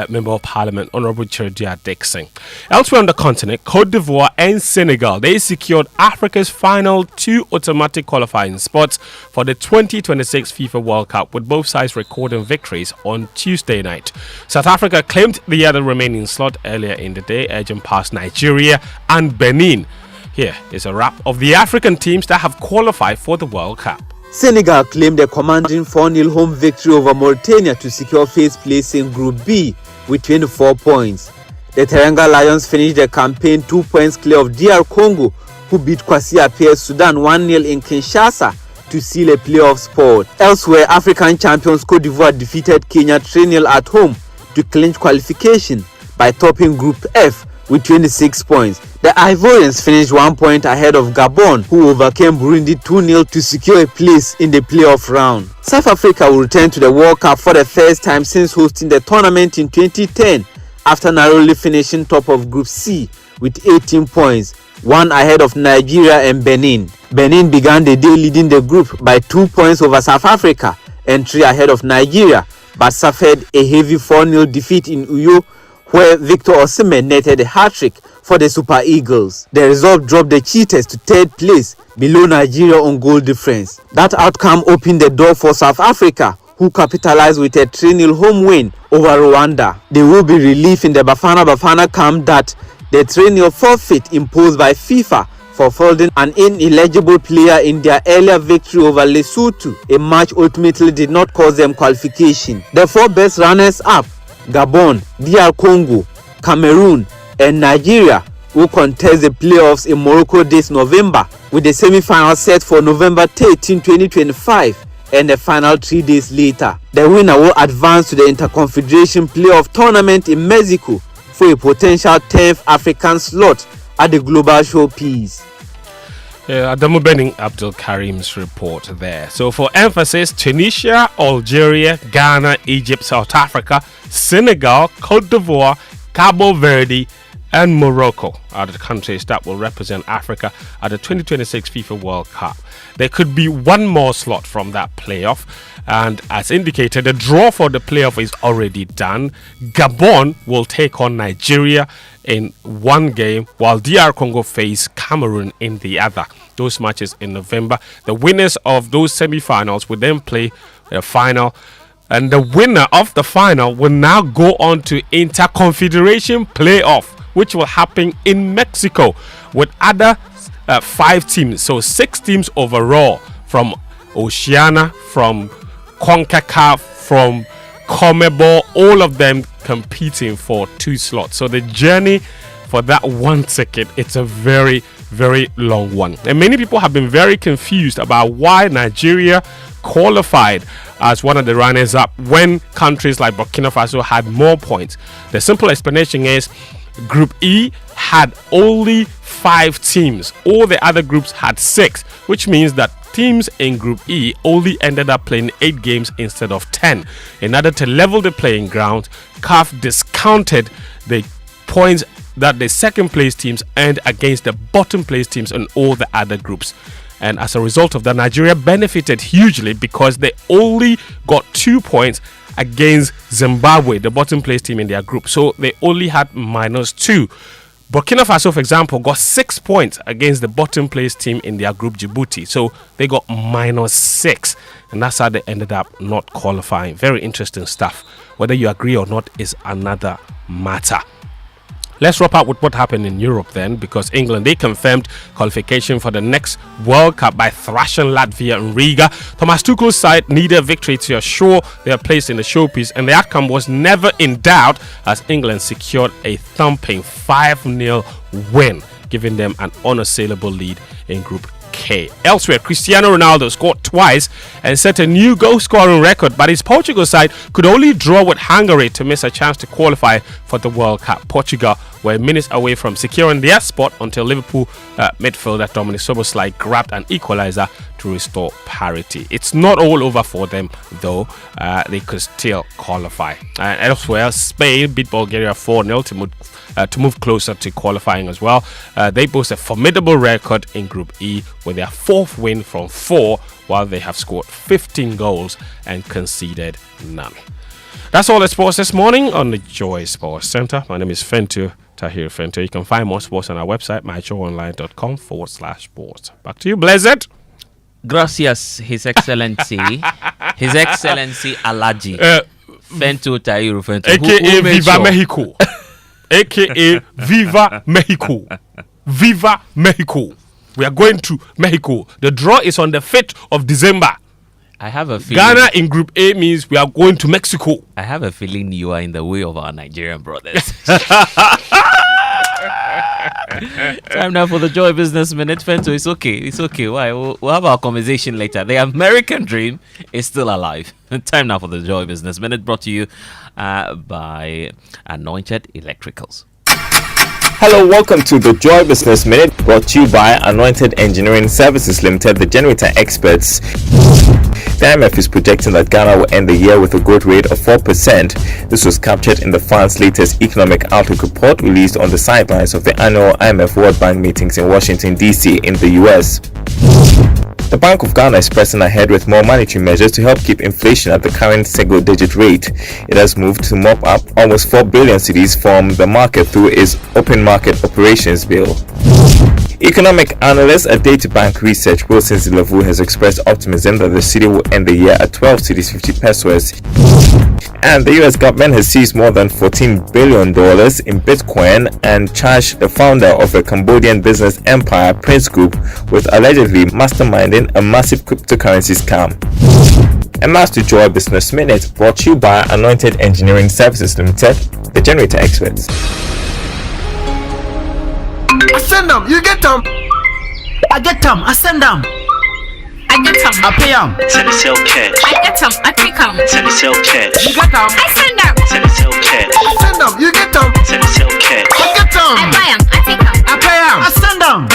Member of Parliament, Honorable Kojo Yankson. Elsewhere on the continent, Cote d'Ivoire and Senegal, they secured Africa's final 2 automatic qualifying spots for the 2026 FIFA World Cup, with both sides recording victories on Tuesday night. South Africa claimed the other remaining slot earlier in the day, edging past Nigeria and Benin. Here is a wrap of the African teams that have qualified for the World Cup. Senegal claimed a commanding 4-0 home victory over Mauritania to secure first place in Group B with 24 points. The Teranga Lions finished their campaign 2 points clear of DR Congo, who beat Kwasi Appiah's Sudan 1-0 in Kinshasa to seal a playoff spot. Elsewhere, African champions Cote d'Ivoire defeated Kenya 3-0 at home to clinch qualification by topping Group F with 26 points. The Ivorians finished 1 point ahead of Gabon, who overcame Burundi 2-0 to secure a place in the playoff round. South Africa will return to the World Cup for the first time since hosting the tournament in 2010, after narrowly finishing top of Group C with 18 points, 1 ahead of Nigeria and Benin. Benin began the day leading the group by 2 points over South Africa and 3 ahead of Nigeria, but suffered a heavy 4-0 defeat in Uyo, where Victor Osimhen netted a hat-trick for the Super Eagles. The result dropped the Cheetahs to 3rd place, below Nigeria on goal difference. That outcome opened the door for South Africa, who capitalized with a 3-0 home win over Rwanda. There will be relief in the Bafana camp that the 3-0 forfeit imposed by FIFA for folding an ineligible player in their earlier victory over Lesotho, a match ultimately did not cause them qualification. The 4 best runners-up, Gabon, DR Congo, Cameroon and Nigeria, will contest the playoffs in Morocco this November, with the semi-final set for November 13, 2025 and the final 3 days later. The winner will advance to the Interconfederation Playoff Tournament in Mexico for a potential 10th African slot at the Global Showpiece. Adamu Benning Abdul Karim's report there. So for emphasis, Tunisia, Algeria, Ghana, Egypt, South Africa, Senegal, Cote d'Ivoire, Cabo Verde and Morocco are the countries that will represent Africa at the 2026 FIFA World Cup. There could be one more slot from that playoff, and as indicated, the draw for the playoff is already done. Gabon will take on Nigeria in one game, while DR Congo face Cameroon in the other. Those matches in November. The winners of those semi-finals will then play the final, and the winner of the final will now go on to Interconfederation Playoff, which will happen in Mexico with other 5 teams, so 6 teams overall from Oceania, from CONCACAF, from CONMEBOL, all of them competing for 2 slots. So the journey for that one ticket, it's a very, very long one. And many people have been very confused about why Nigeria qualified as one of the runners-up when countries like Burkina Faso had more points. The simple explanation is Group E had only 5 teams. All the other groups had 6, which means that teams in Group E only ended up playing 8 games instead of 10. In order to level the playing ground, CAF discounted the points that the second place teams earned against the bottom place teams in all the other groups. And as a result of that, Nigeria benefited hugely because they only got 2 points against Zimbabwe, the bottom place team in their group. So they only had -2. Burkina Faso, for example, got 6 points against the bottom place team in their group, Djibouti. So they got -6. And that's how they ended up not qualifying. Very interesting stuff. Whether you agree or not is another matter. Let's wrap up with what happened in Europe then, because England, they confirmed qualification for the next World Cup by thrashing Latvia in Riga. Thomas Tuchel's side needed a victory to assure their place in the showpiece, and the outcome was never in doubt as England secured a thumping 5-0 win, giving them an unassailable lead in Group K. Elsewhere, Cristiano Ronaldo scored twice and set a new goal scoring record, but his Portugal side could only draw with Hungary to miss a chance to qualify for the World Cup. Portugal were minutes away from securing their spot until Liverpool midfielder Dominic Szoboszlai grabbed an equalizer to restore parity. It's not all over for them though. They could still qualify. Elsewhere, Spain beat Bulgaria 4-0 to move closer to qualifying as well. They boast a formidable record in Group E with their 4th win from 4, while they have scored 15 goals and conceded none. That's all the sports this morning on the Joy Sports Center. My name is Fentu Tahir Fentu. You can find more sports on our website, myjoyonline.com/sports. Back to you, Blessed. Gracias, His Excellency. His Excellency Alaji. Fentu Tahir Fentu. AKA Viva Mexico. AKA Viva Mexico. Viva Mexico. We are going to Mexico. The draw is on the 5th of December. I have a feeling Ghana in Group A means we are going to Mexico. I have a feeling you are in the way of our Nigerian brothers. Time now for the Joy Business Minute. Fento, it's okay. Why? We'll have our conversation later. The American dream is still alive. Time now for the Joy Business Minute, brought to you by Anointed Electricals. Hello, welcome to the Joy Business Minute, brought to you by Anointed Engineering Services Limited, the generator experts. The IMF is projecting that Ghana will end the year with a growth rate of 4%. This was captured in the fund's latest economic outlook report released on the sidelines of the annual IMF World Bank meetings in Washington, D.C. in the U.S. The Bank of Ghana is pressing ahead with more monetary measures to help keep inflation at the current single-digit rate. It has moved to mop up almost 4 billion cedis from the market through its Open Market Operations Bill. Economic analyst at DataBank Research, Wilson Zilavu, has expressed optimism that the city will end the year at 12 cedis 50 pesos. And the US government has seized more than $14 billion in Bitcoin and charged the founder of a Cambodian business empire, Prince Group, with allegedly masterminding a massive cryptocurrency scam. And that's the Joy Business Minute, brought to you by Anointed Engineering Services Limited, the generator experts. I send them, you get them. I get them, I send them. I get them, I pay them. Telesale cash. I get them, I take them. Telesale cash. You get them. I send them. Telesale cash. I send them, you get them. Telesale cash. I get them. I buy them, I take them. I pay them. I send them.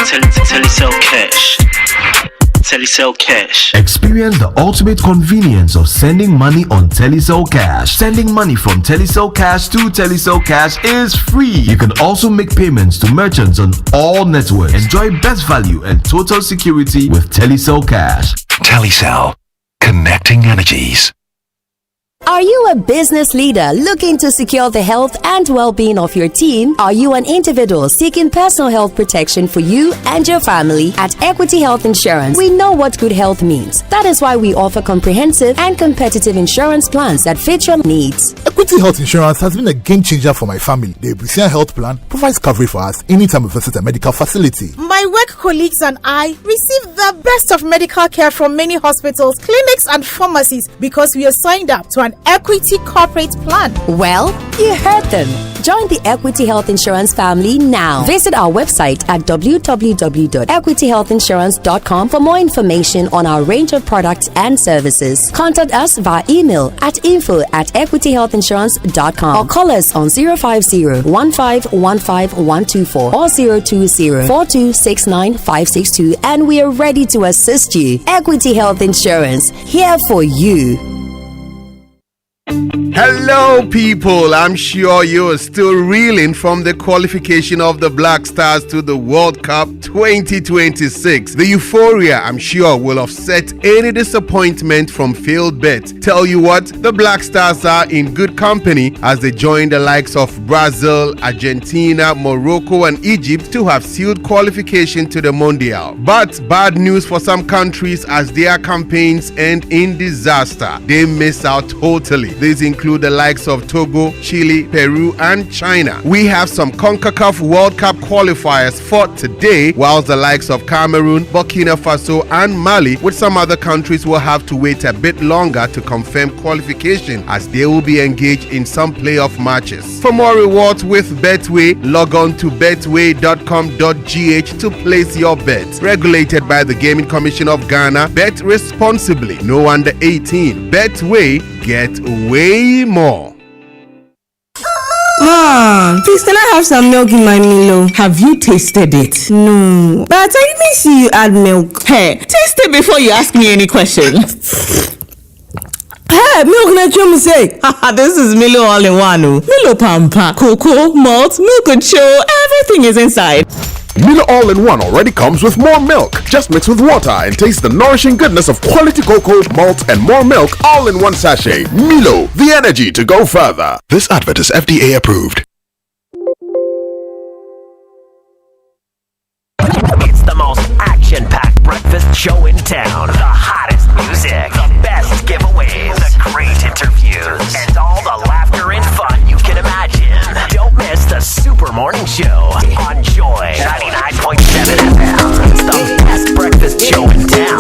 Telesale cash. Telesale cash. Experience the ultimate convenience of sending money on Telesale Cash. Sending money from Telesale Cash to Telesale Cash is free. You can also make payments to merchants on all networks. Enjoy best value and total security with Telesale Cash. Telesale, connecting energies. Are you a business leader looking to secure the health and well-being of your team? Are you an individual seeking personal health protection for you and your family? At Equity Health Insurance, we know what good health means. That is why we offer comprehensive and competitive insurance plans that fit your needs. Equity Health Insurance has been a game changer for my family. The Ebusian Health Plan provides coverage for us anytime we visit a medical facility. My work colleagues and I receive the best of medical care from many hospitals, clinics and pharmacies because we are signed up to an Equity Corporate Plan. Well, you heard them. Join the Equity Health Insurance family now. Visit our website at www.equityhealthinsurance.com for more information on our range of products and services. Contact us via email at info@equityhealthinsurance.com or call us on 050-1515-124 or 020-4269-562 and we are ready to assist you. Equity Health Insurance, here for you. Hello, people. I'm sure you are still reeling from the qualification of the Black Stars to the World Cup 2026. The euphoria, I'm sure, will offset any disappointment from failed bets. Tell you what, the Black Stars are in good company as they join the likes of Brazil, Argentina, Morocco, and Egypt to have sealed qualification to the Mondial. But bad news for some countries as their campaigns end in disaster. They miss out totally. These include the likes of Togo, Chile, Peru, and China. We have some CONCACAF World Cup qualifiers for today, whilst the likes of Cameroon, Burkina Faso, and Mali, with some other countries, will have to wait a bit longer to confirm qualification as they will be engaged in some playoff matches. For more rewards with Betway, log on to betway.com.gh to place your bet. Regulated by the Gaming Commission of Ghana. Bet responsibly. No under 18. Betway, get way more. Mom, please can I have some milk in my Milo? Have you tasted it? No, but I didn't see you add milk. Hey, taste it before you ask me any questions. Hey, milk na say. This is Milo all in one. Milo pampa, cocoa, malt, milk and show, everything is inside. Milo All-in-One already comes with more milk. Just mix with water and taste the nourishing goodness of quality cocoa, malt, and more milk all in one sachet. Milo, the energy to go further. This advert is FDA approved. It's the most action-packed breakfast show in town. The hottest music, the best giveaways, the great interviews, and all the laughter and fun you can imagine. Don't miss the Super Morning Show on Joy 99.7 FM. It's the best breakfast show in town.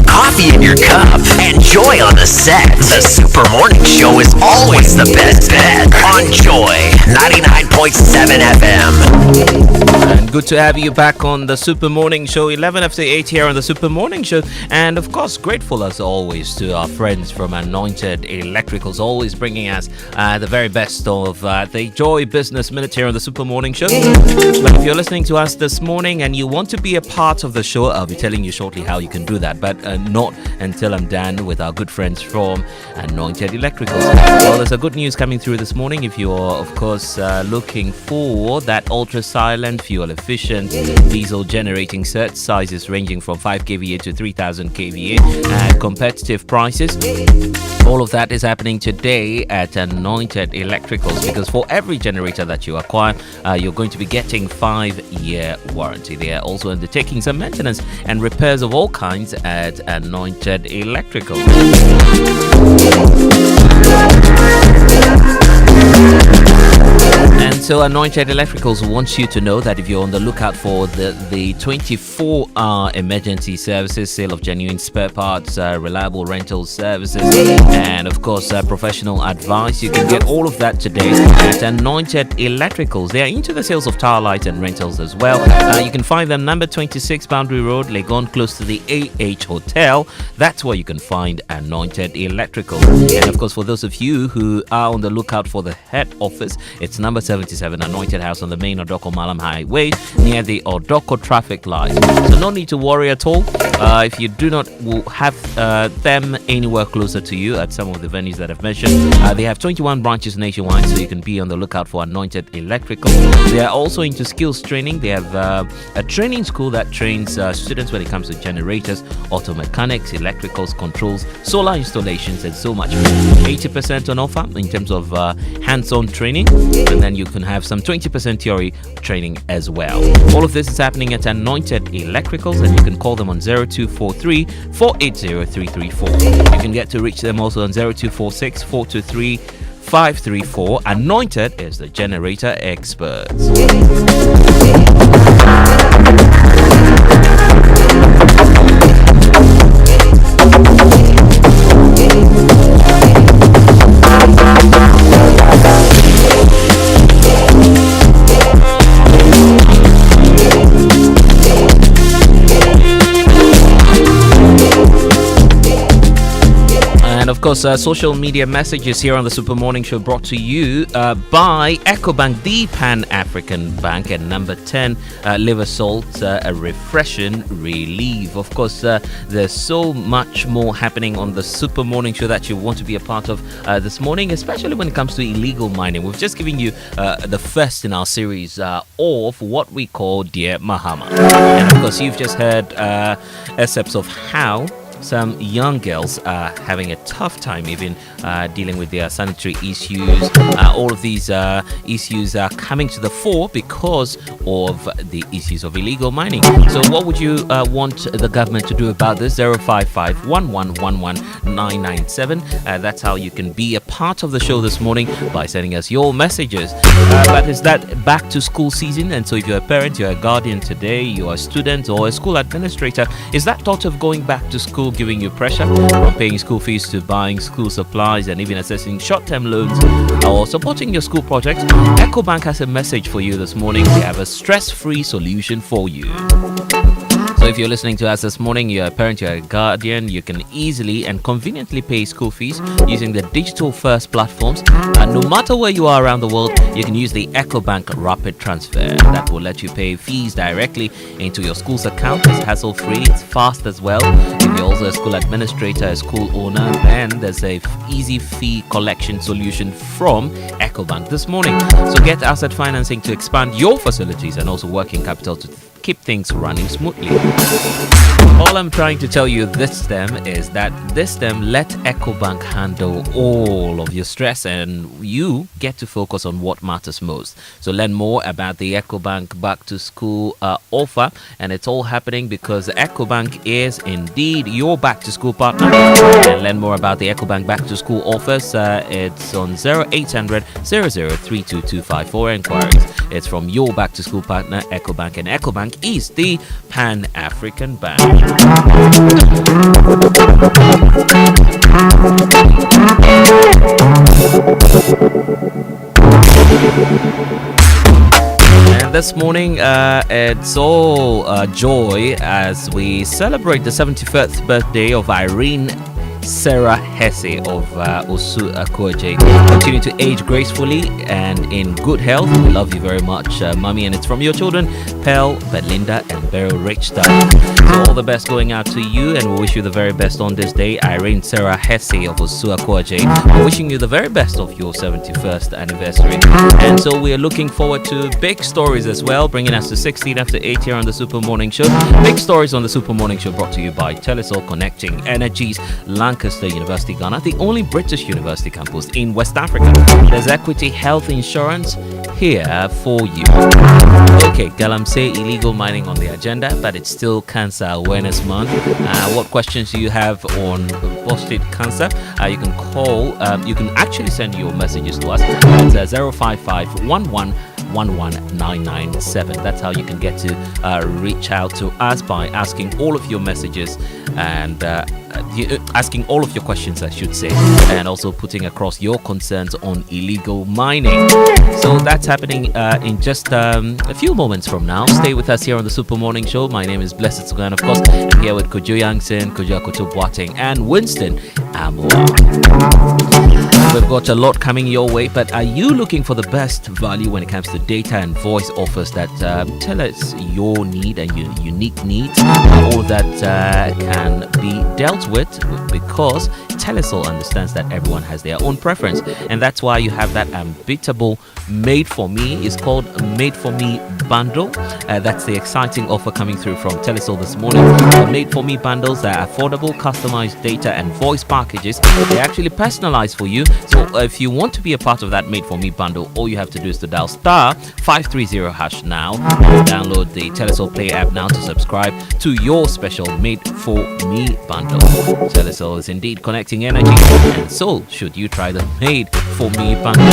Coffee in your cup and joy on the set. The Super Morning Show is always the best bet on Joy 99.7 FM. And good to have you back on the Super Morning Show, 11 after 8 here on the Super Morning Show. And of course, grateful as always to our friends from Anointed Electricals, always bringing us the very best of the Joy Business Minute here on the Super Morning Show. But if you're listening to us this morning and you want to be a part of the show, I'll be telling you shortly how you can do that, but not until I'm done with our good friends from Anointed Electricals. Well, there's a good news coming through this morning. If you're, of course, looking for that ultra-silent, fuel-efficient diesel generating set, sizes ranging from 5 kVA to 3000 kVA at competitive prices. All of that is happening today at Anointed Electricals, because for every generator that you acquire, you're going to be getting 5-year warranty. They are also undertaking some maintenance and repairs of all kinds at Anointed Electricals. And so Anointed Electricals wants you to know that if you're on the lookout for the 24-hour emergency services, sale of genuine spare parts, reliable rental services, and of course professional advice, you can get all of that today at Anointed Electricals. They are into the sales of tower lights and rentals as well. You can find them number 26 Boundary Road, Legon, close to the AH Hotel. That's where you can find Anointed Electricals. And of course, for those of you who are on the lookout for the head office, it's number 77 Anointed House on the main Odoko Malam Highway near the Odoko traffic light. So no need to worry at all. If you do not have them anywhere closer to you at some of the venues that I've mentioned, they have 21 branches nationwide, so you can be on the lookout for Anointed Electrical. They are also into skills training. They have a training school that trains students when it comes to generators, auto mechanics, electricals, controls, solar installations, and so much. 80% on offer in terms of hands-on training, and then you can have some 20% theory training as well. All of this is happening at Anointed Electricals, and you can call them on 0243 480 334. You can get to reach them also on 0246 423 534. Anointed is the generator experts. course, social media messages here on the Super Morning Show brought to you by EcoBank, the Pan-African Bank, and number 10, liver salt, a refreshing relief. Of course, there's so much more happening on the Super Morning Show that you want to be a part of this morning, especially when it comes to illegal mining. We've just given you the first in our series of what we call Dear Mahama. And of course, you've just heard excerpts of how some young girls are having a tough time even dealing with their sanitary issues. All of these issues are coming to the fore because of the issues of illegal mining. So what would you want the government to do about this? 055-1111-997. That's how you can be a part of the show this morning, by sending us your messages. But is that back to school season? And so if you're a parent, you're a guardian today, you're a student or a school administrator, is that thought of going back to school giving you pressure, from paying school fees to buying school supplies and even assessing short-term loans or supporting your school project? EcoBank has a message for you this morning. We have a stress-free solution for you. So if you're listening to us this morning, you're a parent, you're a guardian, you can easily and conveniently pay school fees using the digital first platforms. And no matter where you are around the world, you can use the EcoBank Rapid Transfer. That will let you pay fees directly into your school's account. It's hassle-free, it's fast as well. If you're also a school administrator, a school owner, then there's a easy fee collection solution from EcoBank this morning. So get asset financing to expand your facilities and also working capital to keep things running smoothly. All I'm trying to tell you this time is that this time let EcoBank handle all of your stress and you get to focus on what matters most. So learn more about the EcoBank Back to School offer, and it's all happening because EcoBank is indeed your back to school partner. And learn more about the EcoBank Back to School offers. It's on 0800 0032254 inquiries. It's from your back to school partner EcoBank, and EcoBank is the Pan-African Bank. And this morning, it's all joy as we celebrate the 71st birthday of Irene Sarah Hesse of Osu Akoje. Continue to age gracefully and in good health. We love you very much, Mommy. And it's from your children, Pearl, Belinda, and Beryl Richard. So all the best going out to you, and we wish you the very best on this day. Irene Sarah Hesse of Osu Akoje. We're wishing you the very best of your 71st anniversary. And so we are looking forward to big stories as well, bringing us to 16 after 8 here on the Super Morning Show. Big stories on the Super Morning Show brought to you by Telesol, connecting energies, Lancaster University, Ghana, the only British university campus in West Africa. There's Equity Health Insurance here for you. Okay, Galamsey illegal mining on the agenda, but it's still Cancer Awareness Month. What questions do you have on prostate cancer? You can call, you can actually send your messages to us at 055-1111-997. That's how you can get to reach out to us by asking all of your messages and asking all of your questions, I should say, and also putting across your concerns on illegal mining. So that's happening in just a few moments from now. Stay with us here on the Super Morning Show. My name is Blessed Sogah, and of course, I'm here with Kojo Yankson, Akoto, Boateng, and Winston Amoah. We've got a lot coming your way, but are you looking for the best value when it comes to data and voice offers that tell us your need and your unique needs? All that can be dealt with because Telesol understands that everyone has their own preference, and that's why you have that unbeatable Made For Me. It's called Made For Me Bundle. That's the exciting offer coming through from Telesol this morning. Made For Me bundles are affordable, customized data and voice packages. They're actually personalized for you. So if you want to be a part of that Made For Me bundle, all you have to do is to dial *530# now. Download the Telesol Play app now to subscribe to your special Made For Me bundle. Telesol is indeed connecting energy, and so should you try the Made For Me bundle.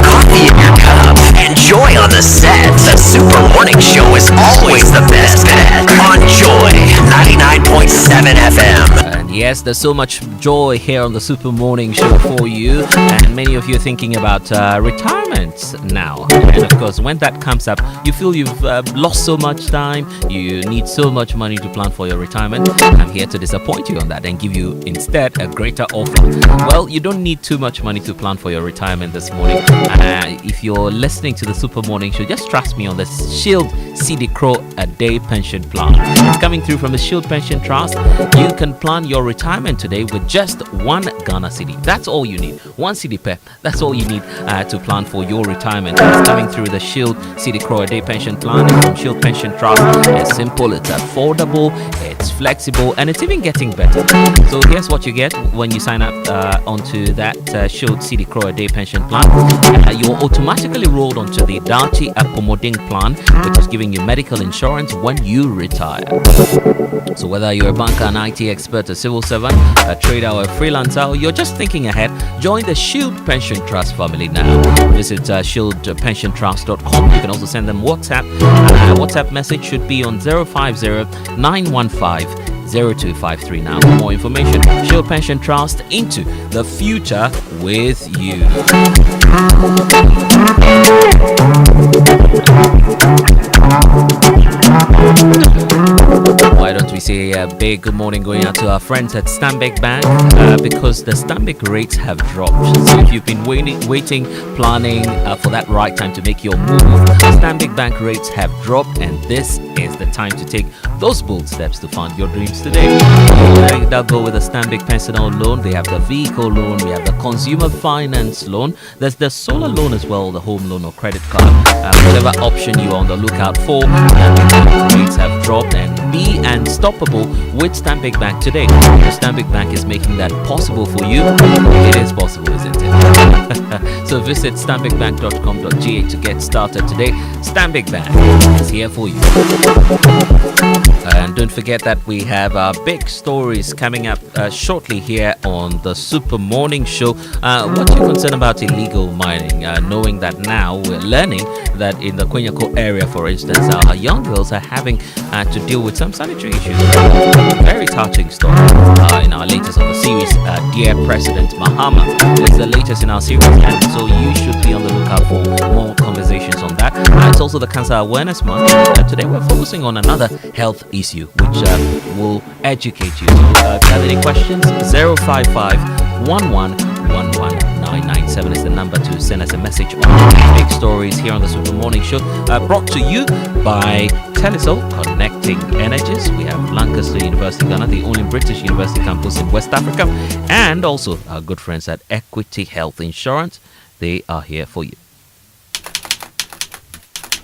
Coffee in your cup and Joy on the set. The Super Morning Show is always the best bet on Joy 99.7 FM. And yes, there's so much joy here on the Super Morning Show for you. And many of you are thinking about retirement now. And of course, when that comes up, you feel you've lost so much time. You need so much money to plan for your retirement. I'm here to disappoint you on that and give you instead a greater offer. Well, you don't need too much money to plan for your retirement this morning. If you're listening to the Super Morning Show, just trust me on the Shield CD Crow a day pension plan. It's coming through from the Shield Pension Trust. You can plan your retirement today with just one Ghana cedi. That's all you need. One cedi per. That's all you need to plan for your retirement. It's coming through the Shield CD Crow a day pension plan. It's from Shield Pension Trust. It's simple, it's affordable, it's flexible, and it's even getting better. So here's what you get when you sign up onto that Shield CD Crow a day pension plan. You're automatically rolled onto the Dachi Apomoding plan, which is giving you medical insurance when you retire. So whether you're a banker, an IT expert, a civil servant, a trader, or a freelancer, or you're just thinking ahead, join the Shield Pension Trust family now. Visit shieldpensiontrust.com. You can also send them WhatsApp. WhatsApp message should be on 050-915-0253 now. For more information, Shield Pension Trust, into the future with you. Why don't we say a big good morning going out to our friends at Stanbic Bank, because the Stanbic rates have dropped. So if you've been waiting, planning for that right time to make your move, Stanbic Bank rates have dropped, and this is the time to take those bold steps to fund your dreams today. They'll go with the Stanbic personal loan. They have the vehicle loan. We have the consumer finance loan. There's the solar loan as well, the home loan or credit card. Whatever option you're on the lookout for, rates have dropped, and be unstoppable with Stanbic Bank today. The Stanbic Bank is making that possible for you. It is possible, isn't it? So visit stanbicbank.com.ga to get started today. Stanbic Bank is here for you. And don't forget that we have big stories coming up shortly here on the Super Morning Show. What's your concern about illegal mining? Knowing that now we're learning that in the Kwenyako area, for instance, our young girls are having to deal with some sanitary issues. Very touching story in our latest of the series, Dear President Mahama. It's the latest in our series, and so you should be on the lookout for more conversations on that. It's also the Cancer Awareness Month. Today we're focusing on another health issue which will educate you. If you have any questions, 055-1111-997 is the number to send us a message on big stories here on the Super Morning Show, brought to you by Telecel, connecting energies. We have Lancaster University, Ghana, the only British university campus in West Africa, and also our good friends at Equity Health Insurance. They are here for you.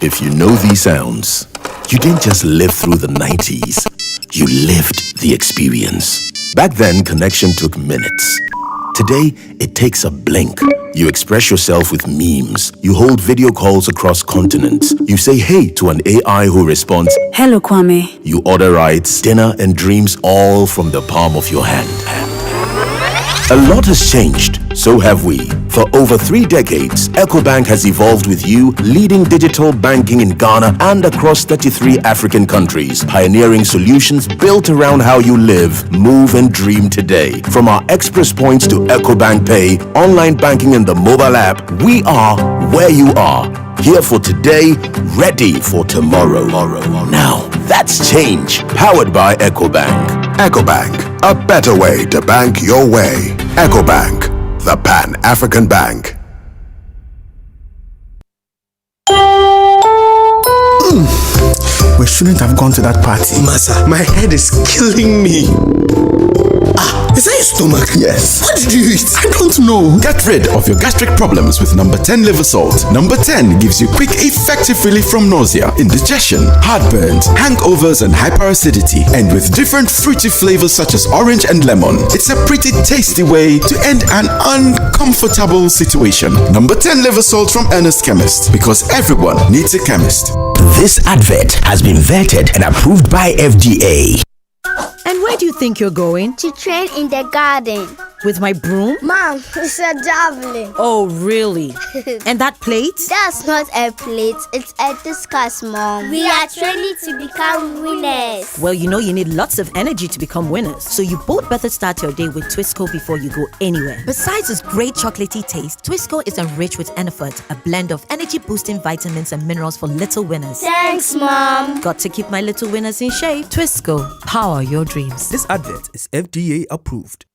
If you know these sounds, you didn't just live through the 90s, you lived the experience. Back then, connection took minutes. Today, it takes a blink. You express yourself with memes. You hold video calls across continents. You say hey to an AI who responds, "Hello, Kwame." You order rides, dinner, and dreams all from the palm of your hand. A lot has changed, so have we. For over 3 decades, EcoBank has evolved with you, leading digital banking in Ghana and across 33 African countries, pioneering solutions built around how you live, move, and dream today. From our express points to EcoBank Pay, online banking, and the mobile app, we are where you are. Here for today, ready for tomorrow. Now, that's change, powered by EcoBank. EcoBank, a better way to bank your way. EcoBank, the Pan-African Bank. We shouldn't have gone to that party. Masa, my head is killing me. Is that your stomach? Yes. What did you eat? I don't know. Get rid of your gastric problems with number 10 liver salt. Number 10 gives you quick, effective relief from nausea, indigestion, heartburns, hangovers, and hyperacidity. And with different fruity flavors such as orange and lemon, it's a pretty tasty way to end an uncomfortable situation. Number 10 liver salt from Ernest Chemist, because everyone needs a chemist. This advert has been vetted and approved by FDA. And where do you think you're going? To train in the garden. With my broom? Mom, it's a javelin. Oh, really? And that plate? That's not a plate, it's a discus, Mom. We are training to become winners. Well, you know you need lots of energy to become winners. So you both better start your day with Twisco before you go anywhere. Besides its great chocolatey taste, Twisco is enriched with Enerfort, a blend of energy-boosting vitamins and minerals for little winners. Thanks, Mom. Got to keep my little winners in shape. Twisco, power your dreams. This advert is FDA approved.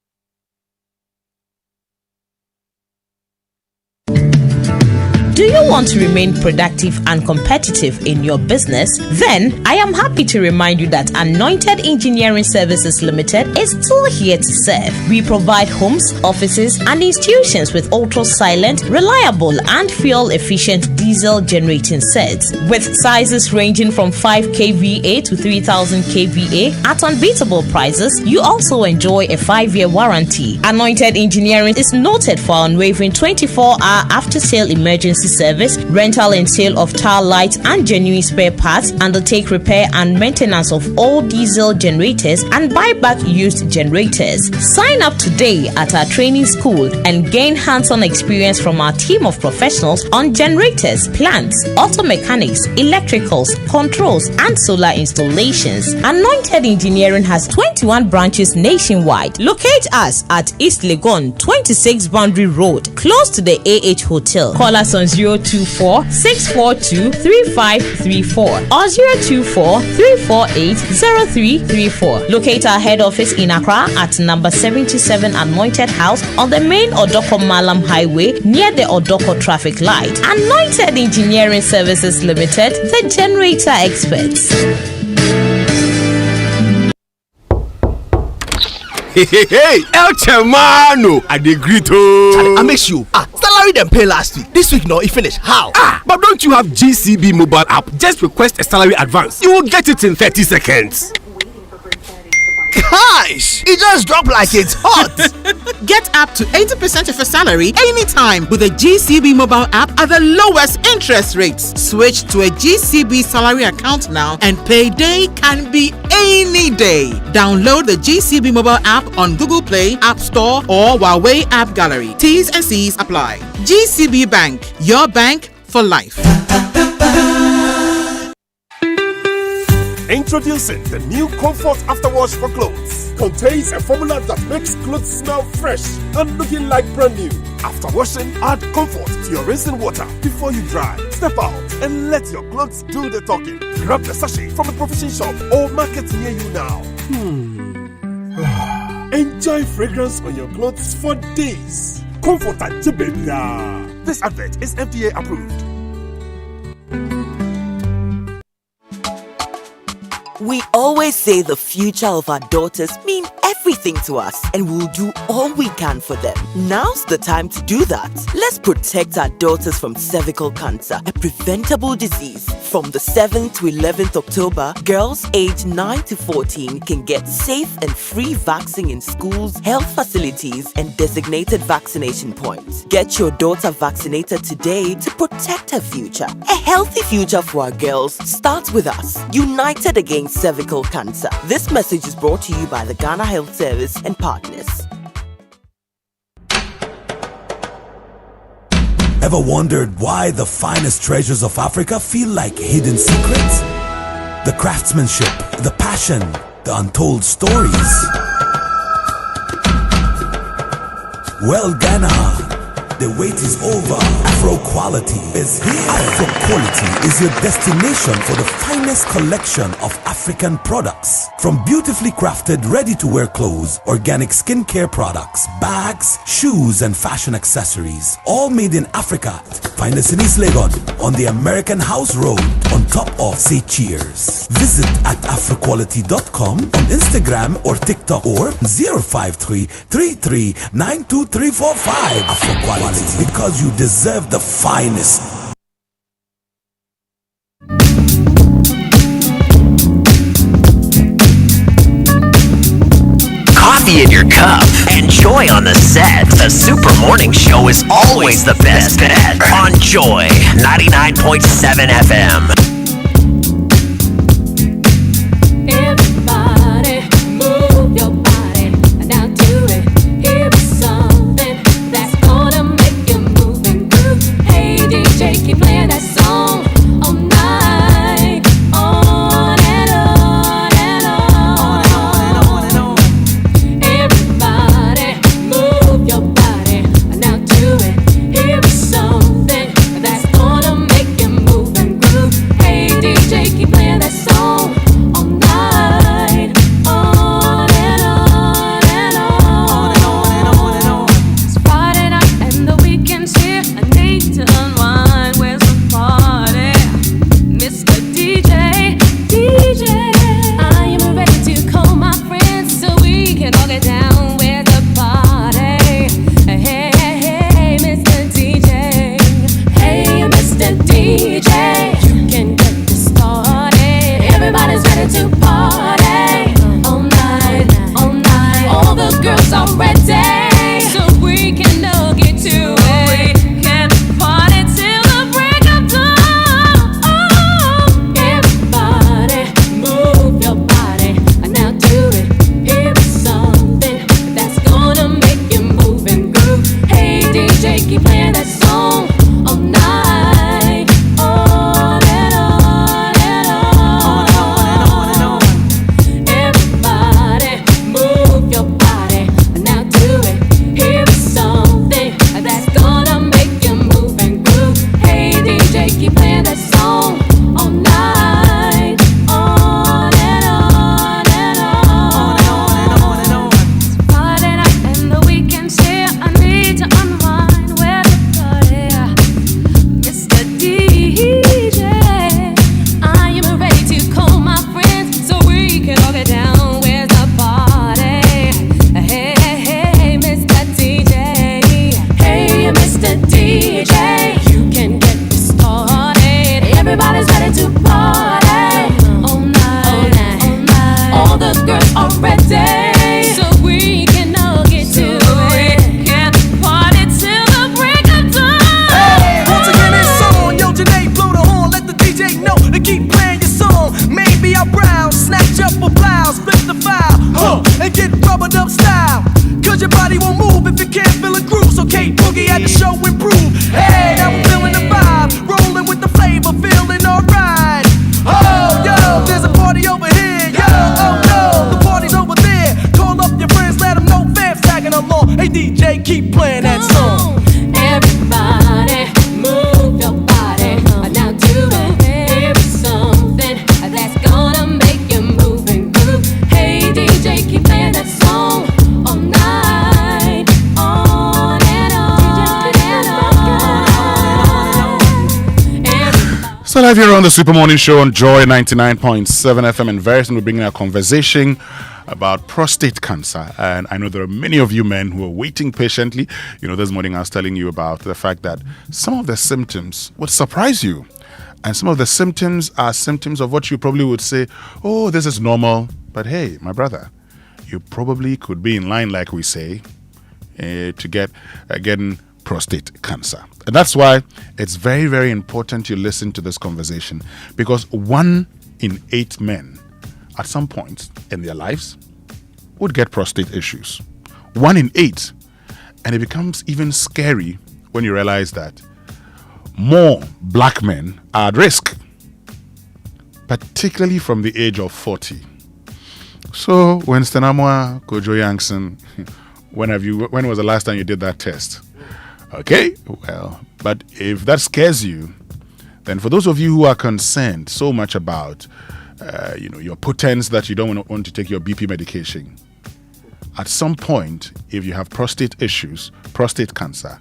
Do you want to remain productive and competitive in your business? Then I am happy to remind you that Anointed Engineering Services Limited is still here to serve. We provide homes, offices, and institutions with ultra-silent, reliable, and fuel-efficient diesel generating sets with sizes ranging from 5 kVA to 3000 kVA at unbeatable prices. You also enjoy a 5-year warranty. Anointed Engineering is noted for unwavering 24-hour after-sale emergency service, rental and sale of tile lights and genuine spare parts, undertake repair and maintenance of all diesel generators, and buy back used generators. Sign up today at our training school and gain hands-on experience from our team of professionals on generators, plants, auto mechanics, electricals, controls, and solar installations. Anointed Engineering has 21 branches nationwide. Locate us at East Legon, 26 Boundary Road, close to the AH Hotel. Call us on 024-642-3534 or 024-348-0334. Locate our head office in Accra at number 77 Anointed House on the main Odoko Malam Highway near the Odoko traffic light. Anointed Engineering Services Limited, the generator experts. Hey, El Chamano, I agree to. I miss you. Salary them pay last week. This week, no, it finished. How? But don't you have GCB mobile app? Just request a salary advance. You will get it in 30 seconds. Gosh, it just dropped like it's hot. Get up to 80% of your salary anytime with a GCB mobile app at the lowest interest rates. Switch to a GCB salary account now and payday can be any day. Download the GCB mobile app on Google Play, App Store, or Huawei App Gallery. T's and C's apply. GCB Bank, your bank for life. Introducing the new Comfort Afterwash for Clothes. Contains a formula that makes clothes smell fresh and looking like brand new. After washing, add Comfort to your rinsing water before you dry. Step out and let your clothes do the talking. Grab the sachet from a provision shop or market near you now. Enjoy fragrance on your clothes for days. Comfort and Jibeda. This advert is FDA approved. We always say the future of our daughters mean everything to us, and we'll do all we can for them. Now's the time to do that. Let's protect our daughters from cervical cancer, a preventable disease. From the 7th to 11th October, girls aged 9 to 14 can get safe and free vaccine in schools, health facilities, and designated vaccination points. Get your daughter vaccinated today to protect her future. A healthy future for our girls starts with us. United against cervical cancer. This message is brought to you by the Ghana Health Service and partners. Ever wondered why the finest treasures of Africa feel like hidden secrets? The craftsmanship, the passion, the untold stories. Well, Ghana, the wait is over. Afro quality is here. Afro quality is your destination for the finest collection of African products. From beautifully crafted, ready-to-wear clothes, organic skincare products, bags, shoes, and fashion accessories, all made in Africa. Find us in East Legon on the American House Road on top of Say Cheers. Visit at afroquality.com on Instagram or TikTok or 053-33-92345. Afro Quality, because you deserve the finest. Coffee in your cup and Joy on the set. The Super Morning Show is always the best bet on Joy 99.7 FM. Everybody move your body down to it. Hear me say boogie at the show improve. Hey, now I'm feeling the vibe, rolling with the flavor, feeling alright. Oh, yo, there's a party over here. Yo, oh no, the party's over there. Call up your friends, let them know fans tagging along. Hey DJ, keep playing that song. Everybody, move your body. Now do it. Here's something that's gonna make you move and groove. Hey DJ, keep playing that song all night, on and on. So live here on the Super Morning Show on Joy 99.7 FM, and very soon we're bringing a conversation about prostate cancer. And I know there are many of you men who are waiting patiently. You know, this morning I was telling you about the fact that some of the symptoms would surprise you. And some of the symptoms are symptoms of what you probably would say, oh, this is normal. But hey, my brother, you probably could be in line, like we say, to get getting prostate cancer. And that's why it's very, very important you listen to this conversation, because 1 in 8 men at some point in their lives would get prostate issues. 1 in 8. And it becomes even scary when you realize that more black men are at risk, particularly from the age of 40. So, Winston Amoah, Kojo Yankson, when was the last time you did that test? Okay, well, but if that scares you, then for those of you who are concerned so much about your potence that you don't want to take your BP medication, at some point, if you have prostate issues, prostate cancer,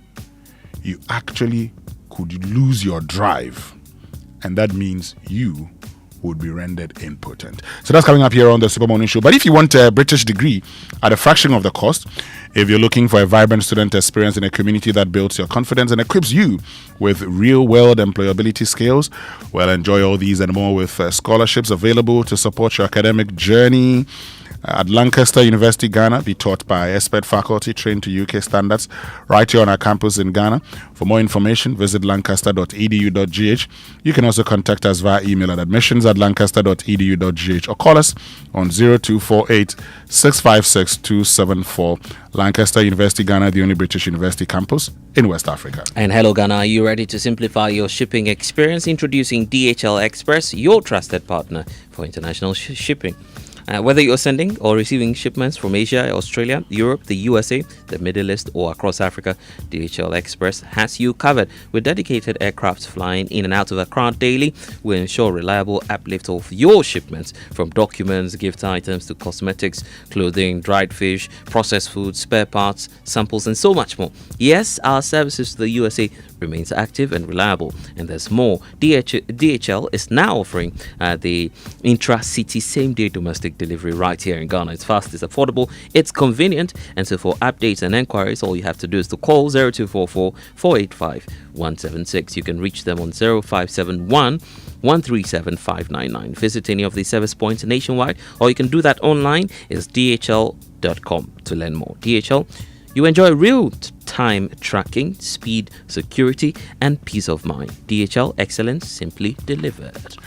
you actually could lose your drive, and that means you would be rendered impotent. So that's coming up here on the Super Morning Show. But if you want a British degree at a fraction of the cost, if you're looking for a vibrant student experience in a community that builds your confidence and equips you with real-world employability skills, well, enjoy all these and more with scholarships available to support your academic journey. At Lancaster University, Ghana, be taught by expert faculty trained to UK standards right here on our campus in Ghana. For more information, visit lancaster.edu.gh. You can also contact us via email at admissions@lancaster.edu.gh or call us on 0248 656 274. Lancaster University, Ghana, the only British university campus in West Africa. And hello, Ghana. Are you ready to simplify your shipping experience? Introducing DHL Express, your trusted partner for international shipping. Whether you're sending or receiving shipments from Asia, Australia, Europe, the USA, the Middle East, or across Africa, DHL Express has you covered. With dedicated aircrafts flying in and out of Accra daily, we ensure reliable uplift of your shipments, from documents, gift items to cosmetics, clothing, dried fish, processed foods, spare parts, samples, and so much more. Yes, our services to the USA remains active and reliable, and there's more. DHL is now offering the intra-city same-day domestic delivery right here in Ghana. It's fast, it's affordable, it's convenient, and so for updates and enquiries, all you have to do is to call 0244 485 176. You can reach them on 0571 137 599. Visit any of the service points nationwide, or you can do that online. It's dhl.com to learn more. DHL, you enjoy real-time tracking, speed, security, and peace of mind. DHL, excellence simply delivered.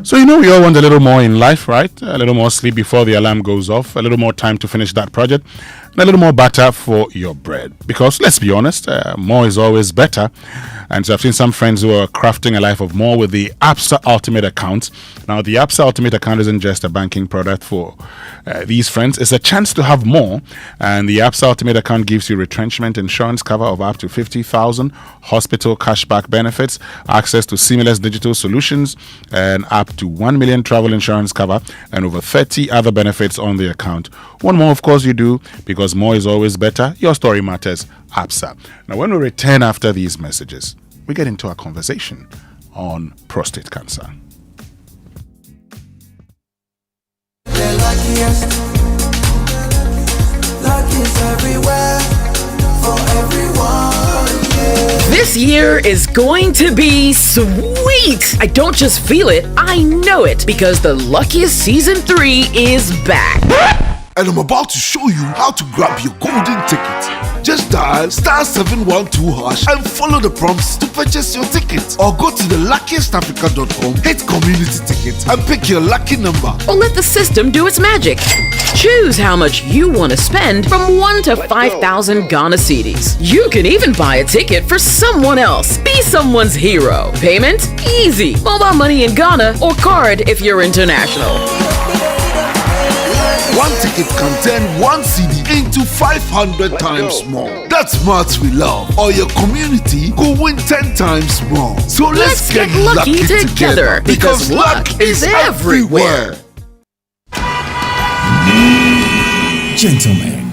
So, we all want a little more in life, right? A little more sleep before the alarm goes off, a little more time to finish that project, and a little more butter for your bread. Because, let's be honest, more is always better. And so I've seen some friends who are crafting a life of more with the ABSA Ultimate account. Now, the ABSA Ultimate account isn't just a banking product for these friends. It's a chance to have more. And the ABSA Ultimate account gives you retrenchment insurance cover of up to 50,000, hospital cashback benefits, access to seamless digital solutions, and up to 1 million travel insurance cover, and over 30 other benefits on the account. One more, of course, you do, because more is always better. Your story matters. ABSA. Now, when we return after these messages, we get into a conversation on prostate cancer. The luckiest everywhere for everyone. This year is going to be sweet. I don't just feel it, I know it, because the Luckiest Season 3 is back. and I'm about to show you how to grab your golden ticket. Just dial *712# and follow the prompts to purchase your ticket. Or go to theluckiestafrica.com, hit community tickets, and pick your lucky number. Or let the system do its magic. Choose how much you want to spend from 1 to 5,000 Ghana cedis. You can even buy a ticket for someone else. Be someone's hero. Payment? Easy. Mobile money in Ghana or card if you're international. One ticket can turn 1 CD into 500 times more. That's maths we love. Or your community go win 10 times more. So let's get lucky together because luck is everywhere. Gentlemen,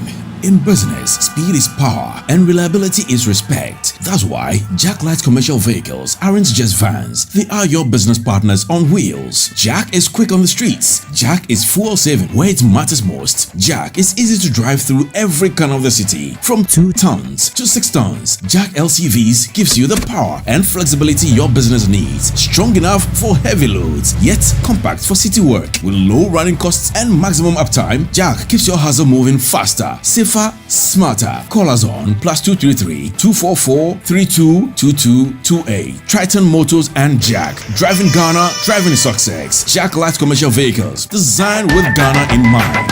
in business, speed is power and reliability is respect. That's why Jack Light Commercial Vehicles aren't just vans, they are your business partners on wheels. Jack is quick on the streets. Jack is fuel saving where it matters most. Jack is easy to drive through every corner of the city. From 2 tons to 6 tons, Jack LCVs gives you the power and flexibility your business needs. Strong enough for heavy loads, yet compact for city work. With low running costs and maximum uptime, Jack keeps your hustle moving faster, safer, smarter. Call us on +233 244 322228. Triton Motors and Jack. Driving Ghana, driving success. Jack Light Commercial Vehicles, designed with Ghana in mind.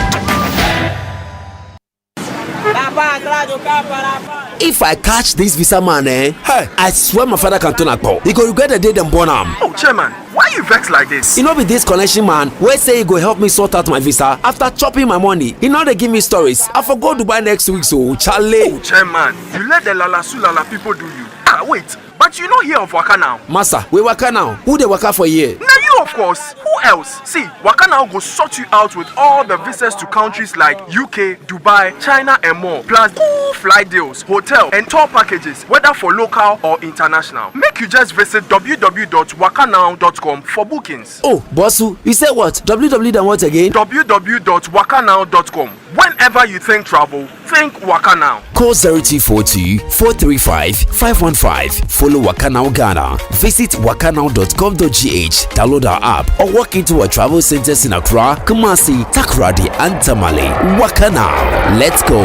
If I catch this visa man, hey, I swear my father can turn a call. He go regret the day them born him. Oh, chairman, why you vex like this? You know, with this connection man, where say he go help me sort out my visa after chopping my money. He know they give me stories. I forgot Dubai next week, so Charlie. Oh, chairman, you let the Lala Sulala people do you. Wait, but you know here of Waka now. Massa, we Waka now. Who they Waka for here? Now you, of course. Who else? See, Waka now go sort you out with all the visas to countries like UK, Dubai, China, and more. Plus, flight deals, hotel, and tour packages, whether for local or international. Make you just visit www.wakanow.com for bookings. Oh, Bossu, you said what? www what again? www.wakanow.com. Whenever you think travel, think Waka Now. Call 0242 435 515. Follow Waka Now Ghana. Visit wakanow.com.gh. Download our app or walk into our travel centers in Accra, Kumasi, Takoradi, and Tamale. Waka Now. Let's go.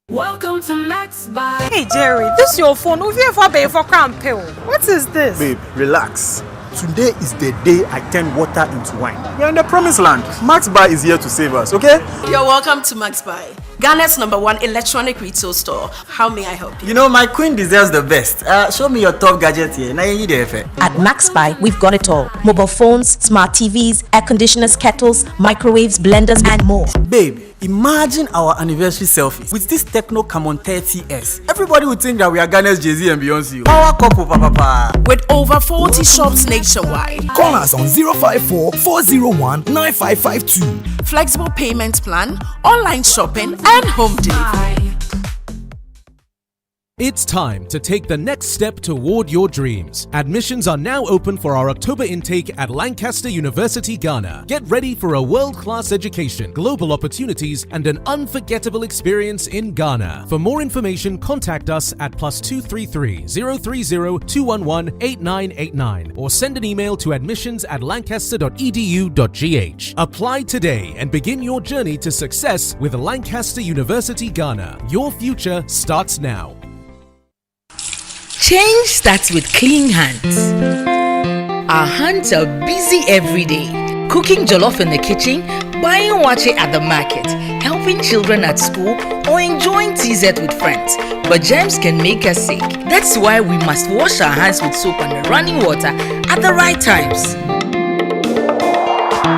Welcome to Max Buy. Hey Jerry, this your phone. Who you for pay for cramp pill? What is this? Babe, relax. Today is the day I turn water into wine. We're in the promised land. Max Buy is here to save us, okay? You're welcome to Max Buy, Ghana's #1 electronic retail store. How may I help you? You know, my queen deserves the best. Show me your top gadget here. Now you need the At Max Buy, we've got it all. Mobile phones, smart TVs, air conditioners, kettles, microwaves, blenders, and more. Babe, imagine our anniversary selfie with this Techno Camon 30S. Everybody would think that we are Ghana's Jay-Z and Beyonce. Power couple, papa. With over 40 shops nationwide. Call us on 054 401 9552. Flexible payment plan, online shopping, and home delivery. It's time to take the next step toward your dreams. Admissions are now open for our October intake at Lancaster University, Ghana. Get ready for a world-class education, global opportunities, and an unforgettable experience in Ghana. For more information, contact us at +233 030 211 8989 or send an email to admissions@lancaster.edu.gh. Apply today and begin your journey to success with Lancaster University, Ghana. Your future starts now. Change starts with clean hands. Our hands are busy every day. Cooking jollof in the kitchen, buying wache at the market, helping children at school, or enjoying TZ with friends. But germs can make us sick. That's why we must wash our hands with soap and running water at the right times.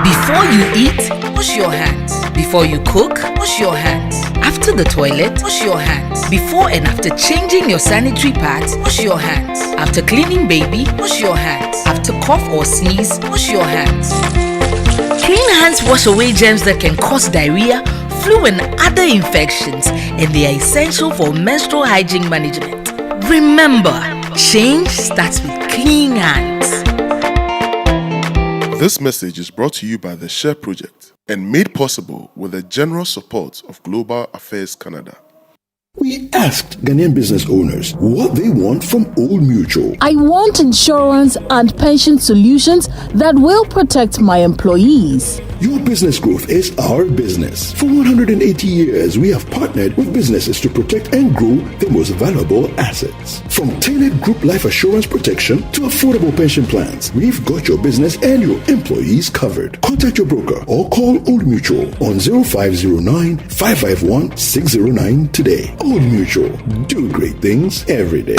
Before you eat, wash your hands. Before you cook, wash your hands. After the toilet, wash your hands. Before and after changing your sanitary pads, wash your hands. After cleaning baby, wash your hands. After cough or sneeze, wash your hands. Clean hands wash away germs that can cause diarrhea, flu and other infections, and they are essential for menstrual hygiene management. Remember, change starts with clean hands. This message is brought to you by the SHARE Project and made possible with the generous support of Global Affairs Canada. We asked Ghanaian business owners what they want from Old Mutual. I want insurance and pension solutions that will protect my employees. Your business growth is our business. For 180 years, we have partnered with businesses to protect and grow their most valuable assets. From tailored group life assurance protection to affordable pension plans, we've got your business and your employees covered. Contact your broker or call Old Mutual on 0509 551 609 today. Old Mutual, do great things every day.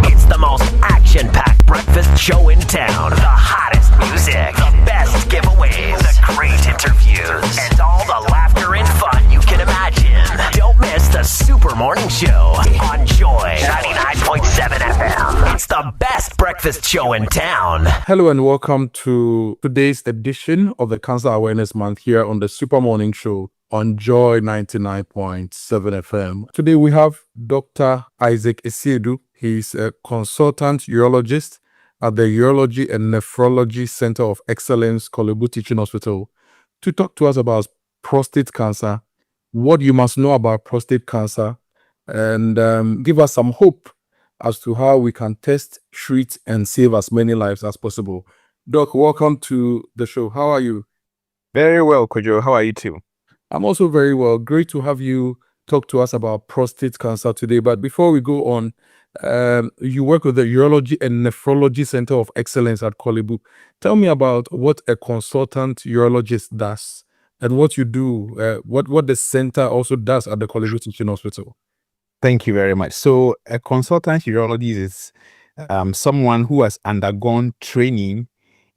It's the most action-packed breakfast show in town. The hottest music, the best giveaways, the great interviews, and all the laughter and fun you can imagine. Don't miss the Super Morning Show on Joy 99.7 FM. It's the best breakfast show in town. Hello and welcome to today's edition of the Cancer Awareness Month here on the Super Morning Show on Joy 99.7 FM. Today we have Dr. Isaac Esiedu. He's a consultant urologist at the Urology and Nephrology Center of Excellence, Kolebu Teaching Hospital, to talk to us about prostate cancer, what you must know about prostate cancer, and give us some hope as to how we can test, treat, and save as many lives as possible. Doc, welcome to the show. How are you? Very well, Kojo. How are you too? I'm also very well. Great to have you talk to us about prostate cancer today. But before we go on, you work with the Urology and Nephrology Center of Excellence at Kolebu. Tell me about what a consultant urologist does and what you do, what the center also does at the Kolebu Teaching Hospital. Thank you very much. So a consultant urologist is someone who has undergone training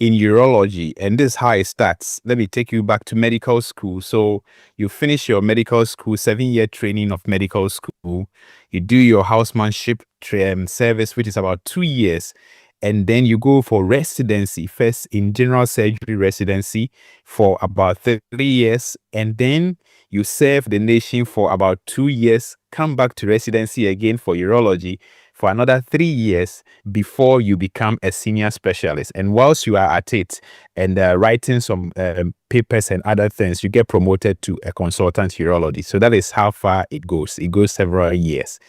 in urology, and this is how it starts. Let me take you back to medical school. So you finish your medical school, 7-year training of medical school. You do your housemanship service, which is about 2 years. And then you go for residency, first in general surgery residency for about 3 years. And then you serve the nation for about 2 years, come back to residency again for urology for another 3 years before you become a senior specialist. And whilst you are at it and writing some papers and other things, you get promoted to a consultant urologist. So that is how far it goes. It goes several years.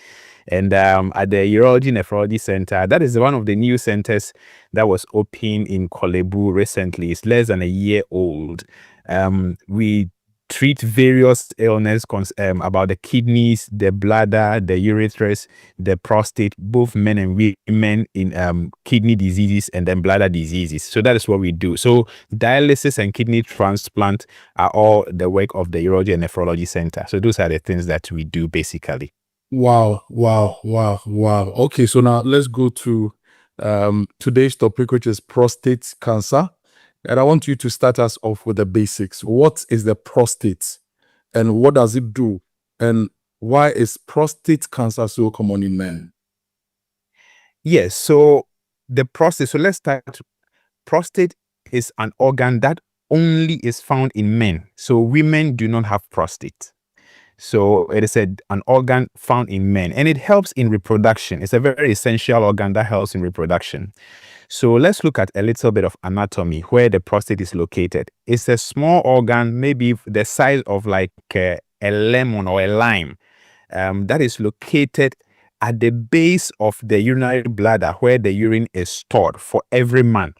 And at the Urology Nephrology Center, that is one of the new centers that was opened in Kolebu recently. It's less than a year old. We treat various illness about the kidneys, the bladder, the ureters, the prostate, both men and women in kidney diseases and then bladder diseases. So that is what we do. So dialysis and kidney transplant are all the work of the Urology and Nephrology Center. So those are the things that we do basically. Wow. Okay, so now let's go to today's topic, which is prostate cancer. And I want you to start us off with the basics. What is the prostate and what does it do? And why is prostate cancer so common in men? Yes, so the prostate, so let's start. Prostate is an organ that only is found in men. So women do not have prostate. So it is an organ found in men and it helps in reproduction. It's a very essential organ that helps in reproduction. So let's look at a little bit of anatomy where the prostate is located. It's a small organ, maybe the size of like a lemon or a lime, that is located at the base of the urinary bladder where the urine is stored for every man.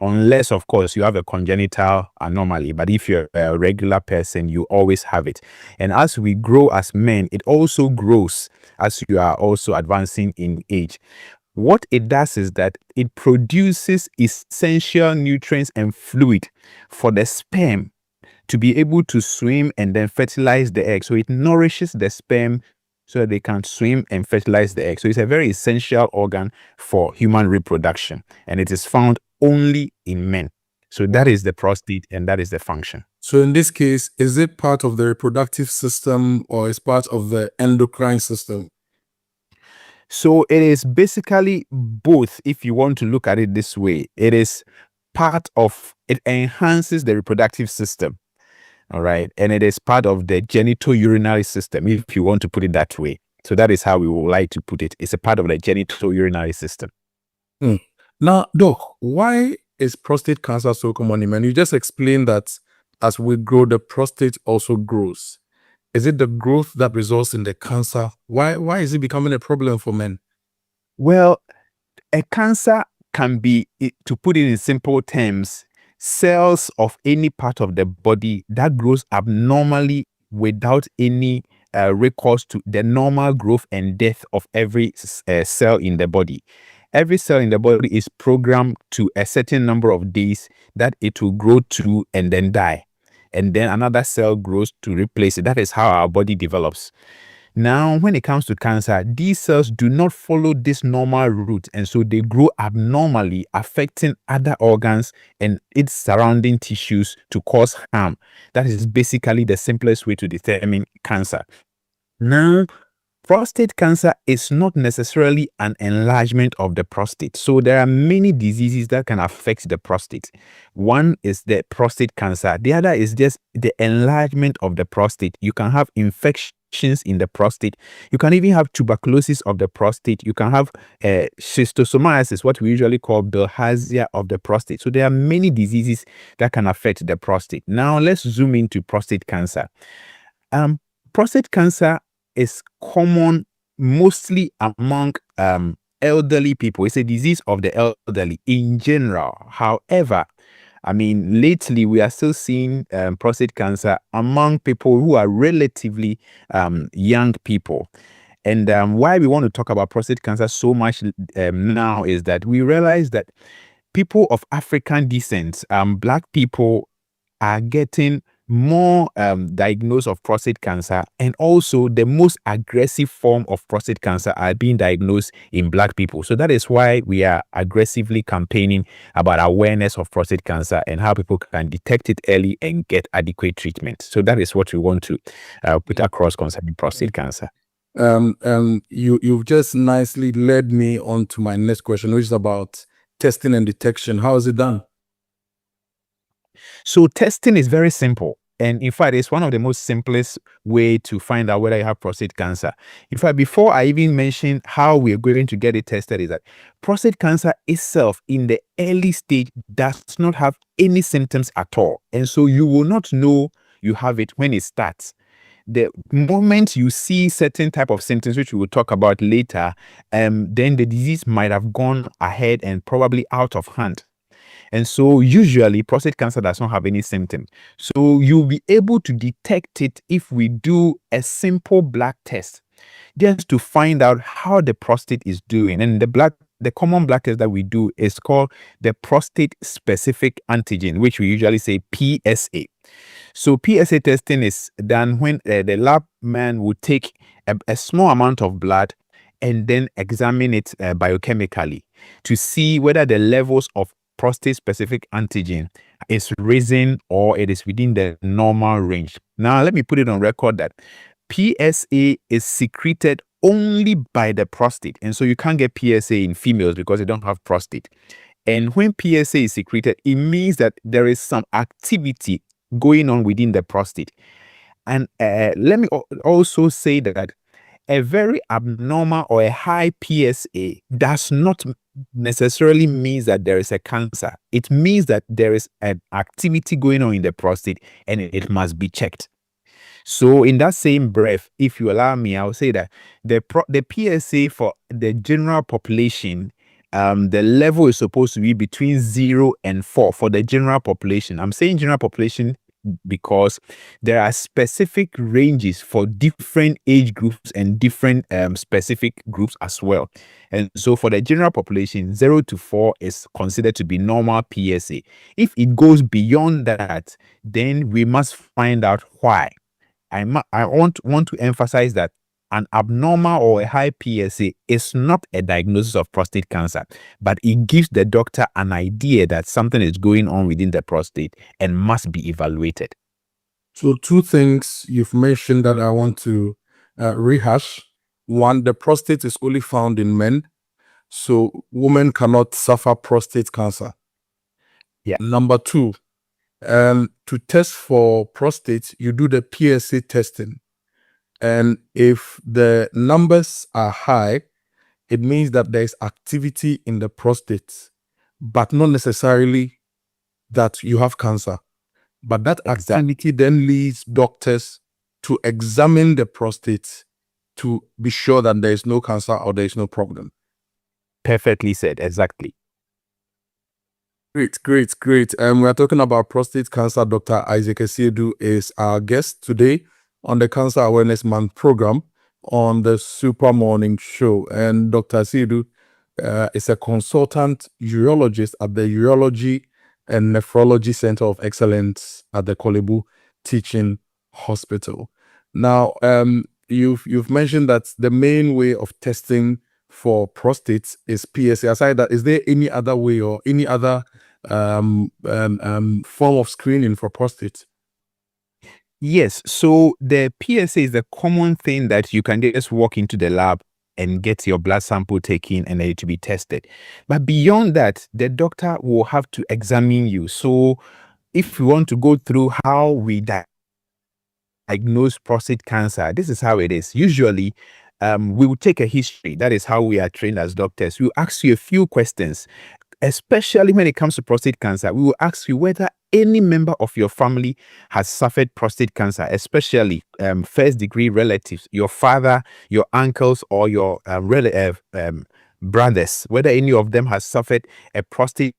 Unless, of course, you have a congenital anomaly. But if you're a regular person, you always have it. And as we grow as men, it also grows as you are also advancing in age. What it does is that it produces essential nutrients and fluid for the sperm to be able to swim and then fertilize the egg. So it nourishes the sperm so that they can swim and fertilize the egg. So it's a very essential organ for human reproduction. And it is found only in men. So that is the prostate and that is the function. So in this case, is it part of the reproductive system or is part of the endocrine system? So it is basically both, if you want to look at it this way. It is part of, it enhances the reproductive system. All right. And it is part of the genitourinary system, if you want to put it that way. So that is how we would like to put it. It's a part of the genitourinary system. Now, Doc, why is prostate cancer so common in men? You just explained that as we grow, the prostate also grows. Is it the growth that results in the cancer? Why is it becoming a problem for men? Well, a cancer can be, to put it in simple terms, cells of any part of the body that grows abnormally without any recourse to the normal growth and death of every cell in the body. Every cell in the body is programmed to a certain number of days that it will grow to and then die. And then another cell grows to replace it. That is how our body develops. Now, when it comes to cancer, these cells do not follow this normal route, and so they grow abnormally, affecting other organs and its surrounding tissues to cause harm. That is basically the simplest way to determine cancer. Now, prostate cancer is not necessarily an enlargement of the prostate. So there are many diseases that can affect the prostate. One is the prostate cancer. The other is just the enlargement of the prostate. You can have infections in the prostate. You can even have tuberculosis of the prostate. You can have schistosomiasis, what we usually call bilharzia of the prostate. So there are many diseases that can affect the prostate. Now let's zoom into prostate cancer. Prostate cancer is common mostly among elderly people. It's a disease of the elderly in general. However, I mean, lately we are still seeing prostate cancer among people who are relatively young people. And why we want to talk about prostate cancer so much now is that we realize that people of African descent, Black people, are getting more diagnosed of prostate cancer, and also the most aggressive form of prostate cancer are being diagnosed in Black people. So that is why we are aggressively campaigning about awareness of prostate cancer and how people can detect it early and get adequate treatment. So that is what we want to put across concerning prostate cancer. You've just nicely led me on to my next question, which is about testing and detection. How is it done? So testing is very simple. And in fact, it's one of the most simplest way to find out whether you have prostate cancer. In fact, before I even mention how we're going to get it tested, is that prostate cancer itself in the early stage does not have any symptoms at all. And so you will not know you have it when it starts. The moment you see certain type of symptoms, which we will talk about later, then the disease might have gone ahead and probably out of hand. And so usually prostate cancer does not have any symptom. So you'll be able to detect it if we do a simple blood test, just to find out how the prostate is doing. And the common blood test that we do is called the prostate specific antigen, which we usually say PSA. So PSA testing is done when the lab man will take a small amount of blood and then examine it biochemically to see whether the levels of prostate specific antigen is risen or it is within the normal range. Now, let me put it on record that PSA is secreted only by the prostate. And so you can't get PSA in females because they don't have prostate. And when PSA is secreted, it means that there is some activity going on within the prostate. And let me also say that a very abnormal or a high PSA does not necessarily mean that there is a cancer. It means that there is an activity going on in the prostate and it must be checked. So in that same breath, if you allow me, I'll say that the PSA for the general population, the level is supposed to be between 0 and 4 for the general population. I'm saying general population because there are specific ranges for different age groups and different specific groups as well. And so for the general population, 0 to 4 is considered to be normal PSA. If it goes beyond that, then we must find out why. I want to emphasize that an abnormal or a high PSA is not a diagnosis of prostate cancer, but it gives the doctor an idea that something is going on within the prostate and must be evaluated. So 2 things you've mentioned that I want to rehash. One, the prostate is only found in men, so women cannot suffer prostate cancer. Yeah. Number 2, to test for prostate, you do the PSA testing. And if the numbers are high, it means that there is activity in the prostate, but not necessarily that you have cancer. But that activity then leads doctors to examine the prostate to be sure that there is no cancer or there is no problem. Perfectly said, exactly. Great. We are talking about prostate cancer. Dr. Isaac Esiedu is our guest today on the Cancer Awareness Month program on the Super Morning Show. And Dr. Esiedu is a consultant urologist at the Urology and Nephrology Center of Excellence at the Kolebu Teaching Hospital. Now, you've mentioned that the main way of testing for prostate is PSA. Aside that, is there any other way or any other form of screening for prostate? Yes, so the PSA is the common thing that you can just walk into the lab and get your blood sample taken and then to be tested. But beyond that, the doctor will have to examine you. So if you want to go through how we diagnose prostate cancer, this is how it is. Usually, we will take a history. That is how we are trained as doctors. We will ask you a few questions, especially when it comes to prostate cancer. We will ask you whether any member of your family has suffered prostate cancer, especially first-degree relatives, your father, your uncles, or your brothers, whether any of them has suffered a prostate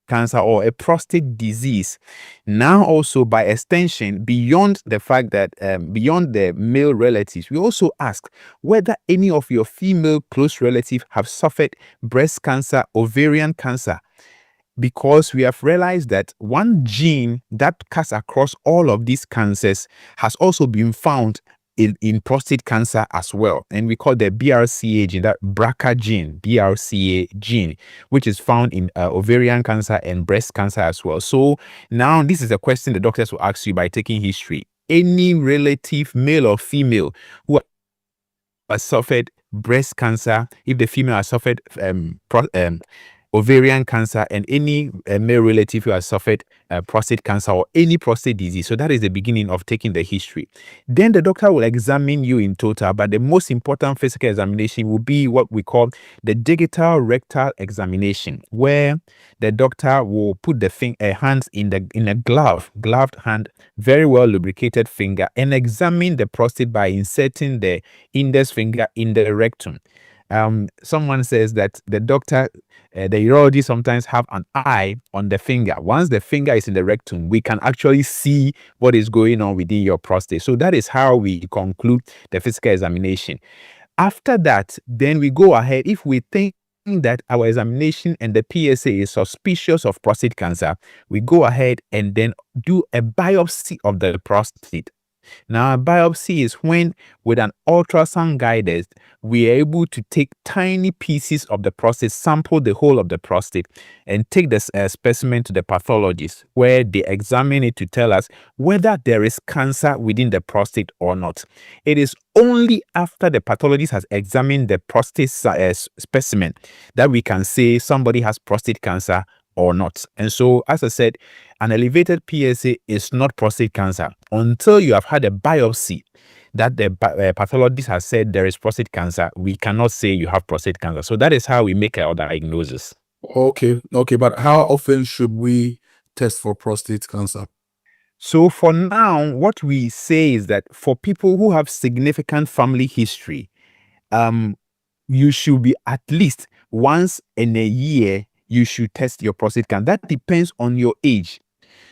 cancer or a prostate disease. Now also, by extension, beyond the fact that beyond the male relatives, we also ask whether any of your female close relatives have suffered breast cancer, ovarian cancer, because we have realized that one gene that cuts across all of these cancers has also been found in prostate cancer as well, and we call the BRCA gene, that BRCA gene, BRCA gene, which is found in ovarian cancer and breast cancer as well. So now this is a question the doctors will ask you by taking history. Any relative, male or female, who has suffered breast cancer, if the female has suffered ovarian cancer, and any male relative who has suffered prostate cancer or any prostate disease. So that is the beginning of taking the history. Then the doctor will examine you in total, but the most important physical examination will be what we call the digital rectal examination, where the doctor will put the hands in a gloved hand, very well lubricated finger, and examine the prostate by inserting the index finger in the rectum. Someone says that the doctor, the urologist sometimes have an eye on the finger. Once the finger is in the rectum, we can actually see what is going on within your prostate. So that is how we conclude the physical examination. After that, then we go ahead. If we think that our examination and the PSA is suspicious of prostate cancer, we go ahead and then do a biopsy of the prostate. Now, a biopsy is when, with an ultrasound guided, we are able to take tiny pieces of the prostate, sample the whole of the prostate, and take the specimen to the pathologist, where they examine it to tell us whether there is cancer within the prostate or not. It is only after the pathologist has examined the prostate specimen that we can say somebody has prostate cancer or not. And so, as I said, an elevated PSA is not prostate cancer until you have had a biopsy that the pathologist has said there is prostate cancer. We cannot say you have prostate cancer. So that is how we make our diagnosis. Okay. But how often should we test for prostate cancer? So for now, what we say is that for people who have significant family history, you should be at least once in a year you should test your prostate cancer. That depends on your age.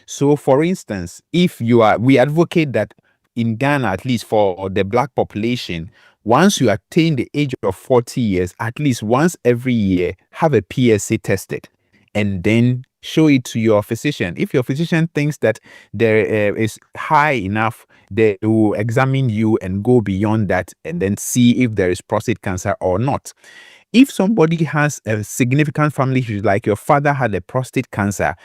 So, for instance, we advocate that in Ghana, at least for the black population, once you attain the age of 40 years, at least once every year, have a PSA tested and then show it to your physician. If your physician thinks that there is high enough, they will examine you and go beyond that and then see if there is prostate cancer or not. If somebody has a significant family history, like your father had a prostate cancer,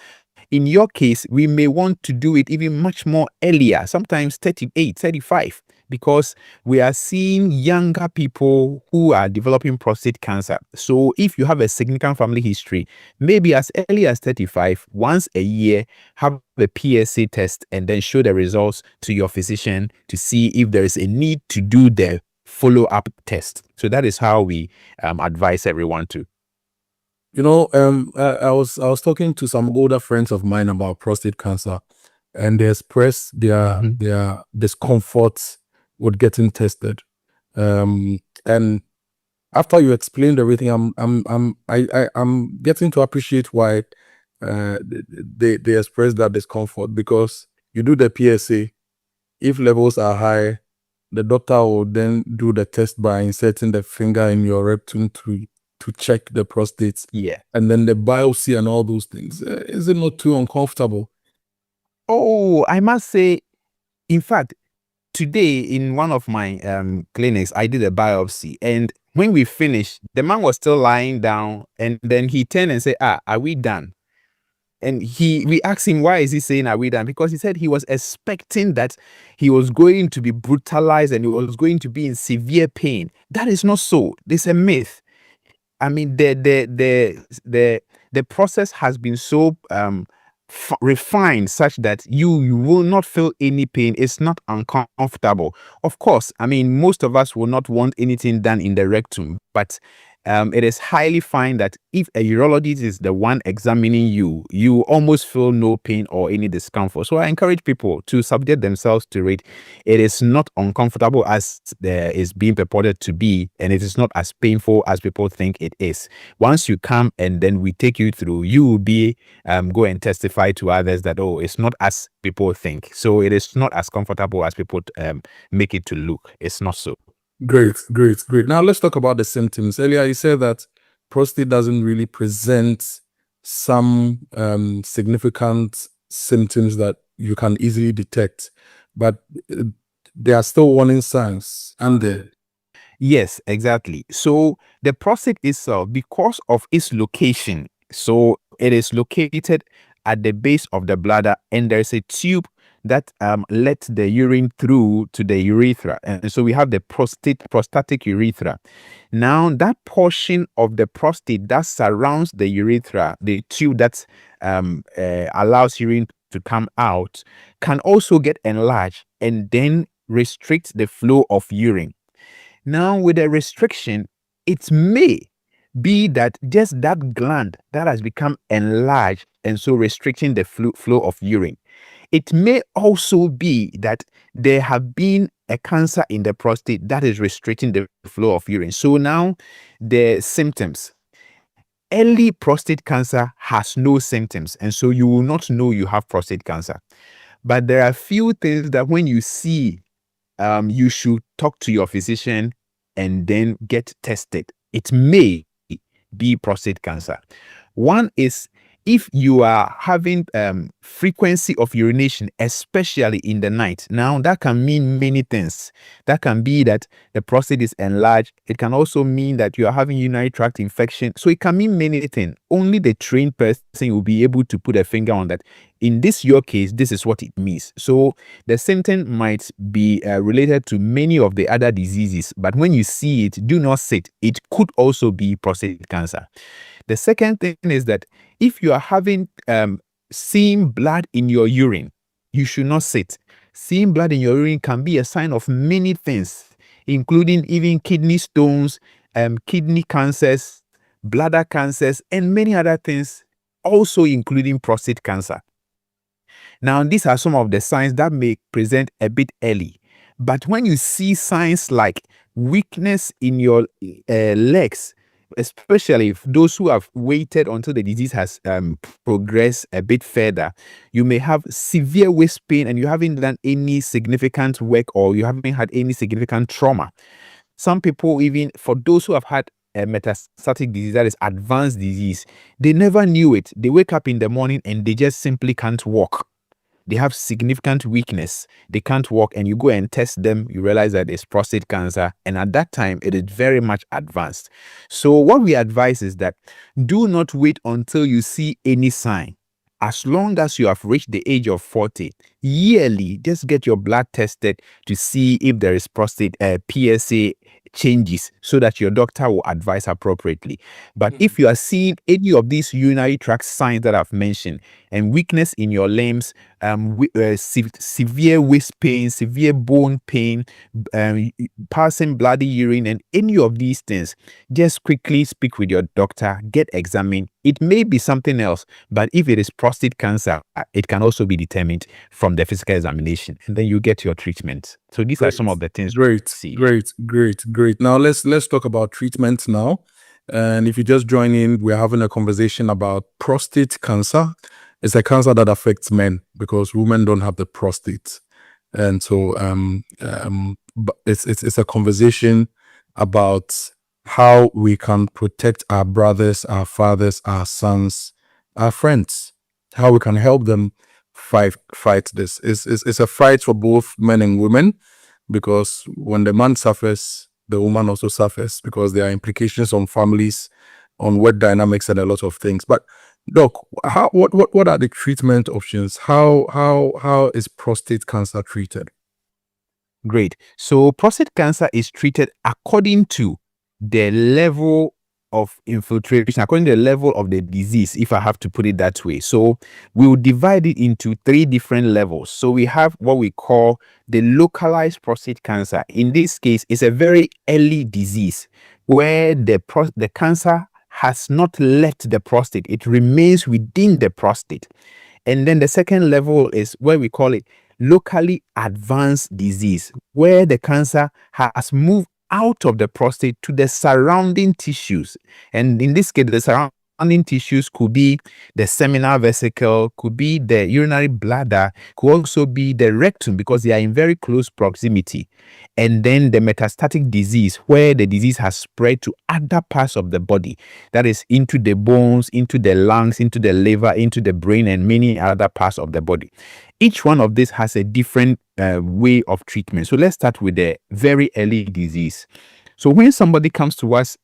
in your case, we may want to do it even much more earlier, sometimes 38, 35, because we are seeing younger people who are developing prostate cancer. So if you have a significant family history, maybe as early as 35, once a year, have a PSA test and then show the results to your physician to see if there is a need to do the follow-up test. So that is how we advise everyone to. You know, I was talking to some older friends of mine about prostate cancer, and they express their discomfort with getting tested. And after you explained everything, I'm getting to appreciate why they express that discomfort, because you do the PSA. If levels are high, the doctor will then do the test by inserting the finger in your rectum to check the prostate. Yeah. And then the biopsy and all those things. Is it not too uncomfortable? Oh, I must say, in fact, today in one of my clinics, I did a biopsy, and when we finished, the man was still lying down, and then he turned and said, are we done? And we asked him, why is he saying, are we done? Because he said he was expecting that he was going to be brutalized and he was going to be in severe pain. That is not so. This is a myth. I mean, the process has been so refined such that you will not feel any pain. It's not uncomfortable. Of course, I mean, most of us will not want anything done in the rectum, but it is highly fine that if a urologist is the one examining you, you almost feel no pain or any discomfort. So I encourage people to subject themselves to it. It is not uncomfortable as there is being purported to be, and it is not as painful as people think it is. Once you come and then we take you through, you will be go and testify to others that, oh, it's not as people think. So it is not as comfortable as people make it to look. It's not so. Great. Now let's talk about the symptoms. Earlier you said that prostate doesn't really present some significant symptoms that you can easily detect, but there are still warning signs, aren't there? Yes, exactly. So the prostate itself, because of its location, so it is located at the base of the bladder, and there's a tube that lets the urine through to the urethra. And so we have the prostatic urethra. Now, that portion of the prostate that surrounds the urethra, the tube that allows urine to come out, can also get enlarged and then restrict the flow of urine. Now, with a restriction, it may be that just that gland that has become enlarged and so restricting the flow of urine. It may also be that there have been a cancer in the prostate that is restricting the flow of urine. So now the symptoms. Early prostate cancer has no symptoms, and so you will not know you have prostate cancer. But there are few things that when you see, you should talk to your physician and then get tested. It may be prostate cancer. One is if you are having frequency of urination, especially in the night. Now, that can mean many things. That can be that the prostate is enlarged. It can also mean that you are having urinary tract infection. So it can mean many things. Only the trained person will be able to put a finger on that. In your case, this is what it means. So the symptom might be related to many of the other diseases, but when you see it, do not sit. It could also be prostate cancer. The second thing is that if you are having seeing blood in your urine, you should not sit. Seeing blood in your urine can be a sign of many things, including even kidney stones, kidney cancers, bladder cancers, and many other things, also including prostate cancer. Now, these are some of the signs that may present a bit early. But when you see signs like weakness in your legs, especially if those who have waited until the disease has progressed a bit further, you may have severe waist pain and you haven't done any significant work or you haven't had any significant trauma. Some people, even for those who have had a metastatic disease, that is advanced disease, they never knew it. They wake up in the morning and they just simply can't walk. They have significant weakness. They can't walk, and you go and test them, you realize that it's prostate cancer, and at that time, it is very much advanced. So what we advise is that do not wait until you see any sign. As long as you have reached the age of 40, yearly, just get your blood tested to see if there is prostate PSA changes, so that your doctor will advise appropriately. But if you are seeing any of these urinary tract signs that I've mentioned, and weakness in your limbs, severe waist pain, severe bone pain, passing bloody urine, and any of these things, just quickly speak with your doctor, get examined. It may be something else, but if it is prostate cancer, it can also be determined from the physical examination, and then you get your treatment. So these are some of the things. Great. Now let's talk about treatment now. And if you just join in, we're having a conversation about prostate cancer. It's a cancer that affects men because women don't have the prostate, and so but it's a conversation about how we can protect our brothers, our fathers, our sons, our friends, how we can help them fight this. It's a fight for both men and women, because when the man suffers, the woman also suffers, because there are implications on families, on work dynamics, and a lot of things. But Doc, what are the treatment options? How is prostate cancer treated? Great. So prostate cancer is treated according to the level of infiltration, according to the level of the disease, if I have to put it that way. So we will divide it into 3 different levels. So we have what we call the localized prostate cancer. In this case, it's a very early disease where the cancer has not left the prostate. It remains within the prostate. And then the second level is where we call it locally advanced disease, where the cancer has moved out of the prostate to the surrounding tissues. And in this case, the surrounding tissues could be the seminal vesicle, could be the urinary bladder, could also be the rectum, because they are in very close proximity. And then the metastatic disease, where the disease has spread to other parts of the body, that is into the bones, into the lungs, into the liver, into the brain, and many other parts of the body. Each one of these has a different way of treatment. So let's start with the very early disease. So when somebody comes to us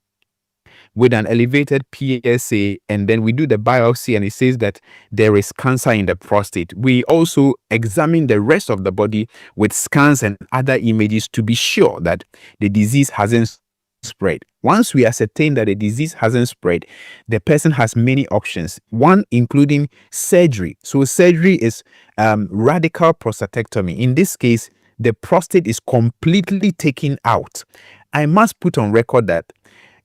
with an elevated PSA, and then we do the biopsy and it says that there is cancer in the prostate, we also examine the rest of the body with scans and other images to be sure that the disease hasn't spread. Once we ascertain that the disease hasn't spread, the person has many options, one including surgery. So surgery is radical prostatectomy. In this case, the prostate is completely taken out. I must put on record that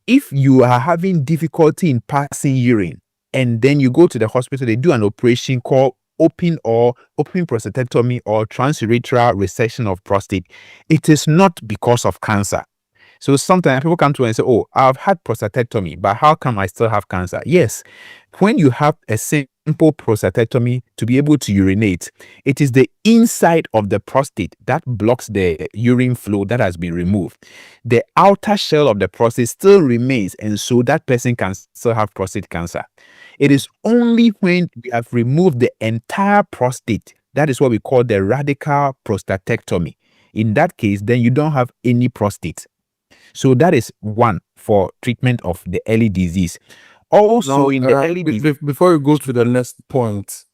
if you are having difficulty in passing urine, and then you go to the hospital, they do an operation called open prostatectomy or transurethral resection of prostate, it is not because of cancer. So sometimes people come to us and say, oh, I've had prostatectomy, but how come I still have cancer? Yes, when you have a simple prostatectomy to be able to urinate, it is the inside of the prostate that blocks the urine flow that has been removed. The outer shell of the prostate still remains, and so that person can still have prostate cancer. It is only when we have removed the entire prostate, that is what we call the radical prostatectomy. In that case, then you don't have any prostate. So that is one for treatment of the early disease. Also, Now, in the early before you go to the next point,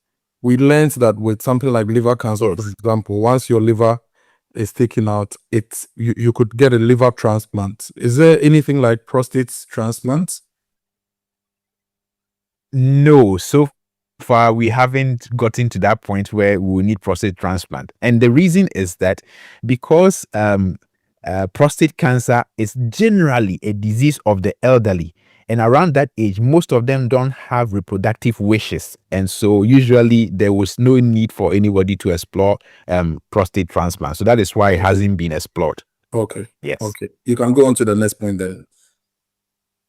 we learned that with something like liver cancer, for example, once your liver is taken out, you could get a liver transplant. Is there anything like prostate transplant? No, so far we haven't gotten to that point where we will need prostate transplant. And the reason is that because prostate cancer is generally a disease of the elderly, and around that age, most of them don't have reproductive wishes. And so usually there was no need for anybody to explore prostate transplant. So that is why it hasn't been explored. Okay. Yes. Okay. You can go on to the next point then.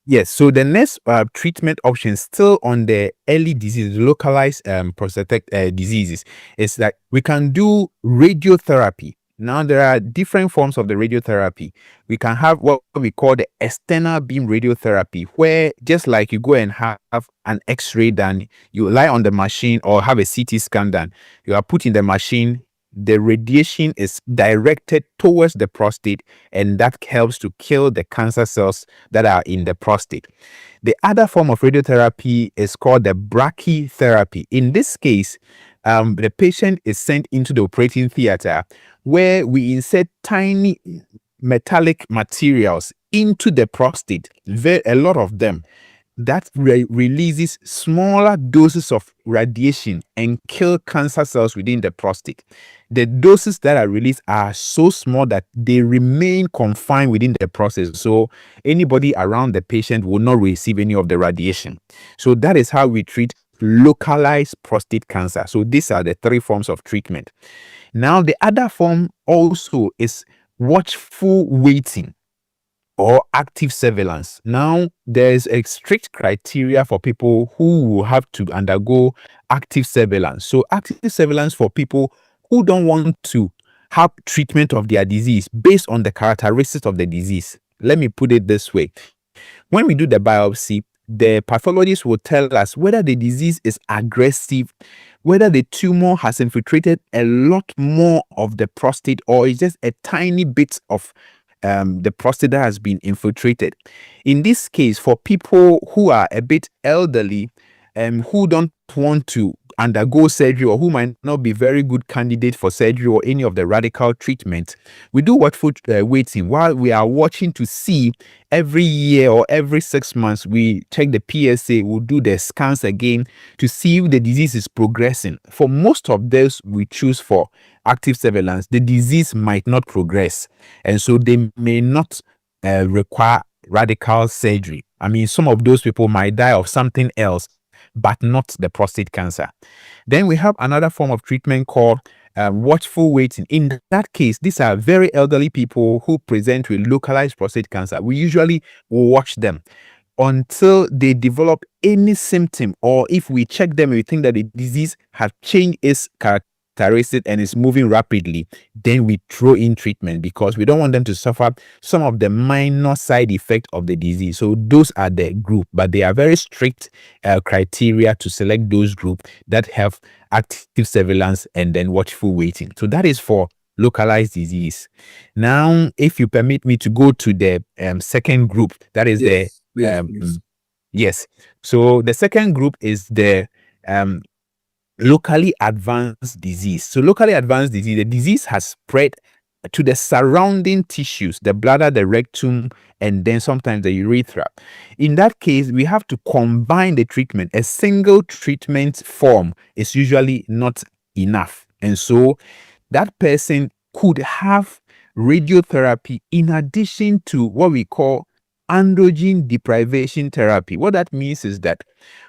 Yes, so the next treatment option, still on the early disease, localized prostatic diseases, is that we can do radiotherapy. Now, there are different forms of the radiotherapy. We can have what we call the external beam radiotherapy, where just like you go and have an X-ray done, you lie on the machine or have a CT scan done, you are put in the machine, the radiation is directed towards the prostate, and that helps to kill the cancer cells that are in the prostate. The other form of radiotherapy is called the brachytherapy. In this case, the patient is sent into the operating theater where we insert tiny metallic materials into the prostate, a lot of them, that releases smaller doses of radiation and kill cancer cells within the prostate. The doses that are released are so small that they remain confined within the prostate. So anybody around the patient will not receive any of the radiation. So that is how we treat localized prostate cancer. So these are the 3 forms of treatment. Now, the other form also is watchful waiting or active surveillance. Now, there is a strict criteria for people who will have to undergo active surveillance. So, active surveillance for people who don't want to have treatment of their disease based on the characteristics of the disease. Let me put it this way. When we do the biopsy, the pathologist will tell us whether the disease is aggressive, whether the tumor has infiltrated a lot more of the prostate, or it's just a tiny bit of the prostate that has been infiltrated. In this case, for people who are a bit elderly and who don't want to undergo surgery or who might not be very good candidate for surgery or any of the radical treatment, we do watchful waiting while we are watching to see every year or every 6 months. We check the PSA, we'll do the scans again to see if the disease is progressing. For most of those we choose for active surveillance, the disease might not progress, and so they may not require radical surgery. I mean, some of those people might die of something else, but not the prostate cancer. Then we have another form of treatment called watchful waiting. In that case, these are very elderly people who present with localized prostate cancer. We usually will watch them until they develop any symptom, or if we check them and we think that the disease has changed its characteristics and is moving rapidly, then we throw in treatment because we don't want them to suffer some of the minor side effects of the disease. So those are the group, but they are very strict criteria to select those groups that have active surveillance and then watchful waiting. So that is for localized disease. Now, if you permit me to go to the second group, that is yes. So the second group is the locally advanced disease. So locally advanced disease, the disease has spread to the surrounding tissues, the bladder, the rectum, and then sometimes the urethra. In that case, we have to combine the treatment. A single treatment form is usually not enough. And so that person could have radiotherapy in addition to what we call androgen deprivation therapy. What that means is that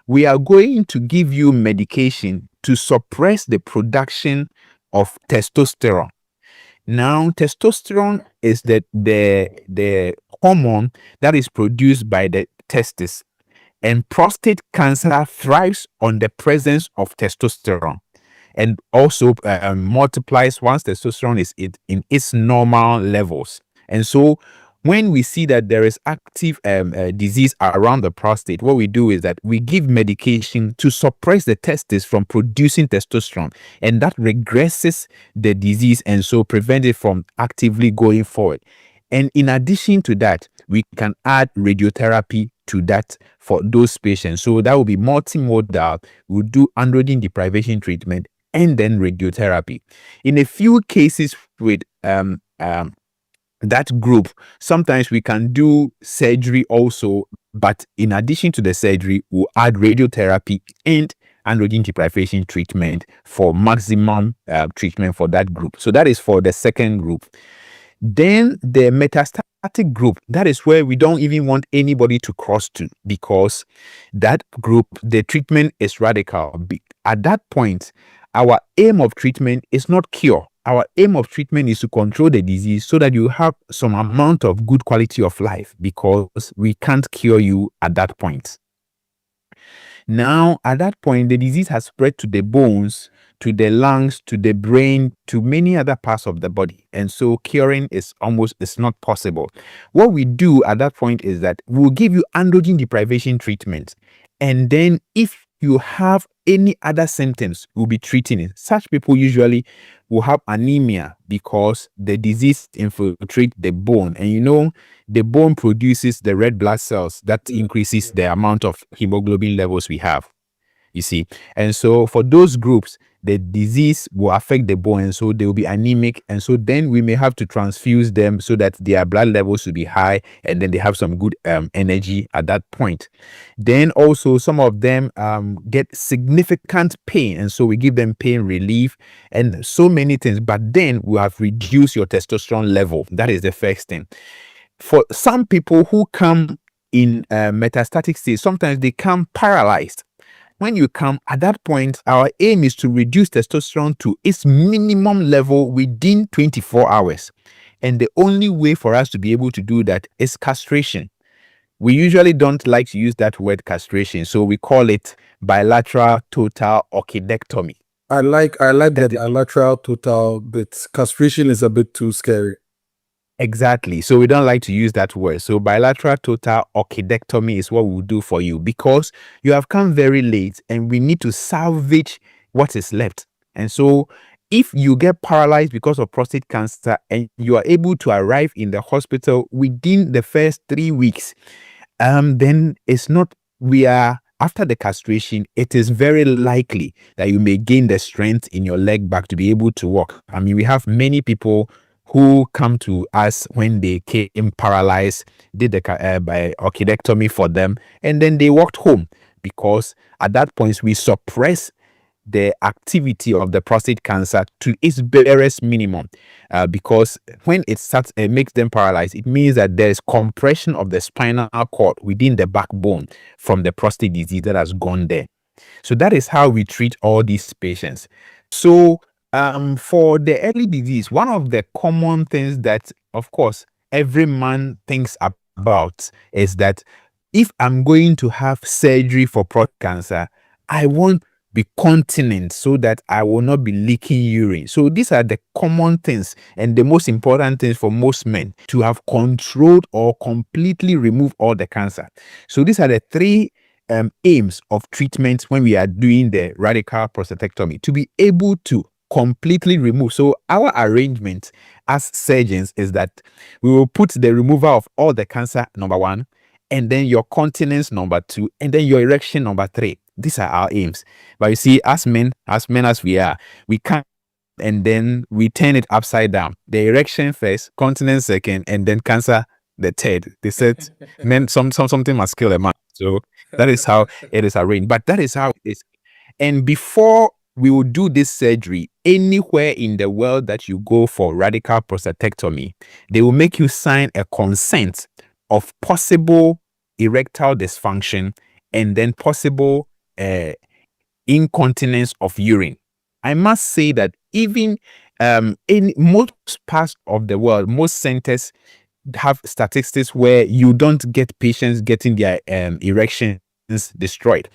we are going to give you medication to suppress the production of testosterone. Now, testosterone is the hormone that is produced by the testes, and prostate cancer thrives on the presence of testosterone and also multiplies once testosterone is in its normal levels. And so when we see that there is active disease around the prostate, what we do is that we give medication to suppress the testes from producing testosterone, and that regresses the disease and so prevent it from actively going forward. And in addition to that, we can add radiotherapy to that for those patients. So that will be multimodal. We'll do androgen deprivation treatment and then radiotherapy. In a few cases with that group, sometimes we can do surgery also, but in addition to the surgery, we'll add radiotherapy and androgen deprivation treatment for maximum treatment for that group. So that is for the second group. Then the metastatic group, that is where we don't even want anybody to cross to, because that group, the treatment is radical. At that point, our aim of treatment is not cure. Our aim of treatment is to control the disease so that you have some amount of good quality of life, because we can't cure you at that point. Now, at that point, the disease has spread to the bones, to the lungs, to the brain, to many other parts of the body. And so curing is not possible. What we do at that point is that we'll give you androgen deprivation treatment. And then if you have any other symptoms, we'll be treating it. Such people usually will have anemia because the disease infiltrates the bone. And you know, the bone produces the red blood cells that increases the amount of hemoglobin levels we have, you see. And so for those groups, the disease will affect the bone, and so they will be anemic, and so then we may have to transfuse them so that their blood levels will be high, and then they have some good energy at that point. Then also some of them get significant pain, and so we give them pain relief and so many things, but then we have reduced your testosterone level. That is the first thing. For some people who come in metastatic state, sometimes they come paralyzed. When you come at that point, our aim is to reduce testosterone to its minimum level within 24 hours. And the only way for us to be able to do that is castration. We usually don't like to use that word castration, so we call it bilateral total orchidectomy. I like that bilateral total, but castration is a bit too scary. Exactly. So we don't like to use that word. So bilateral total orchidectomy is what we'll do for you, because you have come very late and we need to salvage what is left. And so if you get paralyzed because of prostate cancer and you are able to arrive in the hospital within the first 3 weeks, then it's not, after the castration, it is very likely that you may gain the strength in your leg back to be able to walk. I mean, we have many people who come to us when they came paralyzed, did the orchidectomy for them, and then they walked home, because at that point we suppress the activity of the prostate cancer to its barest minimum, because when it starts makes them paralyzed, it means that there is compression of the spinal cord within the backbone from the prostate disease that has gone there. So that is how we treat all these patients. So for the early disease, one of the common things that, of course, every man thinks about is that if I'm going to have surgery for prostate cancer, I want to be continent so that I will not be leaking urine. So these are the common things and the most important things for most men, to have controlled or completely remove all the cancer. So these are the three aims of treatment when we are doing the radical prostatectomy, to be able to completely remove. So our arrangement as surgeons is that we will put the removal of all the cancer, number 1, and then your continence, number 2, and then your erection, number 3. These are our aims. But you see, as men as we are, we can't, and then we turn it upside down. The erection first, continence second, and then cancer the third. They said men something must kill a man. So that is how it is arranged. But that is how it is. And before we will do this surgery, anywhere in the world that you go for radical prostatectomy, they will make you sign a consent of possible erectile dysfunction and then possible incontinence of urine. I must say that even in most parts of the world, most centers have statistics where you don't get patients getting their erections destroyed.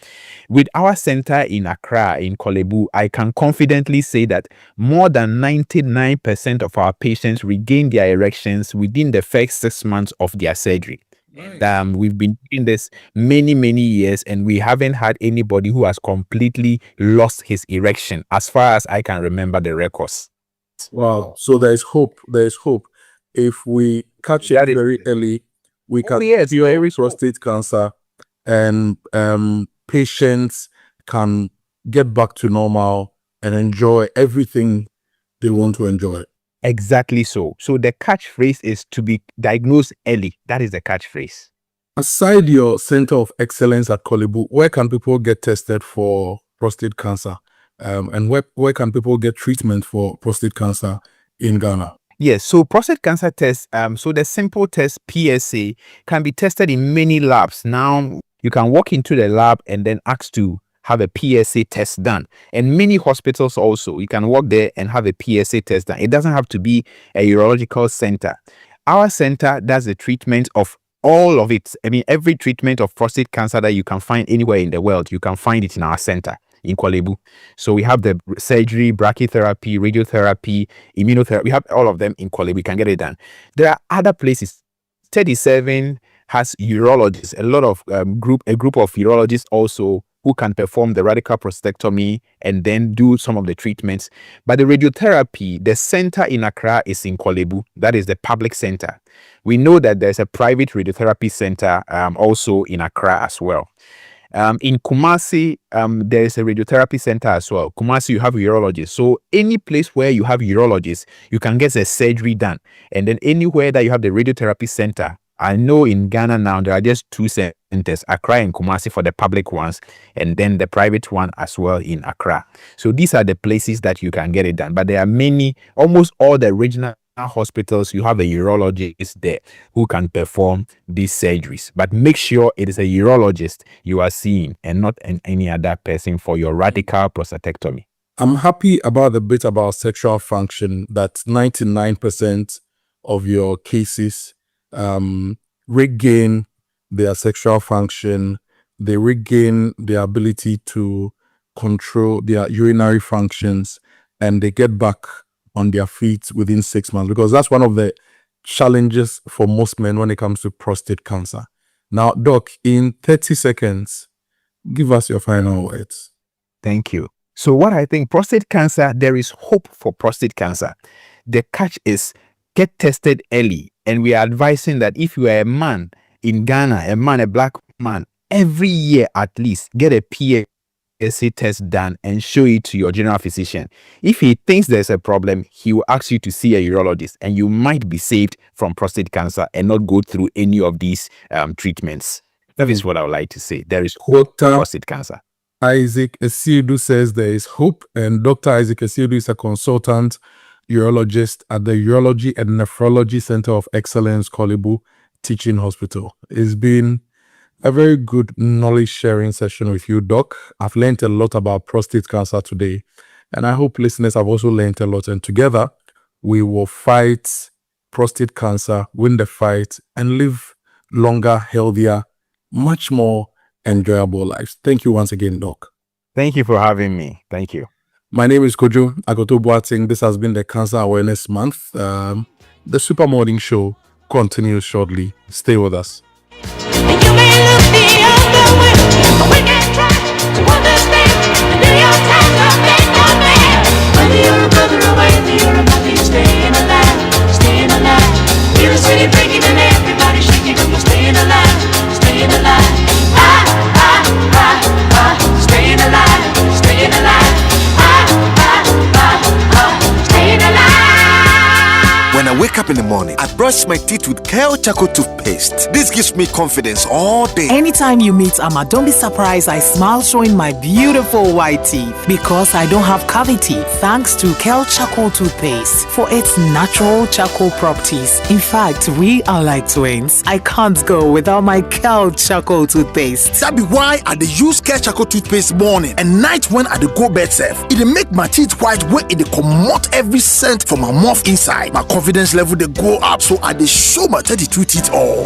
With our center in Accra, in Kolebu, I can confidently say that more than 99% of our patients regain their erections within the first 6 months of their surgery. Nice. We've been doing this many years, and we haven't had anybody who has completely lost his erection, as far as I can remember the records. Wow. So there is hope. There is hope. If we catch it very early, we can cure every prostate cancer, and patients can get back to normal and enjoy everything they want to enjoy. Exactly so. So the catchphrase is to be diagnosed early. That is the catchphrase. Aside your Center of Excellence at Kolebu, where can people get tested for prostate cancer? And where can people get treatment for prostate cancer in Ghana? Yes, so prostate cancer tests, so the simple test PSA can be tested in many labs. Now, you can walk into the lab and then ask to have a PSA test done. And many hospitals also, you can walk there and have a PSA test done. It doesn't have to be a urological center. Our center does the treatment of all of it. I mean, every treatment of prostate cancer that you can find anywhere in the world, you can find it in our center in Kolebu. So we have the surgery, brachytherapy, radiotherapy, immunotherapy. We have all of them in Kolebu. We can get it done. There are other places. 37 has urologists, a lot of a group of urologists also who can perform the radical prostatectomy and then do some of the treatments. But the radiotherapy, the center in Accra is in Kolebu. That is the public center. We know that there's a private radiotherapy center also in Accra as well. In Kumasi, there is a radiotherapy center as well. Kumasi, you have urologists. So any place where you have urologists, you can get a surgery done. And then anywhere that you have the radiotherapy center, I know in Ghana now, there are just 2 centers, Accra and Kumasi for the public ones, and then the private one as well in Accra. So these are the places that you can get it done. But there are many, almost all the regional hospitals, you have a urologist there who can perform these surgeries. But make sure it is a urologist you are seeing and not any other person for your radical prostatectomy. I'm happy about the bit about sexual function, that 99% of your cases regain their sexual function, they regain their ability to control their urinary functions, and they get back on their feet within 6 months, because that's one of the challenges for most men when it comes to prostate cancer. Now, Doc, in 30 seconds, give us your final words. Thank you. So what I think, prostate cancer, there is hope for prostate cancer. The catch is get tested early. And we are advising that if you are a man in Ghana, a black man, every year at least, get a PSA test done and show it to your general physician. If he thinks there's a problem, he will ask you to see a urologist, and you might be saved from prostate cancer and not go through any of these treatments. That is what I would like to say. There is hope for prostate cancer. Isaac Esiedu says there is hope, and Dr. Isaac Esiedu is a consultant urologist at the Urology and Nephrology Center of Excellence, Kolibu Teaching Hospital. It's been a very good knowledge sharing session with you, Doc. I've learned a lot about prostate cancer today, and I hope listeners have also learned a lot. And together, we will fight prostate cancer, win the fight, and live longer, healthier, much more enjoyable lives. Thank you once again, Doc. Thank you for having me. Thank you. My name is Kojo Akoto Boateng. This has been the Cancer Awareness Month. The Super Morning Show continues shortly. Stay with us. When I wake up in the morning, I brush my teeth with Kale Charcoal toothpaste. This gives me confidence all day. Anytime you meet Amma, don't be surprised I smile showing my beautiful white teeth, because I don't have cavity thanks to Kale Charcoal toothpaste for its natural charcoal properties. In fact, we are like twins. I can't go without my Kale Charcoal toothpaste. That be why I dey use Kale Charcoal toothpaste morning and night when I dey go bed safe. It dey make my teeth white when it dey comot every scent from my mouth inside. My confidence level they go up, so I dey show my 32 teeth all.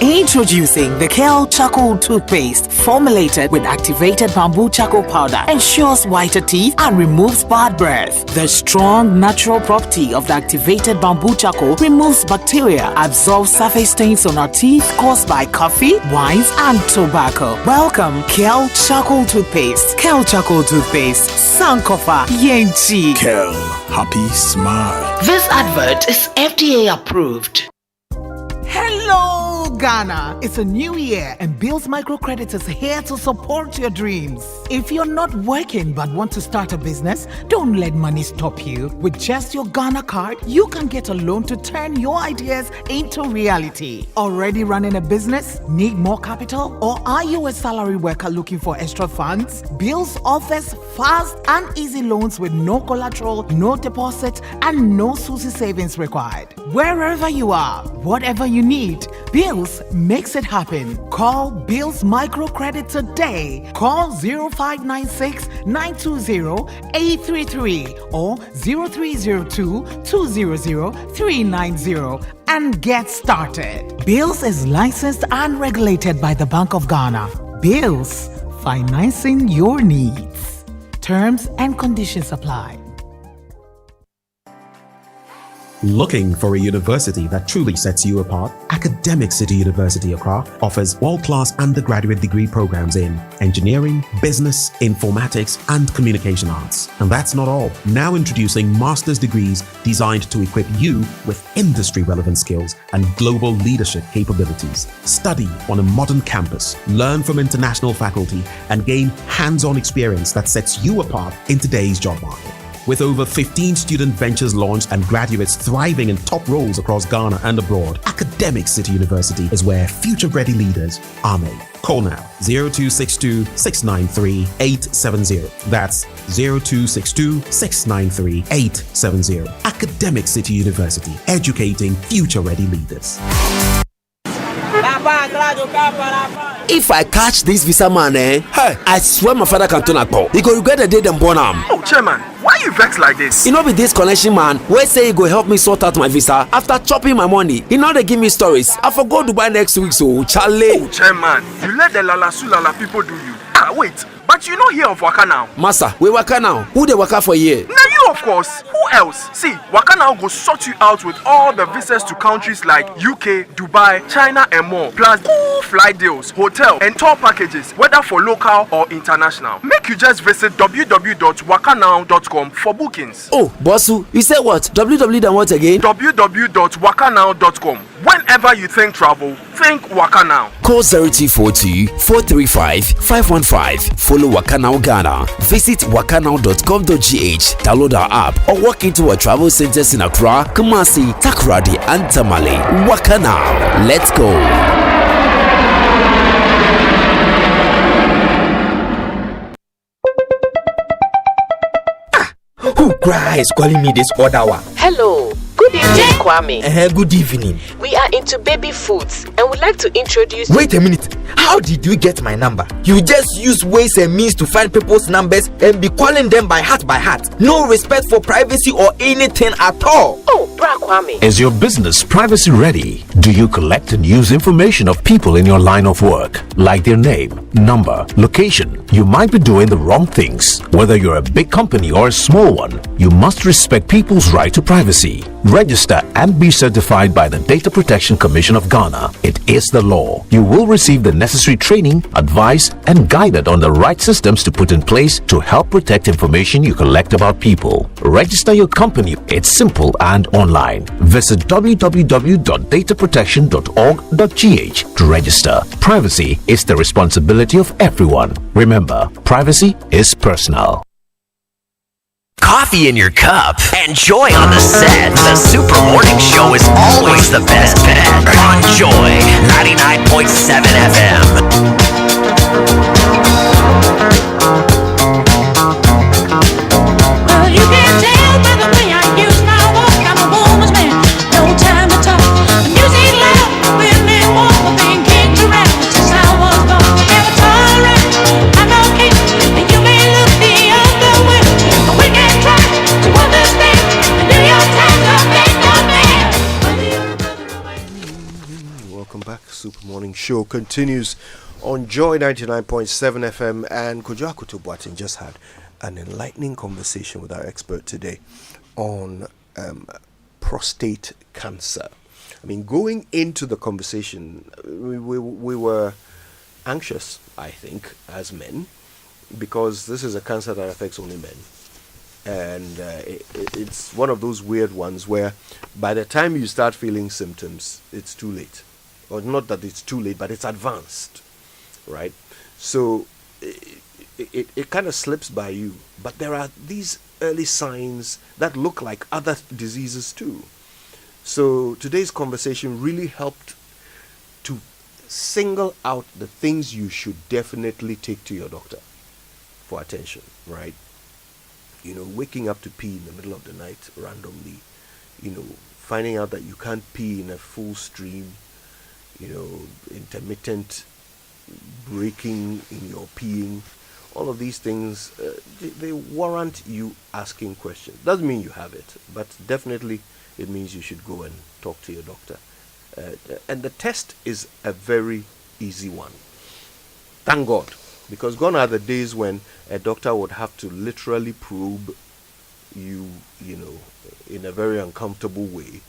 Introducing the Kale Charcoal toothpaste, formulated with activated bamboo charcoal powder, ensures whiter teeth and removes bad breath. The strong natural property of the activated bamboo charcoal removes bacteria, absorbs surface stains on our teeth caused by coffee, wines, and tobacco. Welcome, Kale Charcoal toothpaste. Kale Charcoal toothpaste, Sankofa Yenchi. Kale, happy smile. This advert is FDA approved. Hello, Ghana. It's a new year, and Bill's Microcredit is here to support your dreams. If you're not working but want to start a business, don't let money stop you. With just your Ghana card, you can get a loan to turn your ideas into reality. Already running a business? Need more capital? Or are you a salary worker looking for extra funds? Bills offers fast and easy loans with no collateral, no deposit, and no SUSI savings required. Wherever you are, whatever you need, Bills makes it happen. Call Bills Microcredit today. Call 0596 920 833 or 0302 200 390 and get started. Bills is licensed and regulated by the Bank of Ghana. Bills, financing your needs. Terms and conditions apply. Looking for a university that truly sets you apart? Academic City University Accra offers world-class undergraduate degree programs in engineering, business, informatics, and communication arts. And that's not all. Now introducing master's degrees designed to equip you with industry-relevant skills and global leadership capabilities. Study on a modern campus, learn from international faculty, and gain hands-on experience that sets you apart in today's job market. With over 15 student ventures launched and graduates thriving in top roles across Ghana and abroad, Academic City University is where future-ready leaders are made. Call now 0262 693 870. That's 0262 693 870. Academic City University, educating future-ready leaders. If I catch this visa man, hey, I swear my father can turn a call. He go regret the day them born him. Oh, chairman, why you vex like this? You know, be this connection man, where say he go help me sort out my visa after chopping my money. He know they give me stories. I forgot Dubai next week, so Charlie. Oh, chairman, you let the Lala people do you. Wait, but you know here of Waka now. Massa, we Waka now. Who they Waka for here? Now you, of course. Who else? See, Waka now go sort you out with all the visas to countries like UK, Dubai, China and more. Plus flight deals, hotel and tour packages, whether for local or international. Make you just visit www.wakanow.com for bookings. Oh, Bossu, you said what? www then what again? www.wakanow.com. Whenever you think travel, think Waka Now. Call 0242 435 515. Follow Waka Now Ghana. Visit wakanow.com.gh. Download our app or walk into our travel centers in Accra, Kumasi, Takoradi, and Tamale. Waka Now. Let's go. Who cries calling me this other one? Hello. Good evening, Kwame. Good evening. We are into baby foods and would like to introduce. Wait a minute. How did you get my number? You just use ways and means to find people's numbers and be calling them by heart. No respect for privacy or anything at all. Oh, Bra Kwame. Is your business privacy ready? Do you collect and use information of people in your line of work, like their name, number, location? You might be doing the wrong things. Whether you're a big company or a small one, you must respect people's right to privacy. Register and be certified by the Data Protection Commission of Ghana. It is the law. You will receive the necessary training, advice, and guided on the right systems to put in place to help protect information you collect about people. Register your company. It's simple and online. Visit www.dataprotection.org.gh to register. Privacy is the responsibility of everyone. Remember, privacy is personal. Coffee in your cup and joy on the set. The Super Morning Show is always the best bet on Joy 99.7 FM. Well, you can tell by the way I use my walk, I'm a woman's man. No time to talk. Music loud, women walk, being kicked around since I was born. Never tolerate, I'm okay, and you may look the other way, but we can try to understand and do your time to make your man. Welcome back. Super Morning Show continues on Joy 99.7 FM, and Kojo Yankson just had an enlightening conversation with our expert today on prostate cancer. I mean, going into the conversation, we were anxious, I think, as men, because this is a cancer that affects only men. And it's one of those weird ones where by the time you start feeling symptoms, it's too late. Or not that it's too late, but it's advanced, right? So it kind of slips by you. But there are these early signs that look like other diseases too. So today's conversation really helped to single out the things you should definitely take to your doctor for attention, right? You know, waking up to pee in the middle of the night randomly, you know, finding out that you can't pee in a full stream, you know, intermittent breaking in your peeing, all of these things, they warrant you asking questions. Doesn't mean you have it, but definitely it means you should go and talk to your doctor. And the test is a very easy one. Thank God. Because gone are the days when a doctor would have to literally probe you know, in a very uncomfortable way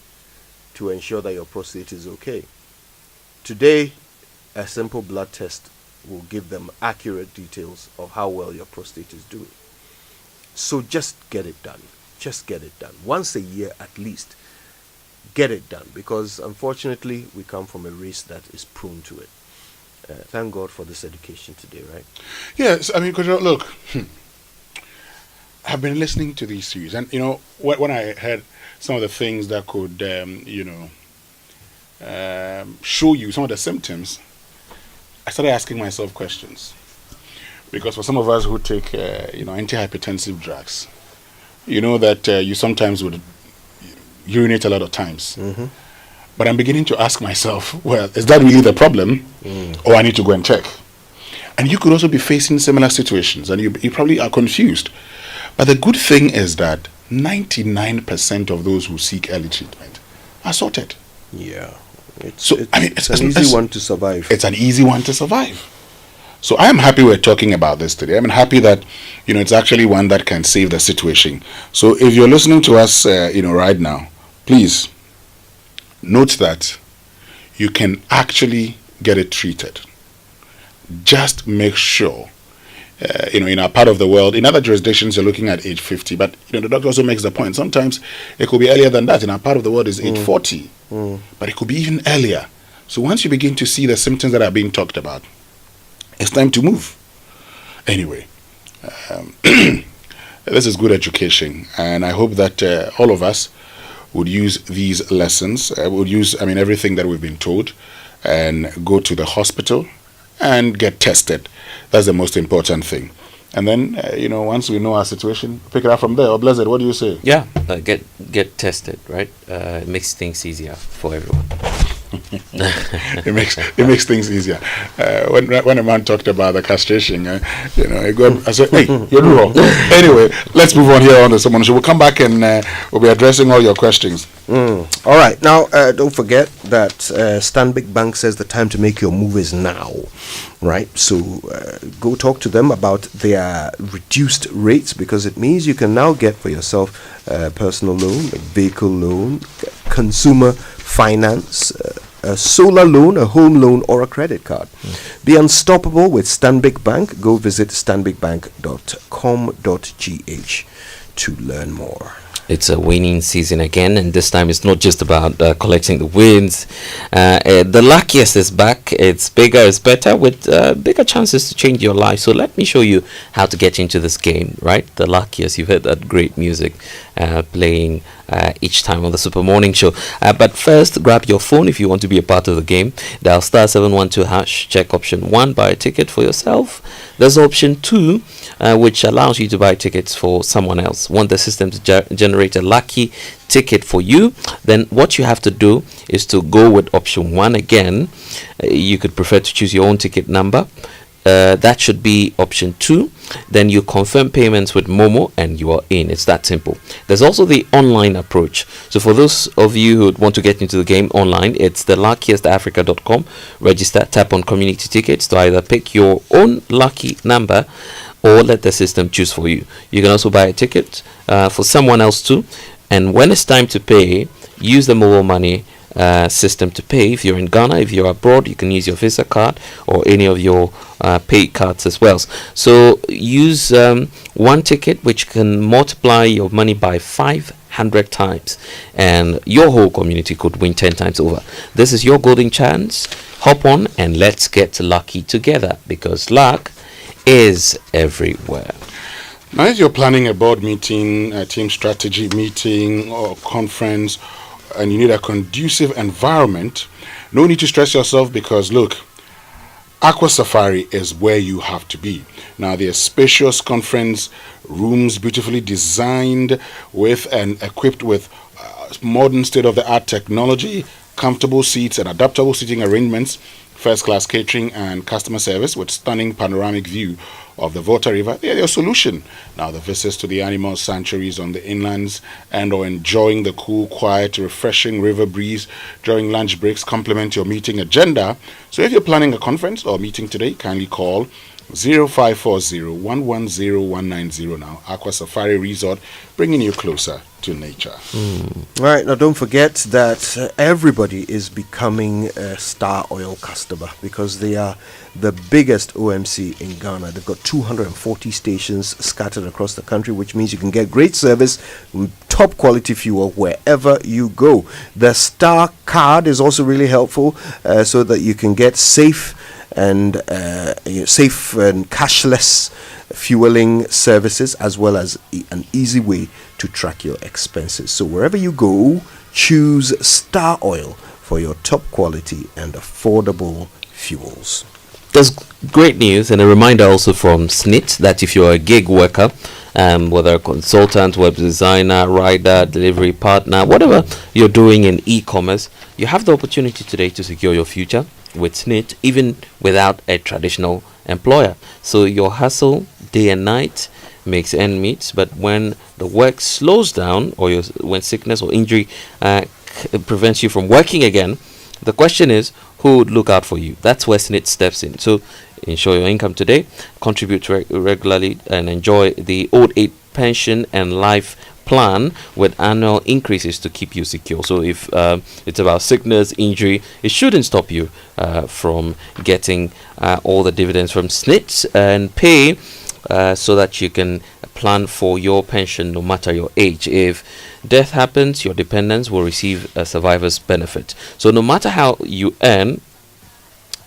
to ensure that your prostate is okay. Today, a simple blood test will give them accurate details of how well your prostate is doing. So just get it done. Just get it done. Once a year at least, get it done. Because unfortunately, we come from a race that is prone to it. Thank God for this education today, right? Yes, I mean, Kojo, look, I've been listening to these series, and you know, when I heard some of the things that could, show you some of the symptoms, I started asking myself questions. Because for some of us who take, antihypertensive drugs, you know that you sometimes would urinate a lot of times. Mm-hmm. But I'm beginning to ask myself, well, is that really the problem? Or I need to go and check? And you could also be facing similar situations, and you probably are confused. But the good thing is that 99% of those who seek early treatment are sorted. Yeah. It's an easy one to survive. It's an easy one to survive. So I am happy we're talking about this today. I'm happy that, it's actually one that can save the situation. So if you're listening to us, right now, please note that you can actually get it treated. Just make sure, in our part of the world, in other jurisdictions, you're looking at age 50. But, the doctor also makes the point. Sometimes it could be earlier than that. In our part of the world, is age 40. But it could be even earlier. So once you begin to see the symptoms that are being talked about, it's time to move. Anyway, this is good education. And I hope that all of us would use these lessons, would use, everything that we've been told, and go to the hospital and get tested. That's the most important thing. And then, once we know our situation, pick it up from there. Or Blessed, what do you say? Yeah, get tested, right? It makes things easier for everyone. it makes things easier. When a man talked about the castration, I said, hey, you're wrong. Anyway, let's move on here on the Someone Show. We'll come back and we'll be addressing all your questions. All right. Now, don't forget that Stanbic Bank says the time to make your move is now. Right? So go talk to them about their reduced rates, because it means you can now get for yourself a personal loan, a vehicle loan, consumer finance, a solar loan, a home loan, or a credit card. Be unstoppable with Stanbic Bank. Go visit stanbicbank.com.gh to learn more. It's a winning season again, and this time it's not just about collecting the wins. The luckiest is back. It's bigger, it's better, with bigger chances to change your life. So let me show you how to get into this game, right? The luckiest. You've heard that great music playing each time on the Super Morning Show. But first, grab your phone if you want to be a part of the game. Dial *712#. Check option 1, buy a ticket for yourself. There's option 2, which allows you to buy tickets for someone else. Want the system to generate a lucky ticket for you, then what you have to do is to go with option 1 again. You could prefer to choose your own ticket number. That should be option 2. Then you confirm payments with Momo and you are in. It's that simple. There's also the online approach. So for those of you who want to get into the game online, it's theluckiestafrica.com. Register, tap on community tickets to either pick your own lucky number or let the system choose for you. You can also buy a ticket for someone else too. And when it's time to pay, use the mobile money system to pay. If you're in Ghana, if you're abroad, you can use your Visa card or any of your pay cards as well. So use one ticket, which can multiply your money by 500 times, and your whole community could win 10 times over. This is your golden chance. Hop on and let's get lucky together, because luck is everywhere. Now, if you're planning a board meeting, a team strategy meeting, or conference, and you need a conducive environment, no need to stress yourself, because look, Aqua Safari is where you have to be. Now, there are spacious conference rooms, beautifully designed with and equipped with modern state-of-the-art technology, comfortable seats and adaptable seating arrangements, first-class catering and customer service with stunning panoramic view of the Volta River. They are your solution. Now, the visits to the animal sanctuaries on the inlands and/or enjoying the cool, quiet, refreshing river breeze during lunch breaks complement your meeting agenda. So if you're planning a conference or meeting today, kindly call 0540-110-190 now. Aqua Safari Resort, bringing you closer to nature. All right, now don't forget that everybody is becoming a Star Oil customer because they are the biggest OMC in Ghana. They've got 240 stations scattered across the country, which means you can get great service, top quality fuel wherever you go. The Star card is also really helpful so that you can get safe and cashless fueling services, as well as an easy way to track your expenses. So wherever you go, choose Star Oil for your top quality and affordable fuels. There's great news and a reminder also from SNIT that if you're a gig worker, whether a consultant, web designer, rider, delivery partner, whatever you're doing in e-commerce, you have the opportunity today to secure your future with SNIT, even without a traditional employer. So your hustle day and night makes end meet, but when the work slows down, or when sickness or injury prevents you from working again, the question is, who would look out for you? That's where SNIT steps in. So ensure your income today, contribute regularly, and enjoy the old age pension and life plan with annual increases to keep you secure. So if it's about sickness, injury, it shouldn't stop you from getting all the dividends from SNIT and pay so that you can plan for your pension no matter your age. If death happens, your dependents will receive a survivor's benefit. So no matter how you earn,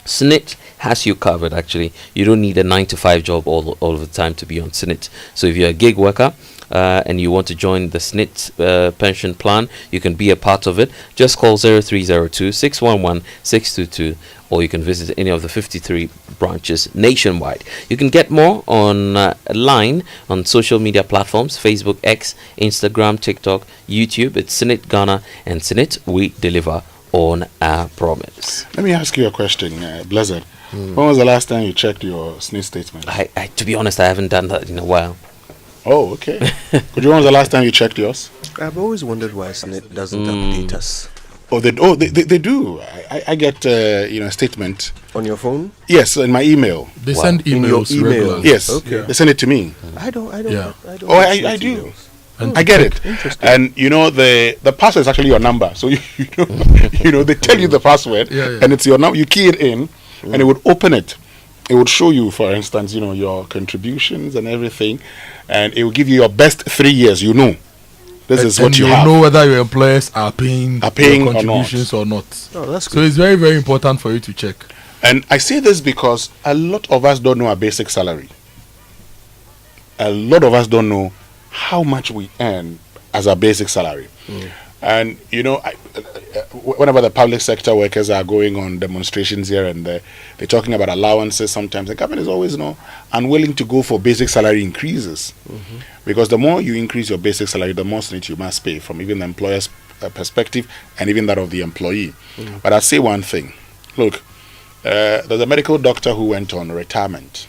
SNIT has you covered. Actually, you don't need a 9-to-5 job all of the time to be on SNIT. So if you're a gig worker and you want to join the SNIT pension plan, you can be a part of it. Just call 0302-611-622, or you can visit any of the 53 branches nationwide. You can get more online on social media platforms: Facebook, X, Instagram, TikTok, YouTube. It's SNIT Ghana, and SNIT, we deliver on our promise. Let me ask you a question, Blizzard. When was the last time you checked your SNIT statement? I to be honest, I haven't done that in a while. Oh, okay. Could you? When was the last time you checked yours? I've always wondered why SNIT doesn't update us. Oh, they do. I get a statement on your phone. Yes, in my email. They send emails. In your email. Yes, okay. They send it to me. I don't. Yeah. I do. I get it. And the password is actually your number. So they tell you the password, and it's your number. You key it in, and it would open it. It would show you, for instance, your contributions and everything, and it will give you your best 3 years. This is what you have. You know whether your employers are paying your contributions or not. Oh, that's good. So it's very, very important for you to check. And I say this because a lot of us don't know our basic salary. A lot of us don't know how much we earn as our basic salary. And whenever the public sector workers are going on demonstrations here and there, they're talking about allowances. Sometimes the government is always unwilling to go for basic salary increases, because the more you increase your basic salary, the more SNIT you must pay, from even the employer's perspective and even that of the employee. But I say one thing: look, there's a medical doctor who went on retirement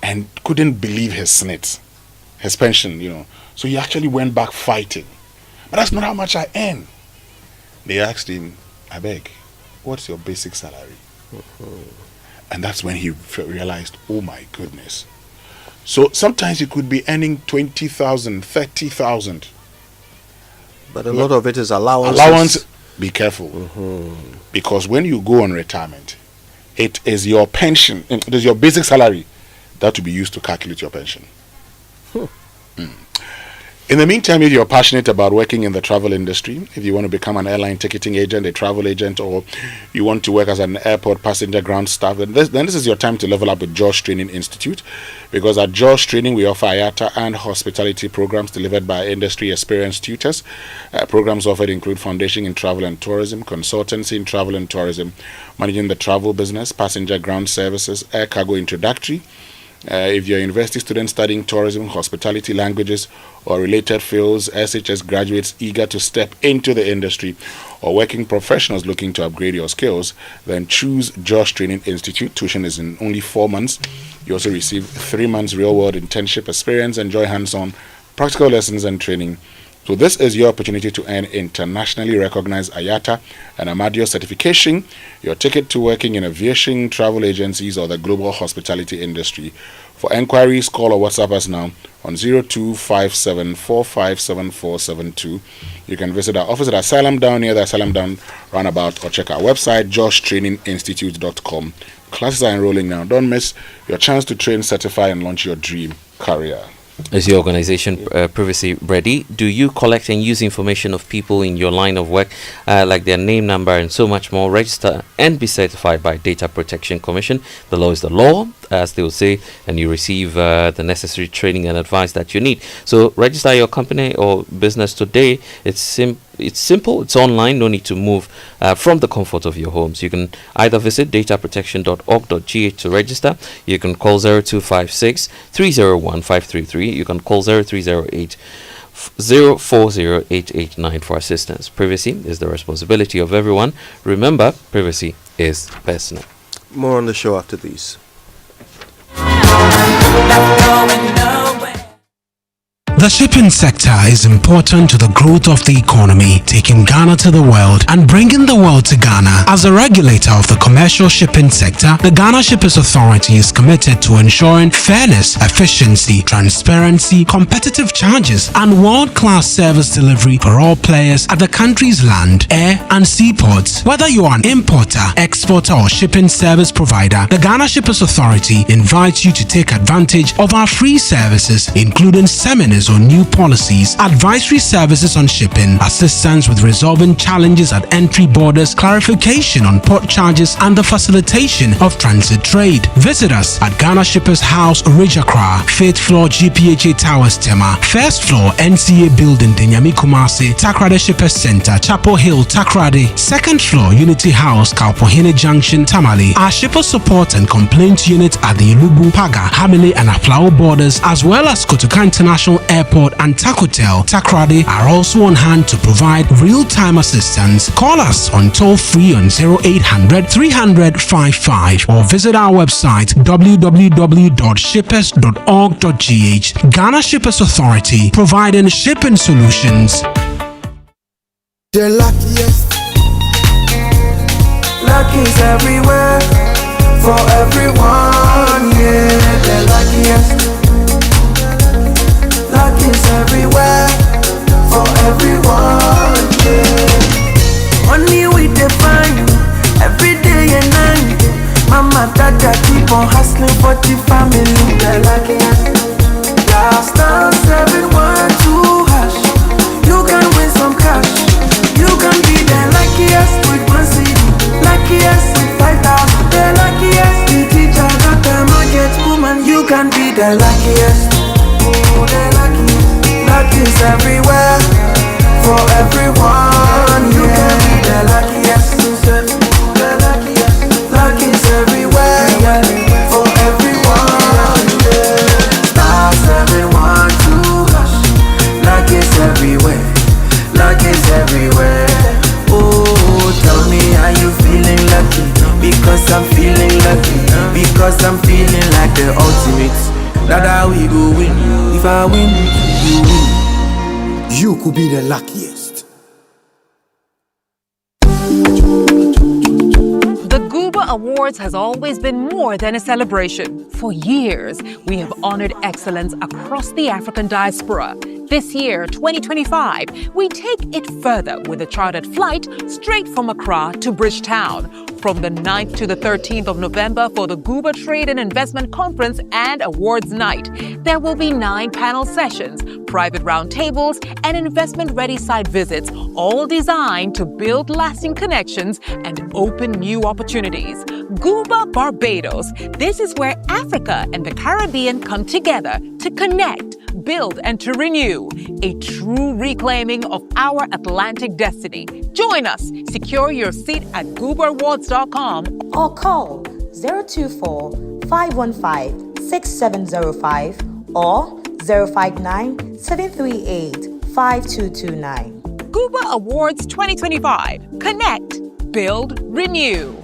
and couldn't believe his SNIT, his pension. So he actually went back fighting. But that's not how much I earn. They asked him, I beg, what's your basic salary? And that's when he realized, oh my goodness. So sometimes you could be earning 20,000, 30,000. But a lot of it is allowances. Allowance, be careful. Because when you go on retirement, it is your pension, it is your basic salary that will be used to calculate your pension. In the meantime, if you're passionate about working in the travel industry, if you want to become an airline ticketing agent, a travel agent, or you want to work as an airport passenger ground staff, then this is your time to level up with Josh Training Institute. Because at Josh Training, we offer IATA and hospitality programs delivered by industry experienced tutors. Programs offered include foundation in travel and tourism, consultancy in travel and tourism, managing the travel business, passenger ground services, air cargo introductory. If you're a university student studying tourism, hospitality, languages, or related fields, SHS graduates eager to step into the industry, or working professionals looking to upgrade your skills, then choose Josh Training Institute. Tuition is in only 4 months. You also receive 3 months real-world internship experience, enjoy hands-on practical lessons and training So this is your opportunity to earn internationally recognized IATA and Amadio certification, your ticket to working in aviation, travel agencies, or the global hospitality industry. For enquiries, call or WhatsApp us now on 0257457472. You can visit our office at Asylum Down near the Asylum Down roundabout, or check our website, joshtraininginstitute.com. Classes are enrolling now. Don't miss your chance to train, certify, and launch your dream career. Is your organization privacy ready? Do you collect and use information of people in your line of work, like their name, number, and so much more? Register and be certified by Data Protection Commission. The law is the law, as they will say, and you receive the necessary training and advice that you need. So register your company or business today. It's simple, it's online, no need to move from the comfort of your homes. You can either visit dataprotection.org.gh to register. You can call 0256 301 533. You can call 0308 040889 for assistance. Privacy is the responsibility of everyone. Remember, privacy is personal. More on the show after these. The shipping sector is important to the growth of the economy, taking Ghana to the world and bringing the world to Ghana. As a regulator of the commercial shipping sector, the Ghana Shippers Authority is committed to ensuring fairness, efficiency, transparency, competitive charges, and world-class service delivery for all players at the country's land, air, and seaports. Whether you are an importer, exporter, or shipping service provider, the Ghana Shippers Authority invites you to take advantage of our free services, including seminars on new policies, advisory services on shipping, assistance with resolving challenges at entry borders, clarification on port charges, and the facilitation of transit trade. Visit us at Ghana Shippers House, Rijakra, 5th floor GPHA Towers, Tema, 1st floor NCA Building, Denyami Kumasi, Takrade Shippers Center, Chapel Hill, Takrade, 2nd floor Unity House, Kalpohene Junction, Tamale. Our shipper support and complaint unit at the Ilubu, Paga, Hamile, and Aflao borders, as well as Kotoka International Airport and Takotel, Takrade, are also on hand to provide real-time assistance. Call us on toll-free on 0800 300 55 or visit our website www.shippers.org.gh. Ghana Shippers Authority, providing shipping solutions. The luckiest. Luck is everywhere for everyone, yeah. The luckiest. Luck is everywhere for everyone, yeah. Money we define every day and night. Mama, dada keep on hustling for the family. The luckiest. Last time 712 hash. You can win some cash. You can be the luckiest with 1 CD, luckiest with 5,000. The luckiest, the teacher got the market woman. You can be the luckiest. Luck is everywhere for everyone. You can be the luckiest. The luckiest. Luck is everywhere, yeah, for everyone. Yeah. Stars everyone to hush. Luck is everywhere. Luck is everywhere. Oh, tell me, are you feeling lucky? Because I'm feeling lucky. Because I'm feeling like the ultimate. That's how we go win. If I win, you win. You could be the luckiest. The Gooba Awards has always been more than a celebration. For years, we have honored excellence across the African diaspora. This year, 2025, we take it further with a chartered flight straight from Accra to Bridgetown. From the 9th to the 13th of November for the Gooba Trade and Investment Conference and Awards Night. There will be 9 panel sessions, private roundtables, and investment-ready site visits, all designed to build lasting connections and open new opportunities. Gooba Barbados. This is where Africa and the Caribbean come together to connect, build, and to renew. A true reclaiming of our Atlantic destiny. Join us. Secure your seat at GoobaAwards.com or call 024-515-6705 or 059-738-5229. Gooba Awards 2025. Connect, build, renew.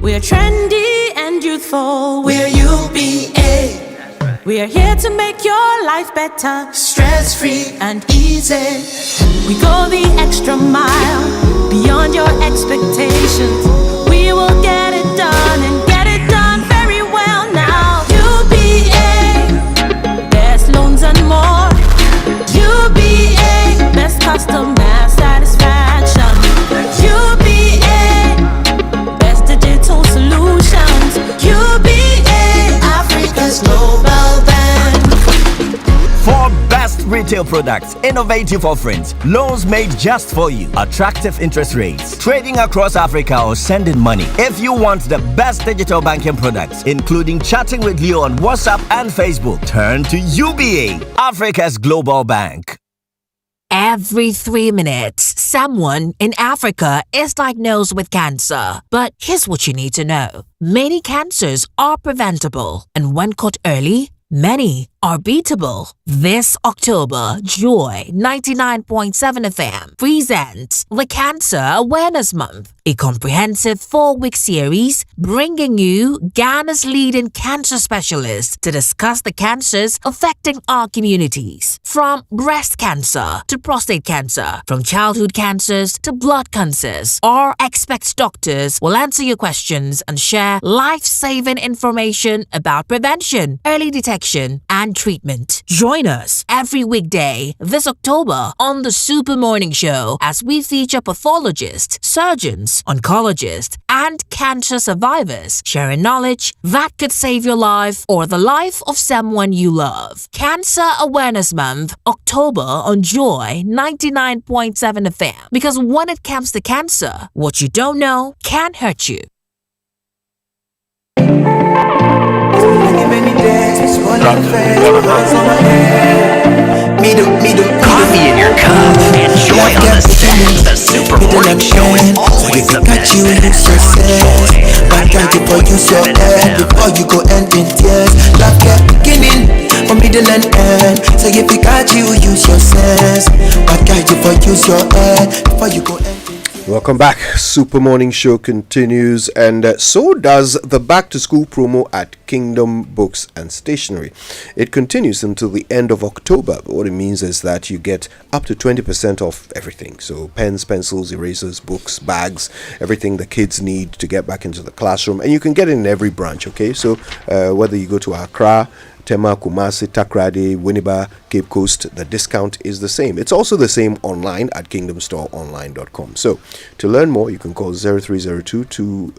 We're trendy and youthful. We're you. UBA. We are here to make your life better, stress-free and easy. We go the extra mile, beyond your expectations. We will get it done and get it done very well now. UBA, best loans and more. UBA, best customer satisfaction. UBA, best digital solutions. UBA, Africa's global bank. For best retail products, innovative offerings, loans made just for you, attractive interest rates, trading across Africa or sending money. If you want the best digital banking products, including chatting with you on WhatsApp and Facebook, turn to UBA, Africa's global bank. Every 3 minutes, someone in Africa is diagnosed with cancer. But here's what you need to know. Many cancers are preventable, and when caught early, many are beatable. This October, Joy 99.7 FM presents the Cancer Awareness Month, a comprehensive 4-week series bringing you Ghana's leading cancer specialists to discuss the cancers affecting our communities. From breast cancer to prostate cancer, from childhood cancers to blood cancers, our expert doctors will answer your questions and share life-saving information about prevention, early detection, and treatment. Join us every weekday this October on the Super Morning Show as we feature pathologists, surgeons, oncologists, and cancer survivors sharing knowledge that could save your life or the life of someone you love. Cancer Awareness Month, October on Joy 99.7 FM. Because when it comes to cancer, what you don't know can hurt you. Coffee in your cup and joy on the set. The Super Morning Show is always the best. But try to use your head before you go end in tears. Love kept beginning from middle and end. So if you catch you, use your sense. But try to use your head before you go end in tears. Welcome back. Super Morning Show continues, and so does the back to school promo at Kingdom Books and Stationery. It continues until the end of October. But what it means is that you get up to 20% off everything. So pens, pencils, erasers, books, bags, everything the kids need to get back into the classroom. And you can get it in every branch, okay? So whether you go to Accra, Tema, Kumasi, Takrady, Winneba, Cape Coast, the discount is the same. It's also the same online at kingdomstoreonline.com. So to learn more, you can call 0302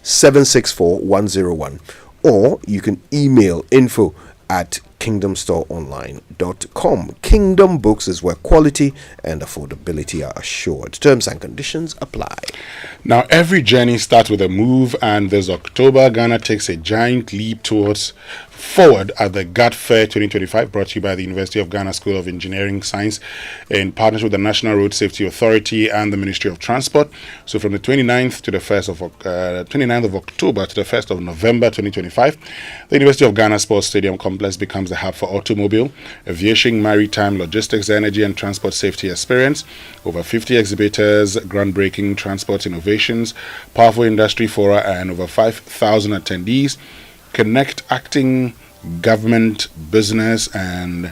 764 101, or you can email info at kingdomstoreonline.com. Kingdom Books is where quality and affordability are assured. Terms and conditions apply. Now, every journey starts with a move, and this October, Ghana takes a giant leap towards forward at the GAT Fair 2025, brought to you by the University of Ghana School of Engineering Science in partnership with the National Road Safety Authority and the Ministry of Transport. So from the 29th to the 1st of 29th of October to the 1st of November 2025, the University of Ghana Sports Stadium Complex becomes the hub for automobile, aviation, maritime, logistics, energy and transport safety experience. Over 50 exhibitors, groundbreaking transport innovations, powerful industry fora, and over 5,000 attendees. Connect acting, government, business, and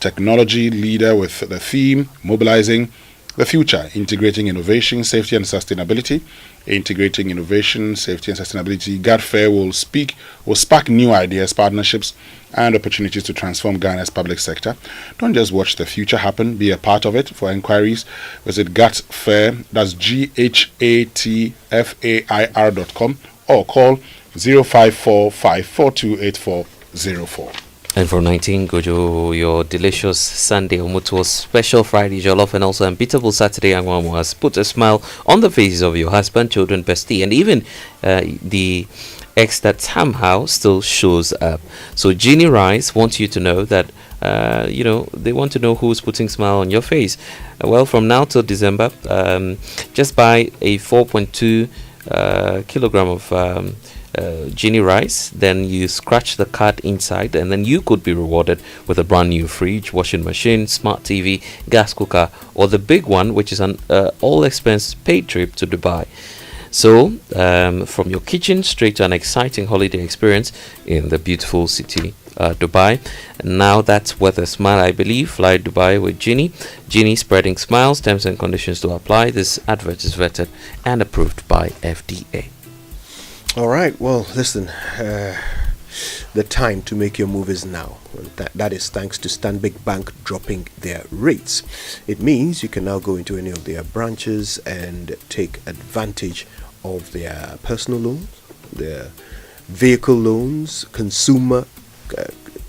technology leader with the theme Mobilizing the Future, Integrating Innovation, Safety and Sustainability. Integrating Innovation, Safety and Sustainability. GAT Fair will spark new ideas, partnerships, and opportunities to transform Ghana's public sector. Don't just watch the future happen, be a part of it. For inquiries, visit GAT Fair, that's GHATFAIR.com, or call 0545428404. And for 19, Kojo, your delicious Sunday Omutuo special Friday jollof and also unbeatable Saturday Angwamu has put a smile on the faces of your husband, children, bestie, and even the ex that somehow still shows up. So Jeannie Rice wants you to know that they want to know who's putting smile on your face. Well, from now till December, just buy a 4.2 kilogram of Jeannie Rice, then you scratch the card inside, and then you could be rewarded with a brand new fridge, washing machine, smart TV, gas cooker, or the big one, which is an all expense paid trip to Dubai. So, from your kitchen straight to an exciting holiday experience in the beautiful city, Dubai. Now that's worth a smile, I believe. Fly Dubai with Ginny. Ginny spreading smiles. Terms and conditions to apply. This advert is vetted and approved by FDA. All right. Well, listen. The time to make your move is now. That is thanks to Stanbic Bank dropping their rates. It means you can now go into any of their branches and take advantage of their personal loans, their vehicle loans, consumer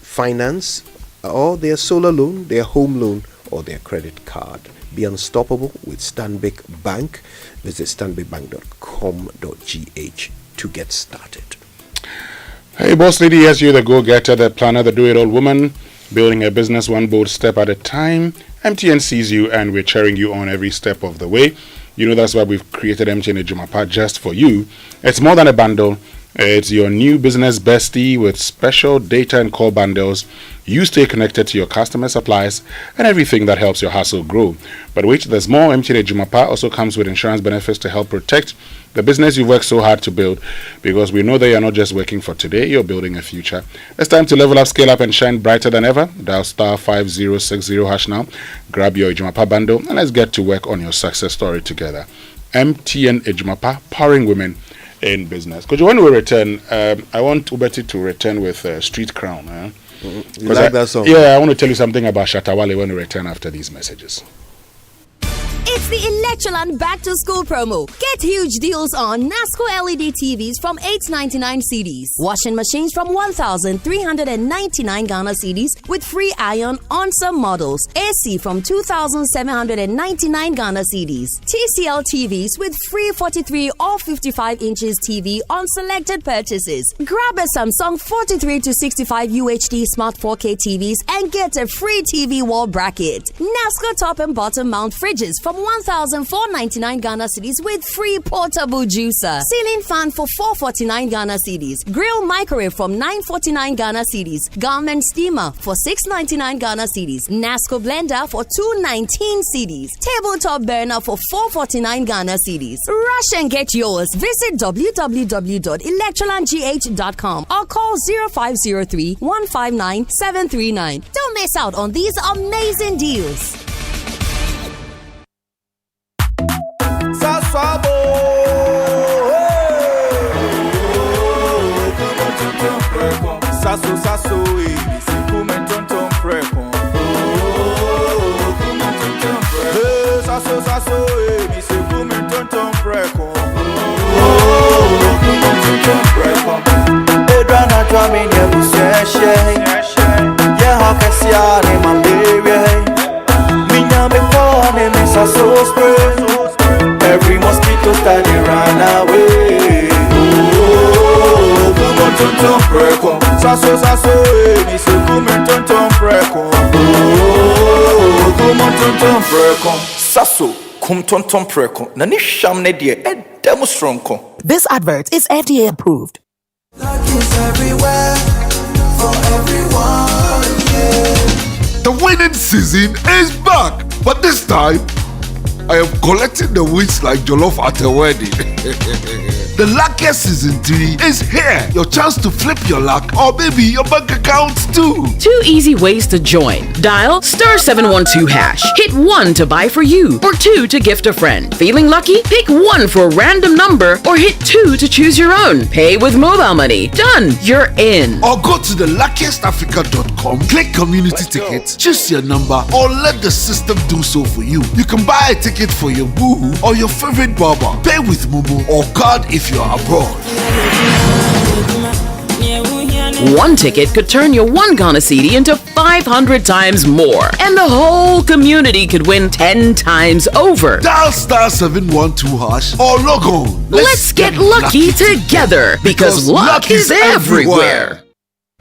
finance, or their solar loan, their home loan, or their credit card. Be unstoppable with Stanbic Bank. Visit stanbicbank.com.gh to get started. Hey, boss lady, yes, you're the go-getter, the planner, the do-it-all woman, building a business one bold step at a time. MTN sees you, and we're cheering you on every step of the way. You know, that's why we've created MTN Ejumapa just for you. It's more than a bundle. It's your new business bestie with special data and call bundles. You stay connected to your customer supplies and everything that helps your hustle grow. But wait, there's more. MTN Ejumapa also comes with insurance benefits to help protect the business you worked so hard to build, because we know that you're not just working for today, you're building a future. It's time to level up, scale up, and shine brighter than ever. Dial *5060# now. Grab your Ejumapa bundle and let's get to work on your success story together. MTN Ejumapa, powering women in business. Kojo, when we return, I want Ubeti to return with Street Crown. You like that song? Yeah, I want to tell you something about Shatawale when we return after these messages. It's the Electroland Back to School promo. Get huge deals on NASCO LED TVs from 899 cedis, washing machines from 1,399 Ghana cedis with free iron on some models, AC from 2,799 Ghana cedis, TCL TVs with free 43 or 55 inches TV on selected purchases. Grab a Samsung 43 to 65 UHD Smart 4K TVs and get a free TV wall bracket. NASCO top and bottom mount fridges from 1,499 Ghana cedis with free portable juicer. Ceiling fan for 449 Ghana cedis. Grill microwave from 949 Ghana cedis. Garment steamer for 699 Ghana cedis. NASCO blender for 219 cedis. Tabletop burner for 449 Ghana cedis. Rush and get yours. Visit www.electrolandgh.com or call 0503 159 739. Don't miss out on these amazing deals. Sasso, si come tonton preko. Sasso, si come tonton preko. Edrana drama in your buseshe. Yeah, how can see our name and baby? Minya me phone me sasso spray. Every mosquito study run away. Tonton preko, sasso, mi se come tonton preko. Come tonton preko, sasso, come tonton preko. Nani sham ne die, demo strong ko. This advert is FDA approved. Luck is everywhere, for everyone, yeah. The winning season is back, but this time I am collecting the wins like jollof at a wedding. The luckiest season 3 is here. Your chance to flip your luck or maybe your bank accounts too. 2 easy ways to join. Dial *712#. Hit 1 to buy for you or 2 to gift a friend. Feeling lucky? Pick 1 for a random number or hit 2 to choose your own. Pay with mobile money. Done. You're in. Or go to the luckiestafrica.com, click community tickets, choose your number or let the system do so for you. You can buy a ticket for your boo or your favorite barber. Pay with Momo or card if you're abroad. 1 ticket could turn your 1 Ghana cedi into 500 times more. And the whole community could win 10 times over. Dial *712# or log on. Let's get lucky together because luck is everywhere.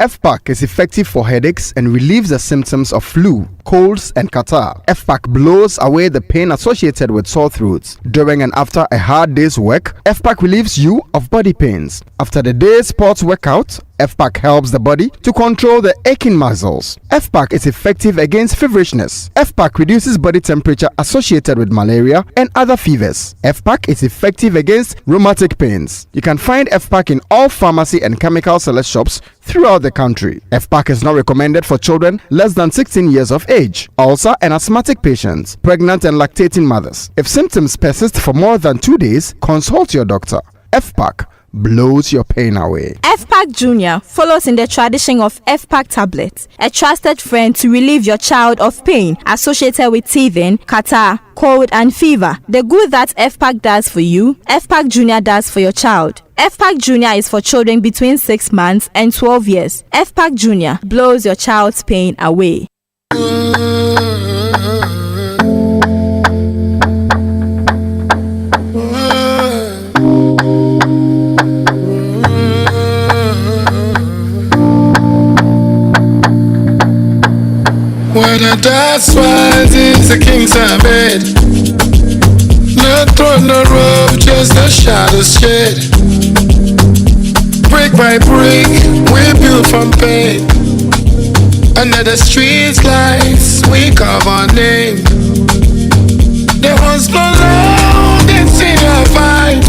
FPAC is effective for headaches and relieves the symptoms of flu, colds, and catarrh. FPAC blows away the pain associated with sore throats. During and after a hard day's work, FPAC relieves you of body pains. After the day's sports workout, FPAC helps the body to control the aching muscles. FPAC is effective against feverishness. FPAC reduces body temperature associated with malaria and other fevers. FPAC is effective against rheumatic pains. You can find FPAC in all pharmacy and chemical select shops throughout the country. FPAC is not recommended for children less than 16 years of age, ulcer and asthmatic patients, pregnant and lactating mothers. If symptoms persist for more than 2 days, consult your doctor. FPAC blows your pain away. FPAC Junior follows in the tradition of FPAC tablets, a trusted friend to relieve your child of pain associated with teething, catarrh, cold and fever. The good that FPAC does for you, FPAC Junior does for your child. FPAC Junior is for children between 6 months and 12 years. FPAC Junior blows your child's pain away. When I dance swines is the king's bed. No throne, no rope, just a shadow's shed. Brick by brick, we build from pain. Under the street lights, we carve our name. They once belonged in single fight.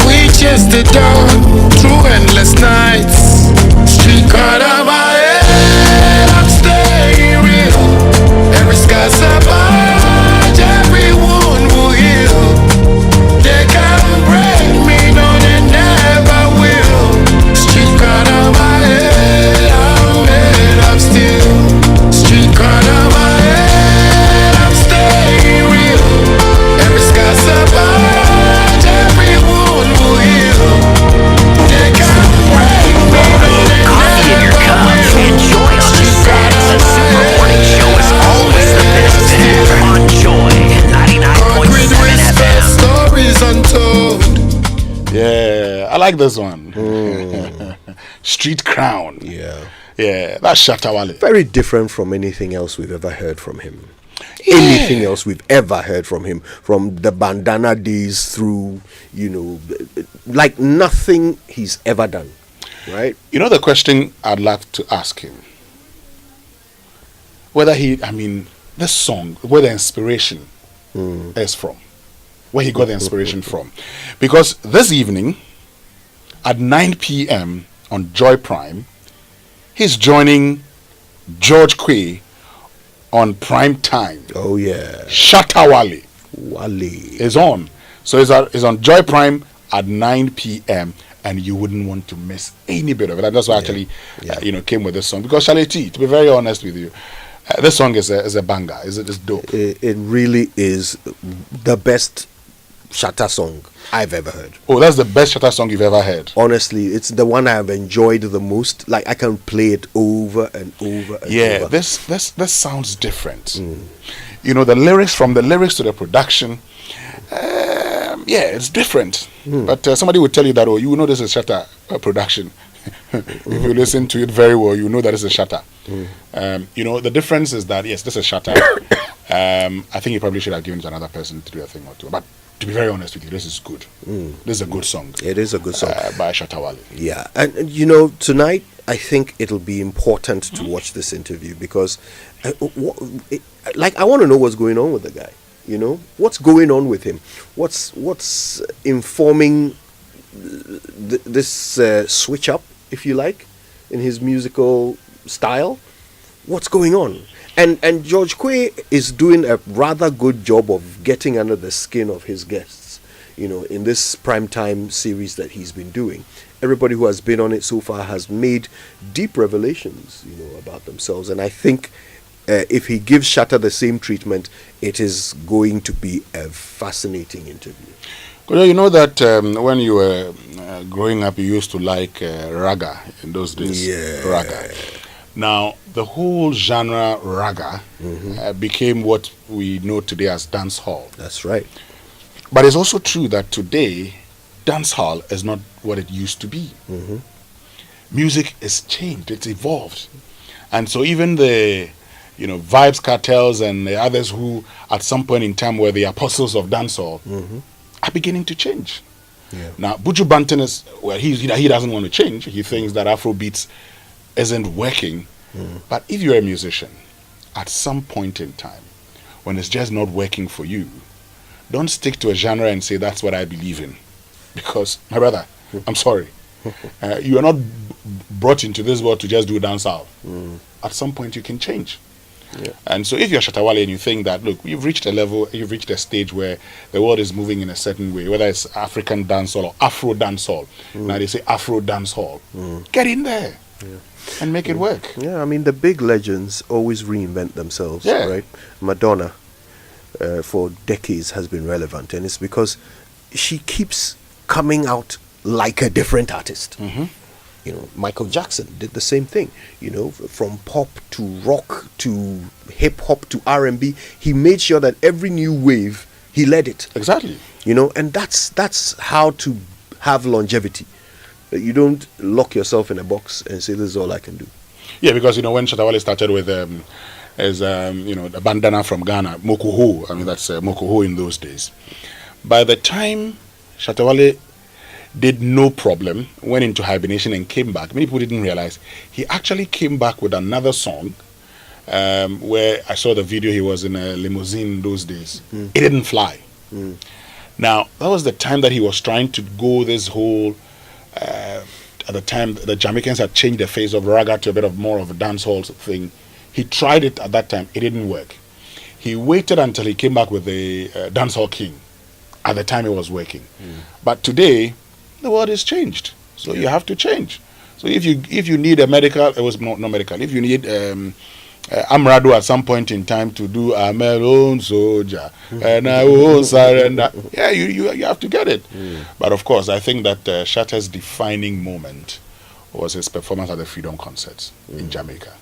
We chased the dawn through endless nights. Street card of my head, I'm staying real. Every scar's a badge, every wound will heal. They can't break me, no they never will. Street card of my head, I'm made of steel. Street card of my head, I'm staying real. Every scar's a badge, every wound will heal. They can't break me, no they Coffee in your cup. Enjoy on the set. The Super Morning Show is always the best there. On Joy 99.7 FM. Stories untold. Yeah, I like this one. Street Crown. Yeah, that's Shatawale. Very different from anything else we've ever heard from him. Anything else we've ever heard from him, from the bandana days through, like nothing he's ever done, right? You know the question I'd love to ask him? Whether this song, where the inspiration is from. Where he got the inspiration from. Because this evening, at 9 p.m. on Joy Prime, he's joining George Quay on Prime Time. Oh, yeah. Shatawale. Wale. Is on. So it's on Joy Prime at 9 p.m. and you wouldn't want to miss any bit of it. And that's why I actually, came with this song. Because Shaleti, to be very honest with you, this song is a banger. It's dope. It really is the best Shatta song I've ever heard. Oh, that's the best Shatta song you've ever heard? Honestly, it's the one I have enjoyed the most. Like, I can play it over and over and over. Yeah, this sounds different. The lyrics, from the lyrics to the production, it's different. But somebody would tell you that, you know this is Shatta production. If you listen to it very well, you know that it's a Shatta. The difference is that, yes, this is Shatta. I think you probably should have given it to another person to do a thing or two. But to be very honest with you, this is good. This is a good song. It is a good song. By Shatawale. Yeah. And, tonight, I think it'll be important to watch this interview because, I want to know what's going on with the guy. What's going on with him? What's informing this switch up, if you like, in his musical style? What's going on? And George Quay is doing a rather good job of getting under the skin of his guests, in this primetime series that he's been doing. Everybody who has been on it so far has made deep revelations, about themselves. And I think if he gives Shatta the same treatment, it is going to be a fascinating interview. Well, you know that when you were growing up, you used to like raga in those days. Yeah. Raga. Now, the whole genre raga became what we know today as dance hall. That's right. But it's also true that today, dance hall is not what it used to be. Music is changed, it's evolved. And so even the Vibes Cartels and the others who at some point in time were the apostles of dancehall are beginning to change. Yeah. Now, Buju Banton is, he doesn't want to change. He thinks that Afrobeats isn't working. But if you're a musician, at some point in time, when it's just not working for you, don't stick to a genre and say that's what I believe in. Because, my brother, I'm sorry. You are not brought into this world to just do dancehall. At some point you can change. Yeah. And so if you're Shatawale and you think that, look, you've reached a stage where the world is moving in a certain way, whether it's African dancehall or Afro dancehall. Now they say Afro dancehall. Get in there and make it work. Yeah, I mean, the big legends always reinvent themselves, Yeah. right? Madonna, for decades, has been relevant, and it's because she keeps coming out like a different artist. Michael Jackson did the same thing. From pop to rock to hip hop to R&B, he made sure that every new wave he led it. Exactly. And that's how to have longevity. You don't lock yourself in a box and say this is all I can do. Yeah, because when Shatawale started with the bandana from Ghana, Mokoho. I mean, that's Mokoho in those days. By the time Shatawale did No Problem, went into hibernation and came back, many people didn't realize he actually came back with another song where I saw the video. He was in a limousine those days. It didn't fly. Now, that was the time that he was trying to go this whole at the time the Jamaicans had changed the face of raga to a bit of more of a dancehall thing. He tried it at that time. It didn't work. He waited until he came back with the Dancehall King. At the time it was working. But today, the world has changed. So you have to change. So if you need a medical, it was not medical. If you need Amrado at some point in time to do I'm a lone soldier and I won't surrender, you have to get it. But of course, I think that Shatter's defining moment was his performance at the Freedom Concerts in Jamaica.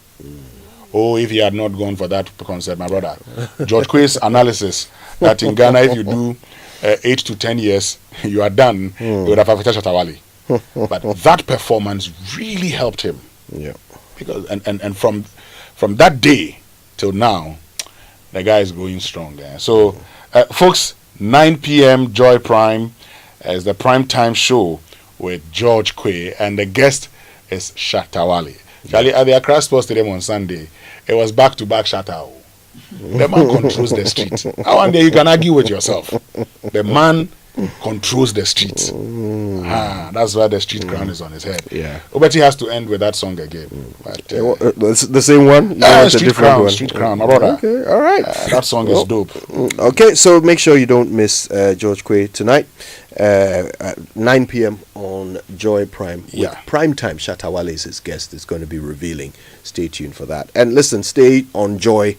Oh, if he had not gone for that concert, my brother, George Quay's analysis that in Ghana, if you do 8 to 10 years, you are done, you would have affected Shatawale. But that performance really helped him. Yeah. Because and from that day till now, the guy is going strong there. So, folks, 9 p.m. Joy Prime is the prime time show with George Quay, and the guest is Shatawale. Charlie, at the Accra Sports Stadium on Sunday, it was back-to-back Shatao. The man controls the street. One day you can argue with yourself. The man controls the streets. That's why the street crown is on his head. Yeah. Obeti has to end with that song again. But, the same one? Street Crown, Street Crown, my brother. Okay, all right. That song is dope. Okay, so make sure you don't miss George Quay tonight. 9 p.m. on Joy Prime. With Prime Time, Shatawale is his guest. Is going to be revealing. Stay tuned for that. And listen, stay on Joy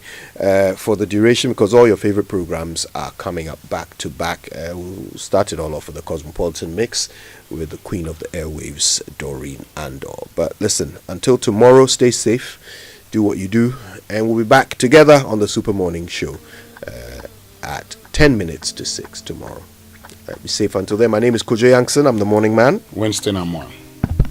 for the duration, because all your favorite programs are coming up back to back. We'll start it all off with the Cosmopolitan Mix with the Queen of the Airwaves, Doreen Andor. But listen, until tomorrow, stay safe, do what you do, and we'll be back together on the Super Morning Show at 10 minutes to 6 tomorrow. Be safe until then. My name is Kojo Yankson. I'm the morning man. Winston Amoah.